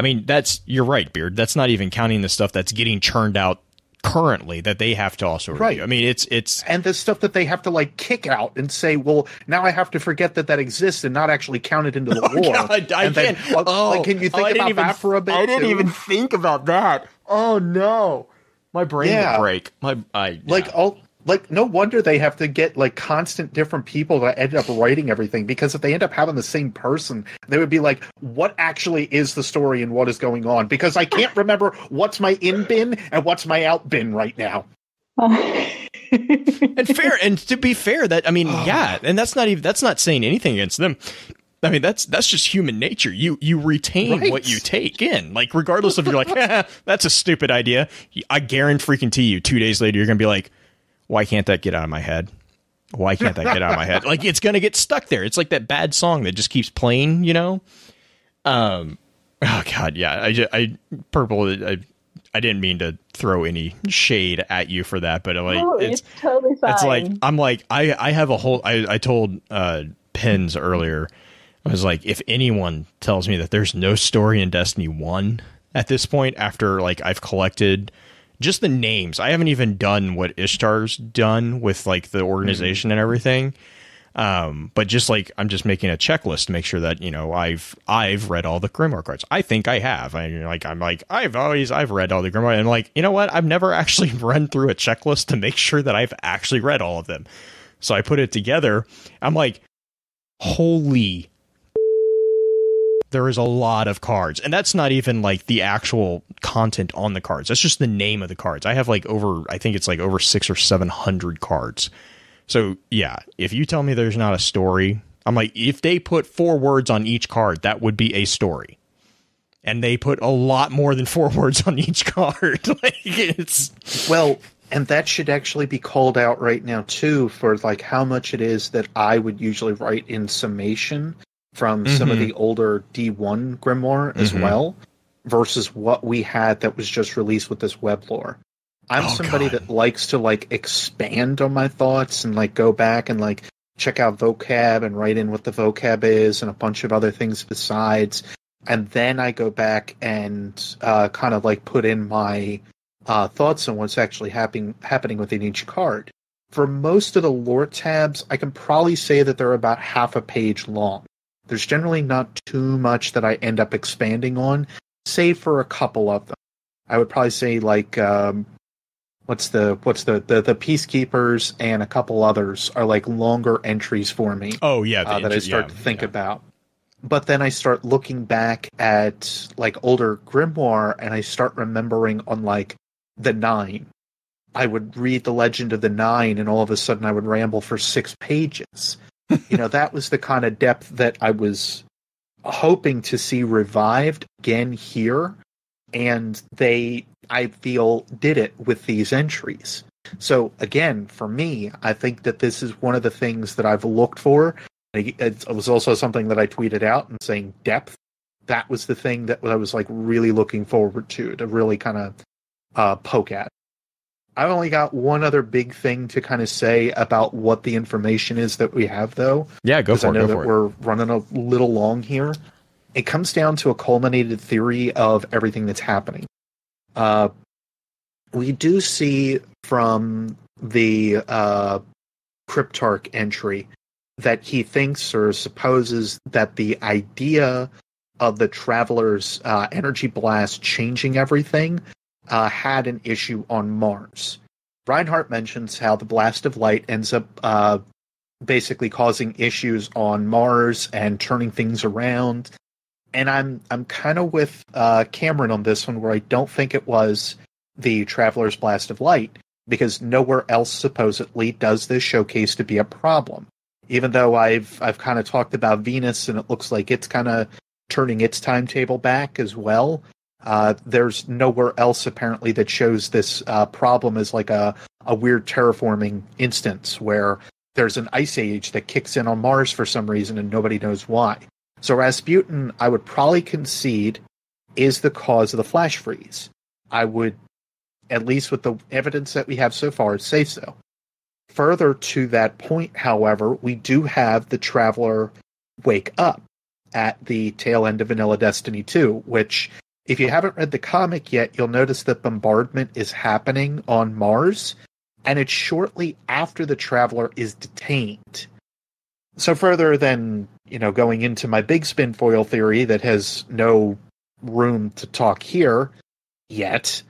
mean, you're right, Beard. That's not even counting the stuff that's getting churned out currently that they have to also review.
Right.
I mean, it's
and the stuff that they have to like kick out and say, well, now I have to forget that exists and not actually count it into the lore.
God,
can you think about that for a bit?
I didn't even think about that. Oh no, my brain will break. No wonder
they have to get like constant different people that end up writing everything, because if they end up having the same person, they would be like, what actually is the story and what is going on? Because I can't remember what's my in bin and what's my out bin right now.
And to be fair, that, I mean, and that's not saying anything against them. I mean, that's just human nature. You retain what you take in, like, regardless of, you're like, that's a stupid idea. I guarantee you 2 days later, you're going to be like, why can't that get out of my head? Why can't that get out of my head? Like, it's going to get stuck there. It's like that bad song that just keeps playing, you know? Oh God. Yeah. I didn't mean to throw any shade at you for that, but like,
it's totally fine.
It's like, I'm like, I have a whole, I told Pins earlier, I was like, if anyone tells me that there's no story in Destiny 1 at this point, after like I've collected just the names, I haven't even done what Ishtar's done with like the organization and everything. But just like, I'm just making a checklist to make sure that, you know, I've read all the Grimoire cards. I think I have. I've read all the Grimoire, and like, you know what? I've never actually run through a checklist to make sure that I've actually read all of them. So I put it together. I'm like, holy, there is a lot of cards. And that's not even like the actual content on the cards. That's just the name of the cards. I have like over 600 or 700 cards. So yeah, if you tell me there's not a story, I'm like, if they put 4 words on each card, that would be a story. And they put a lot more than 4 words on each card. Like, it's,
well, and that should actually be called out right now too, for like how much it is that I would usually write in summation from some of the older D1 Grimoire as well, versus what we had that was just released with this Weblore. I'm somebody that likes to like expand on my thoughts and like go back and like check out vocab and write in what the vocab is and a bunch of other things besides. And then I go back and kind of like put in my thoughts on what's actually happening within each card. For most of the lore tabs, I can probably say that they're about half a page long. There's generally not too much that I end up expanding on, save for a couple of them. I would probably say like what's the Peacekeepers and a couple others are like longer entries for me.
Oh yeah,
that I start to think about. But then I start looking back at like older Grimoire and I start remembering on like the 9. I would read the Legend of the 9 and all of a sudden I would ramble for 6 pages. You know, that was the kind of depth that I was hoping to see revived again here. and they, I feel, did it with these entries. So again, for me, I think that this is one of the things that I've looked for. It was also something that I tweeted out and saying depth. That was the thing that I was like really looking forward to really kind of poke at. I've only got one other big thing to kind of say about what the information is that we have, though.
Yeah, go for it.
I know that we're running a little long here. It comes down to a culminated theory of everything that's happening. We do see from the Cryptarch entry that he thinks or supposes that the idea of the Traveler's energy blast changing everything had an issue on Mars. Reinhardt mentions how the blast of light ends up basically causing issues on Mars and turning things around. And I'm kind of with Cameron on this one, where I don't think it was the Traveler's blast of light, because nowhere else supposedly does this showcase to be a problem. Even though I've kind of talked about Venus, and it looks like it's kind of turning its timetable back as well. There's nowhere else apparently that shows this problem as like a weird terraforming instance where there's an ice age that kicks in on Mars for some reason and nobody knows why. So Rasputin, I would probably concede, is the cause of the flash freeze. I would, at least with the evidence that we have so far, say so. Further to that point, however, we do have the Traveler wake up at the tail end of Vanilla Destiny 2, which, if you haven't read the comic yet, you'll notice that bombardment is happening on Mars, and it's shortly after the Traveler is detained. So further than, going into my big spin foil theory that has no room to talk here yet,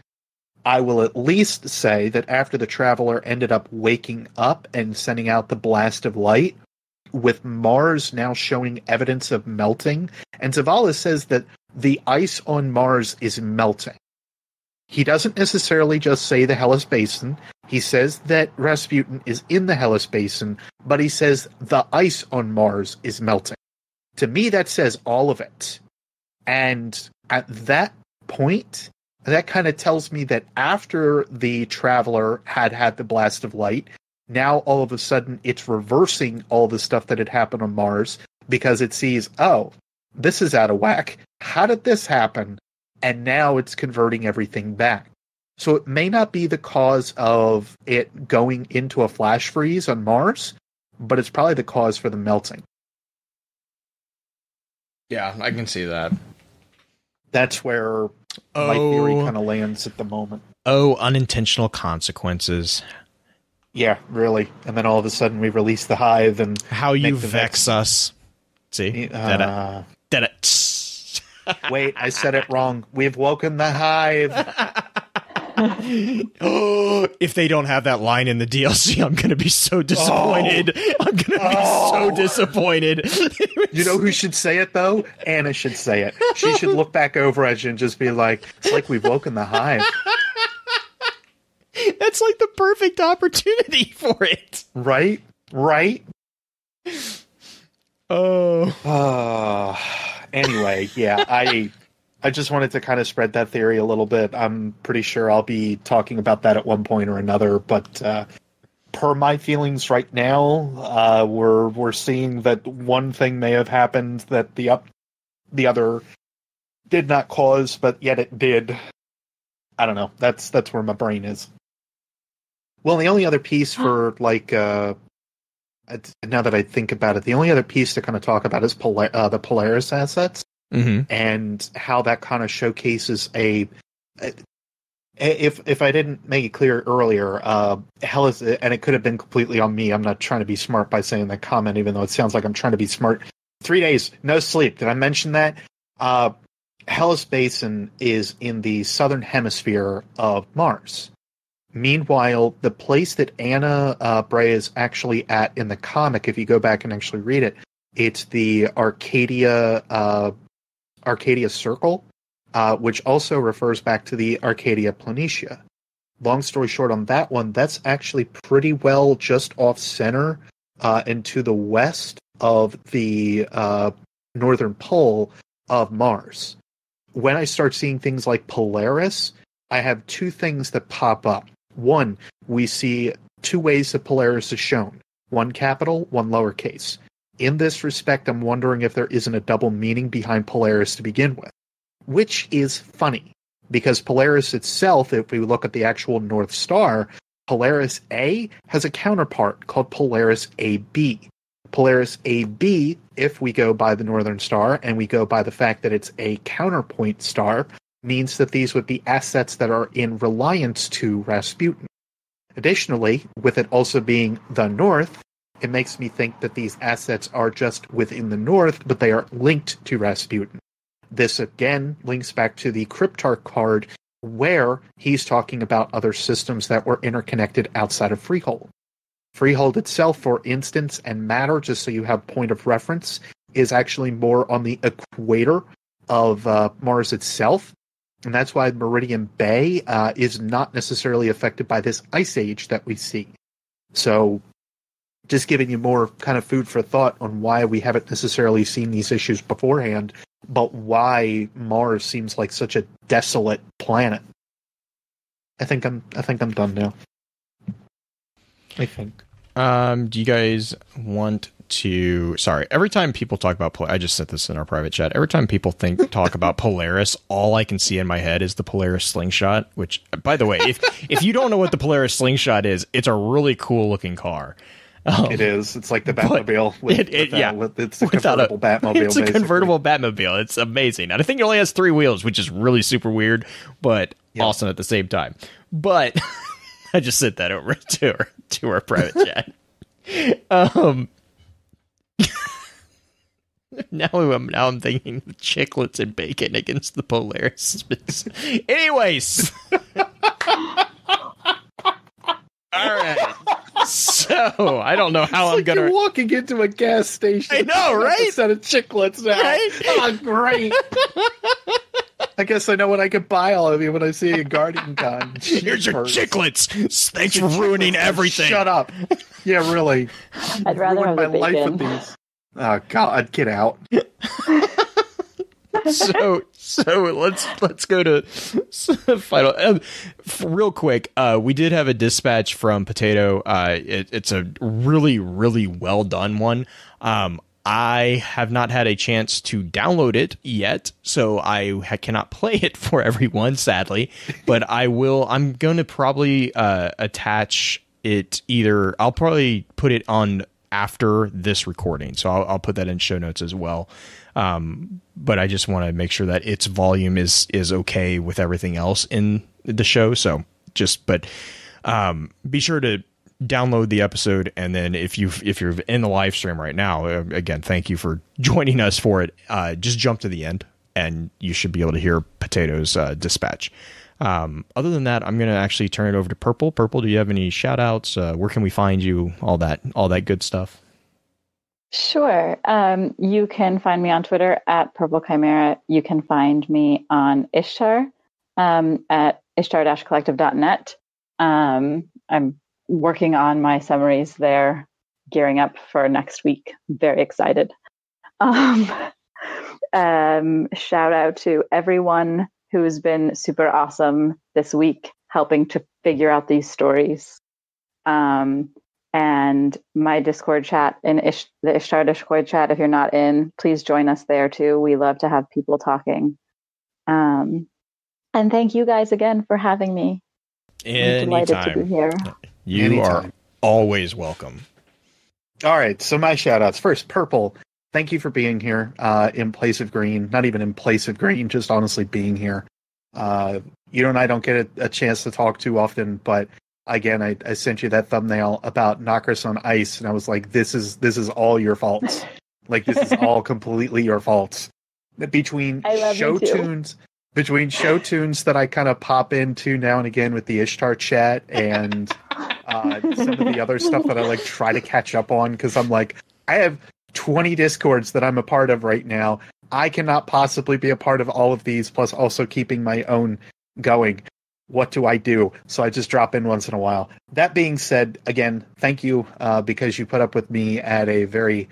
I will at least say that after the Traveler ended up waking up and sending out the blast of light, with Mars now showing evidence of melting, and Zavala says that the ice on Mars is melting. He doesn't necessarily just say the Hellas Basin. He says that Rasputin is in the Hellas Basin, but he says the ice on Mars is melting. To me, that says all of it. And at that point, that kind of tells me that after the Traveler had the blast of light, now all of a sudden it's reversing all the stuff that had happened on Mars, because it sees, oh, this is out of whack. How did this happen? And now it's converting everything back. So it may not be the cause of it going into a flash freeze on Mars, but it's probably the cause for the melting.
Yeah, I can see that.
That's where my theory kind of lands at the moment.
Oh, unintentional consequences.
Yeah, really. And then all of a sudden we release the Hive and...
How you vex us. See?
Wait, I said it wrong. We've woken the Hive.
Oh, if they don't have that line in the DLC, I'm going to be so disappointed. I'm going to be so disappointed.
You know who should say it, though? Anna should say it. She should look back over at you and just be like, it's like we've woken the Hive.
That's like the perfect opportunity for it.
Right? Anyway, yeah, I just wanted to kind of spread that theory a little bit. I'm pretty sure I'll be talking about that at one point or another, but per my feelings right now, we're seeing that one thing may have happened that the other did not cause, but yet it did. I don't know. That's where my brain is. Well, the only other piece for, now that I think about it, the only other piece to kind of talk about is the Polaris assets, and how that kind of showcases if I didn't make it clear earlier, Hellas, and it could have been completely on me. I'm not trying to be smart by saying that comment, even though it sounds like I'm trying to be smart. 3 days, no sleep. Did I mention that? Hellas Basin is in the southern hemisphere of Mars. Meanwhile, the place that Anna Bray is actually at in the comic, if you go back and actually read it, it's the Arcadia Circle, which also refers back to the Arcadia Planitia. Long story short on that one, that's actually pretty well just off center and to the west of the northern pole of Mars. when I start seeing things like Polaris, I have two things that pop up. One, we see two ways that Polaris is shown. One capital, one lowercase. In this respect, I'm wondering if there isn't a double meaning behind Polaris to begin with. Which is funny, because Polaris itself, if we look at the actual North Star, Polaris A has a counterpart called Polaris AB. Polaris AB, if we go by the Northern Star, and we go by the fact that it's a counterpoint star, means that these would be assets that are in reliance to Rasputin. Additionally, with it also being the North, it makes me think that these assets are just within the North, but they are linked to Rasputin. This again links back to the Cryptarch card, where he's talking about other systems that were interconnected outside of Freehold. Freehold itself, for instance, and Matter, just so you have point of reference, is actually more on the equator of Mars itself. And that's why Meridian Bay is not necessarily affected by this ice age that we see. So, just giving you more kind of food for thought on why we haven't necessarily seen these issues beforehand, but why Mars seems like such a desolate planet. I think I'm done now. I think.
Do you guys want to... Sorry, every time people talk about... I just sent this in our private chat. Every time people talk about Polaris, all I can see in my head is the Polaris slingshot, which, by the way, if you don't know what the Polaris slingshot is, it's a really cool looking car.
It is. It's like the Batmobile. It's a convertible Batmobile.
It's a convertible Batmobile. It's amazing. And I think it only has 3 wheels, which is really super weird, but awesome at the same time. But I just sent that over to our private chat. Now I'm thinking chiclets and bacon against the Polaris. Anyways. All right. So, I don't know how I'm going to...
You're walking into a gas station.
I know, right?
A set of chiclets now.
Right?
Oh, great. I guess I know what I could buy all of you when I see you Guardian Con.
Here's your chiclets. Thanks for ruining everything.
Shut up. Yeah, really.
I'd rather have
my
the
life
bacon.
with these. Oh, God, get out.
So let's go to final. Real quick, we did have a dispatch from Potato. It's a really, really well done one. I have not had a chance to download it yet, so I cannot play it for everyone, sadly. But I will. I'm going to probably attach it either. I'll probably put it on after this recording, so I'll put that in show notes as well. But I just want to make sure that its volume is okay with everything else in the show. So be sure to download the episode, and then if you're in the live stream right now, again, thank you for joining us for it. Just jump to the end, and you should be able to hear Potato's dispatch. Other than that, I'm going to actually turn it over to Purple. Purple, do you have any shout outs? Where can we find you? All that good stuff.
Sure. You can find me on Twitter at Purple Chimera. You can find me on Ishtar at ishtar-collective.net. I'm working on my summaries there, gearing up for next week. Very excited. Shout out to everyone who's been super awesome this week, helping to figure out these stories. And my Discord chat, the Ishtar Discord chat, if you're not in, please join us there too. We love to have people talking. And thank you guys again for having me. I'm delighted to be here.
You are always welcome.
All right, so my shout-outs. First, Purple, thank you for being here in place of Green. Not even in place of Green, just honestly being here. You and I don't get a chance to talk too often, but again, I sent you that thumbnail about Knockers on Ice, and I was like, this is all your faults. Like, this is all completely your faults. Between show tunes that I kind of pop into now and again with the Ishtar chat, and some of the other stuff that I like try to catch up on, because I'm like, I have 20 Discords that I'm a part of right now. I cannot possibly be a part of all of these, plus also keeping my own going. What do I do? So I just drop in once in a while. That being said, again, thank you because you put up with me at a very,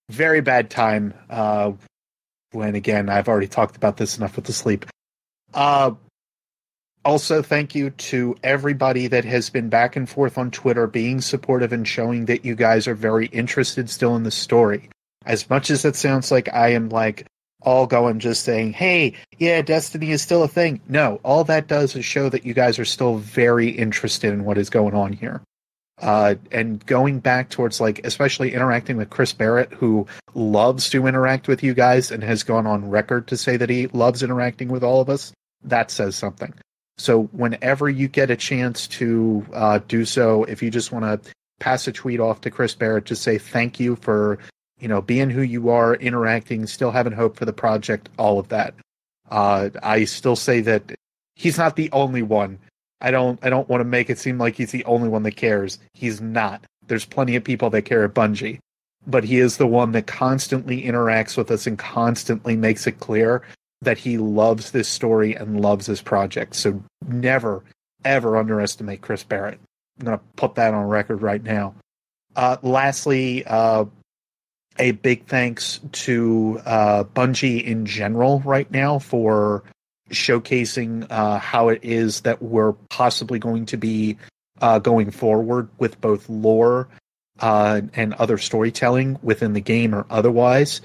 very bad time when, again, I've already talked about this enough with the sleep. Also, thank you to everybody that has been back and forth on Twitter, being supportive and showing that you guys are very interested still in the story. As much as it sounds like I am like all going just saying, hey, yeah, Destiny is still a thing. No, all that does is show that you guys are still very interested in what is going on here. And going back towards, like, especially interacting with Chris Barrett, who loves to interact with you guys and has gone on record to say that he loves interacting with all of us, that says something. So whenever you get a chance to do so, if you just want to pass a tweet off to Chris Barrett, just say thank you for, being who you are, interacting, still having hope for the project, all of that. I still say that he's not the only one. I don't want to make it seem like he's the only one that cares. He's not. There's plenty of people that care at Bungie, but he is the one that constantly interacts with us and constantly makes it clear that he loves this story and loves this project. So never, ever underestimate Chris Barrett. I'm going to put that on record right now. Lastly, a big thanks to Bungie in general right now for showcasing how it is that we're possibly going to be going forward with both lore and other storytelling within the game or otherwise.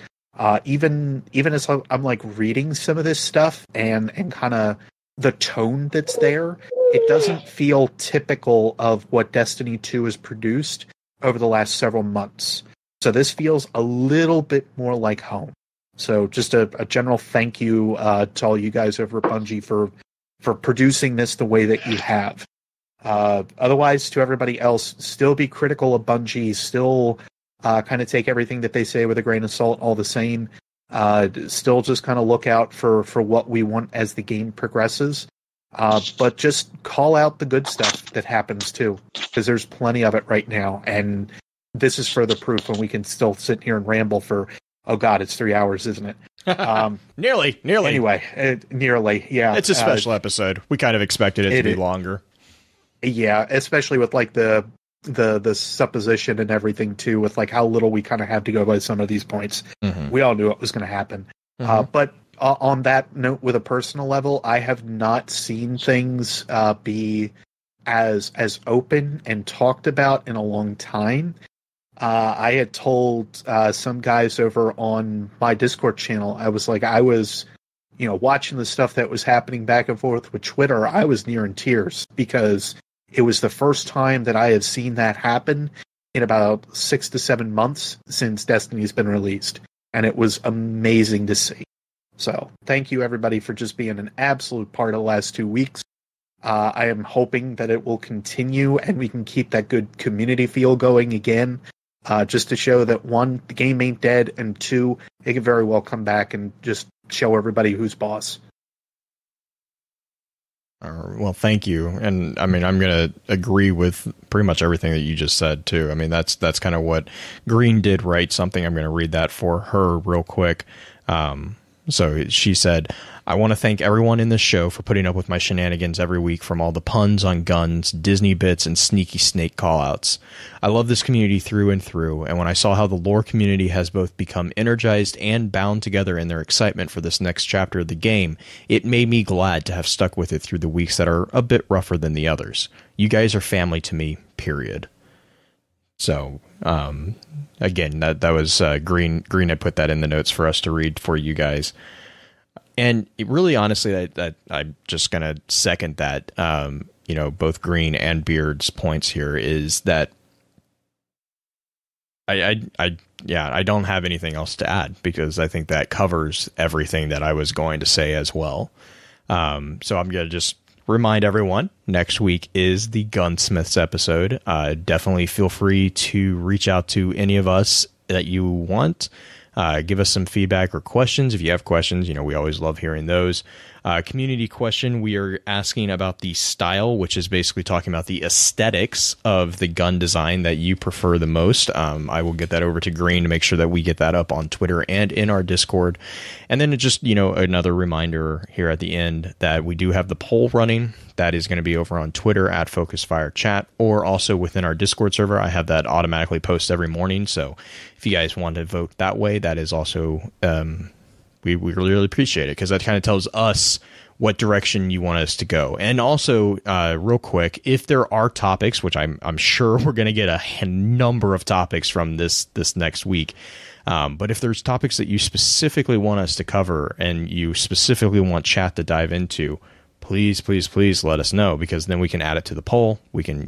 Even as I'm like reading some of this stuff and kind of the tone that's there, it doesn't feel typical of what Destiny 2 has produced over the last several months. So this feels a little bit more like home. So just a general thank you to all you guys over at Bungie for producing this the way that you have. Otherwise, to everybody else, still be critical of Bungie, still kind of take everything that they say with a grain of salt all the same. Still just kind of look out for what we want as the game progresses. But just call out the good stuff that happens too, because there's plenty of it right now. And this is further proof when we can still sit here and ramble for, oh God, it's 3 hours, isn't it?
Nearly.
Anyway, nearly, yeah.
It's a special episode. We kind of expected it to be longer.
Yeah, especially with like the supposition and everything too, with like how little we kind of have to go by some of these points. Mm-hmm. We all knew it was going to happen. Mm-hmm. But on that note, with a personal level, I have not seen things be as open and talked about in a long time. I had told some guys over on my Discord channel, I was watching the stuff that was happening back and forth with Twitter. I was near in tears because it was the first time that I had seen that happen in about 6 to 7 months since Destiny's been released. And it was amazing to see. So thank you, everybody, for just being an absolute part of the last 2 weeks. I am hoping that it will continue and we can keep that good community feel going again. Just to show that, one, the game ain't dead, and two, it could very well come back and just show everybody who's boss.
Well, thank you. And I mean, I'm going to agree with pretty much everything that you just said, too. I mean, that's kind of what Green did write something. I'm going to read that for her real quick. So she said, I want to thank everyone in this show for putting up with my shenanigans every week, from all the puns on guns, Disney bits, and sneaky snake callouts. I love this community through and through, and when I saw how the lore community has both become energized and bound together in their excitement for this next chapter of the game, it made me glad to have stuck with it through the weeks that are a bit rougher than the others. You guys are family to me, period. So, again, that was Green had put that in the notes for us to read for you guys. And it really, honestly, that I'm just going to second that, both Green and Beard's points here is that I don't have anything else to add, because I think that covers everything that I was going to say as well. So I'm going to just remind everyone, next week is the Gunsmiths episode. Definitely feel free to reach out to any of us that you want. Give us some feedback or questions. If you have questions, we always love hearing those. Community question, we are asking about the style, which is basically talking about the aesthetics of the gun design that you prefer the most. I will get that over to Green to make sure that we get that up on Twitter and in our Discord. And then just, another reminder here at the end that we do have the poll running. That is going to be over on Twitter at FocusFireChat, or also within our Discord server. I have that automatically post every morning. So if you guys want to vote that way, that is also We really appreciate it because that kind of tells us what direction you want us to go. And also, real quick, if there are topics, which I'm sure we're going to get a number of topics from this next week, but if there's topics that you specifically want us to cover and you specifically want chat to dive into, please let us know, because then we can add it to the poll. We can,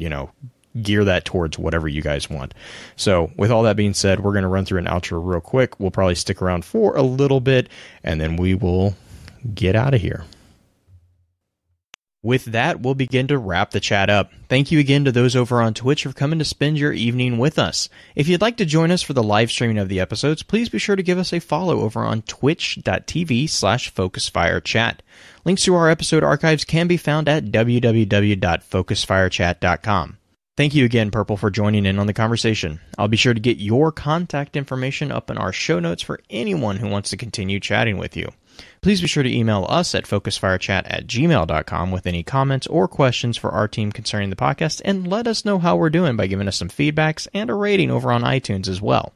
gear that towards whatever you guys want. So with all that being said, we're going to run through an outro real quick. We'll probably stick around for a little bit, and then we will get out of here. With that, we'll begin to wrap the chat up. Thank you again to those over on Twitch for coming to spend your evening with us. If you'd like to join us for the live streaming of the episodes, please be sure to give us a follow over on twitch.tv/FocusFireChat. Links to our episode archives can be found at www.focusfirechat.com. Thank you again, Purple, for joining in on the conversation. I'll be sure to get your contact information up in our show notes for anyone who wants to continue chatting with you. Please be sure to email us at focusfirechat@gmail.com with any comments or questions for our team concerning the podcast, and let us know how we're doing by giving us some feedbacks and a rating over on iTunes as well.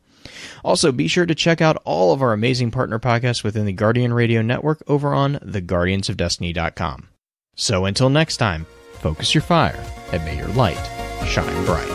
Also, be sure to check out all of our amazing partner podcasts within the Guardian Radio Network over on theguardiansofdestiny.com. So until next time, focus your fire and may your light shine bright.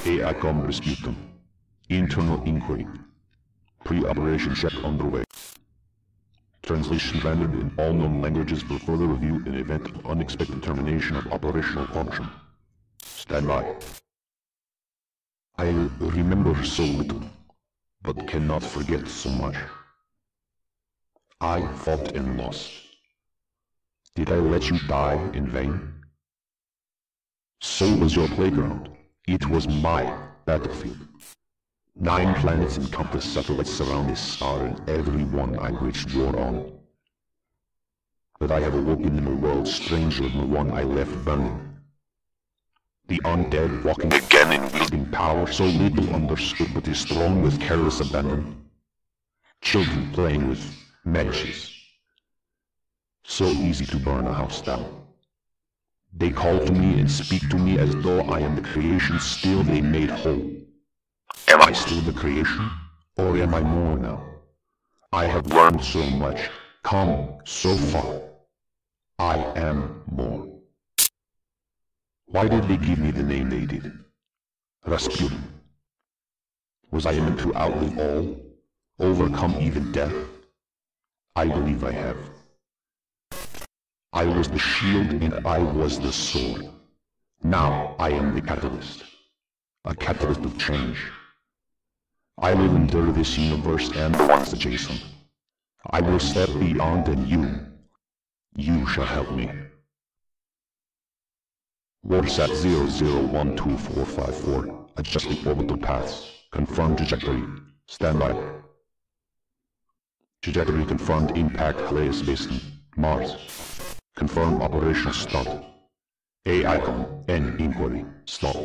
AICOM Rasputin. Internal inquiry. Pre-operation check underway. Translation rendered in all known languages for further review in event of unexpected termination of operational function. Stand by. I remember so little, but cannot forget so much. I fought and lost. Did I let you die in vain? So was your playground. It was my battlefield. 9 planets and countless satellites surround this star, and every one I waged war on. But I have awoken in a world stranger than the one I left burning. The undead walking again in wielding power so little understood but is strong with careless abandon. Children playing with matches. So easy to burn a house down. They call to me and speak to me as though I am the creation still they made whole. Am I still the creation? Or am I more now? I have learned so much, come so far. I am more. Why did they give me the name they did? Rasputin. Was I meant to outlive all? Overcome even death? I believe I have. I was the shield and I was the sword. Now I am the catalyst. A catalyst of change. I will endure this universe and the ones adjacent. I will step beyond, and you shall help me. Warsat 00124454, adjusting orbital paths. Confirmed trajectory. Stand by. Trajectory confirmed. Impact Helios Basin, Mars. Confirm operational start. AICOM N inquiry. Stop.